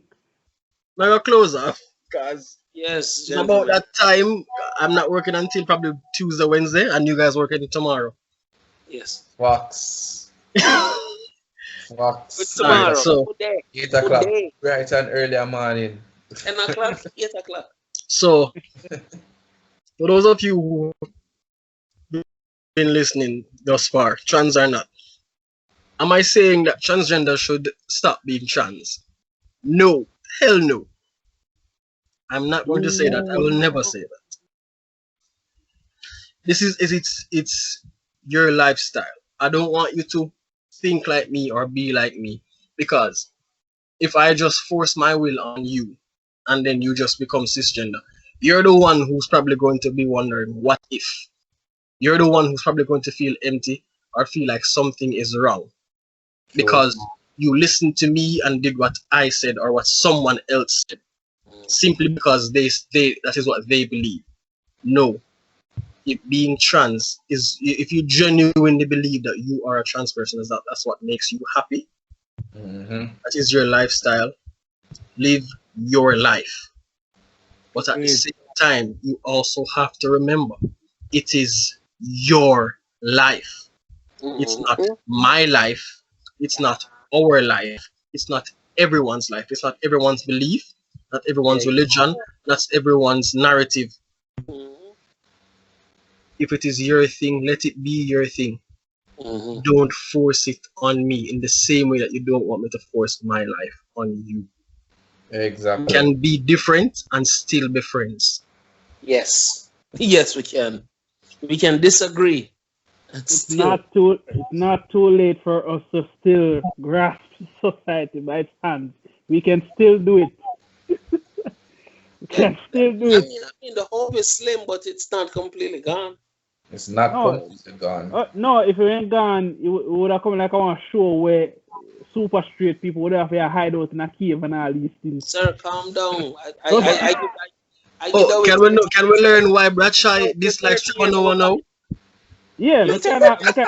now you're close off. Because Yes, it's about gentlemen. that time. I'm not working until probably Tuesday, Wednesday, and you guys working tomorrow. Yes. Fox. Good Fox. Alright, 8 tomorrow. o'clock. so Good day. 8 Good o'clock. day. Bright and early morning. 10 o'clock. 8 o'clock. so for those of you who been listening thus far, trans or not, am I saying that transgender should stop being trans? No, hell no. I'm not going to say that. I will never say that. This is it's your lifestyle. I don't want you to think like me or be like me because if I just force my will on you and then you just become cisgender, you're the one who's probably going to be wondering what if. You're the one who's probably going to feel empty or feel like something is wrong True. because you listened to me and did what I said or what someone else said simply because they that is what they believe. No, being trans is if you genuinely believe that you are a trans person, is that's what makes you happy. Mm-hmm. That is your lifestyle. Live your life, but at the Agreed. same time, you also have to remember it is your life. It's not Mhm. my life. It's not our life. It's not everyone's life. It's not everyone's belief, not Yeah. everyone's religion, not everyone's narrative. Mhm. If it is your thing, let it be your thing. Mhm. Don't force it on me in the same way that you don't want me to force my life on you. We Exactly. can be different and still be friends. Yes. Yes, we can. We can disagree and still. it's not too late for us to still grasp society by its hands. We can still do it. We Yeah. can still do I it. mean, I mean, the hope is slim, but it's not completely gone. It's not No, completely gone. no, if you ain't gone, it would have come like on a show where super straight people would have to hide out in a cave and all these things. Sir, calm down. So, I give Oh, that way can to we the know, can we sir. learn why No, Bradshaw the dislikes 30 Trevor years Noah old. now? yeah, You me think kind of, me kind,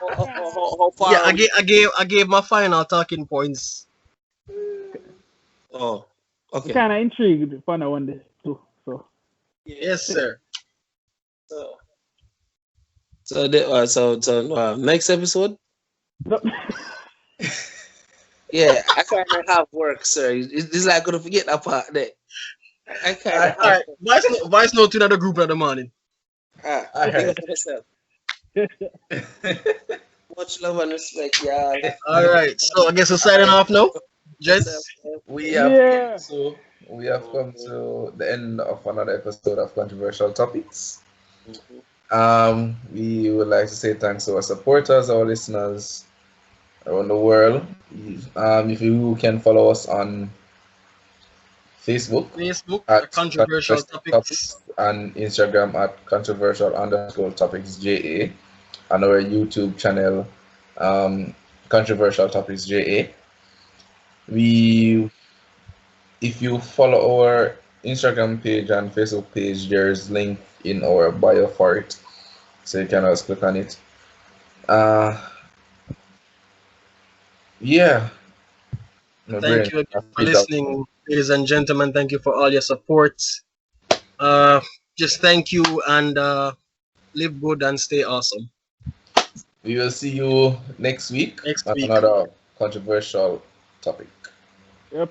how Yeah, far are we? I gave my final talking points. Oh, me okay. kind of intrigued for that one day too. So, Yes, Yeah. sir. So, next episode. no, Yeah, I kind of have work, sir. It's like gonna forget that part there. I kind of I, All have right, voice note to the group in the morning. ah. I Big up heard. yourself. Much love and respect, y'all. All right. So I guess we're signing off now, Yourself, gents. man. We have Yeah. so we have come to the end of another episode of Controversial Topics. Mhm. We would like to say thanks to our supporters, our listeners around the world. If you can follow us on Facebook Facebook, the at controversial Controversial topics. Topics and Instagram at controversial_topics JA and our YouTube channel, Controversial Topics JA. We, if you follow our Instagram page and Facebook page, there's link in our bio for it, so you can always click on it. Uh, yeah, my Thank brain you again has for spit out. listening, ladies and gentlemen. Thank you for all your support. Uh, just thank you and live good and stay awesome. We will see you next week Next on week. another controversial topic. Yep.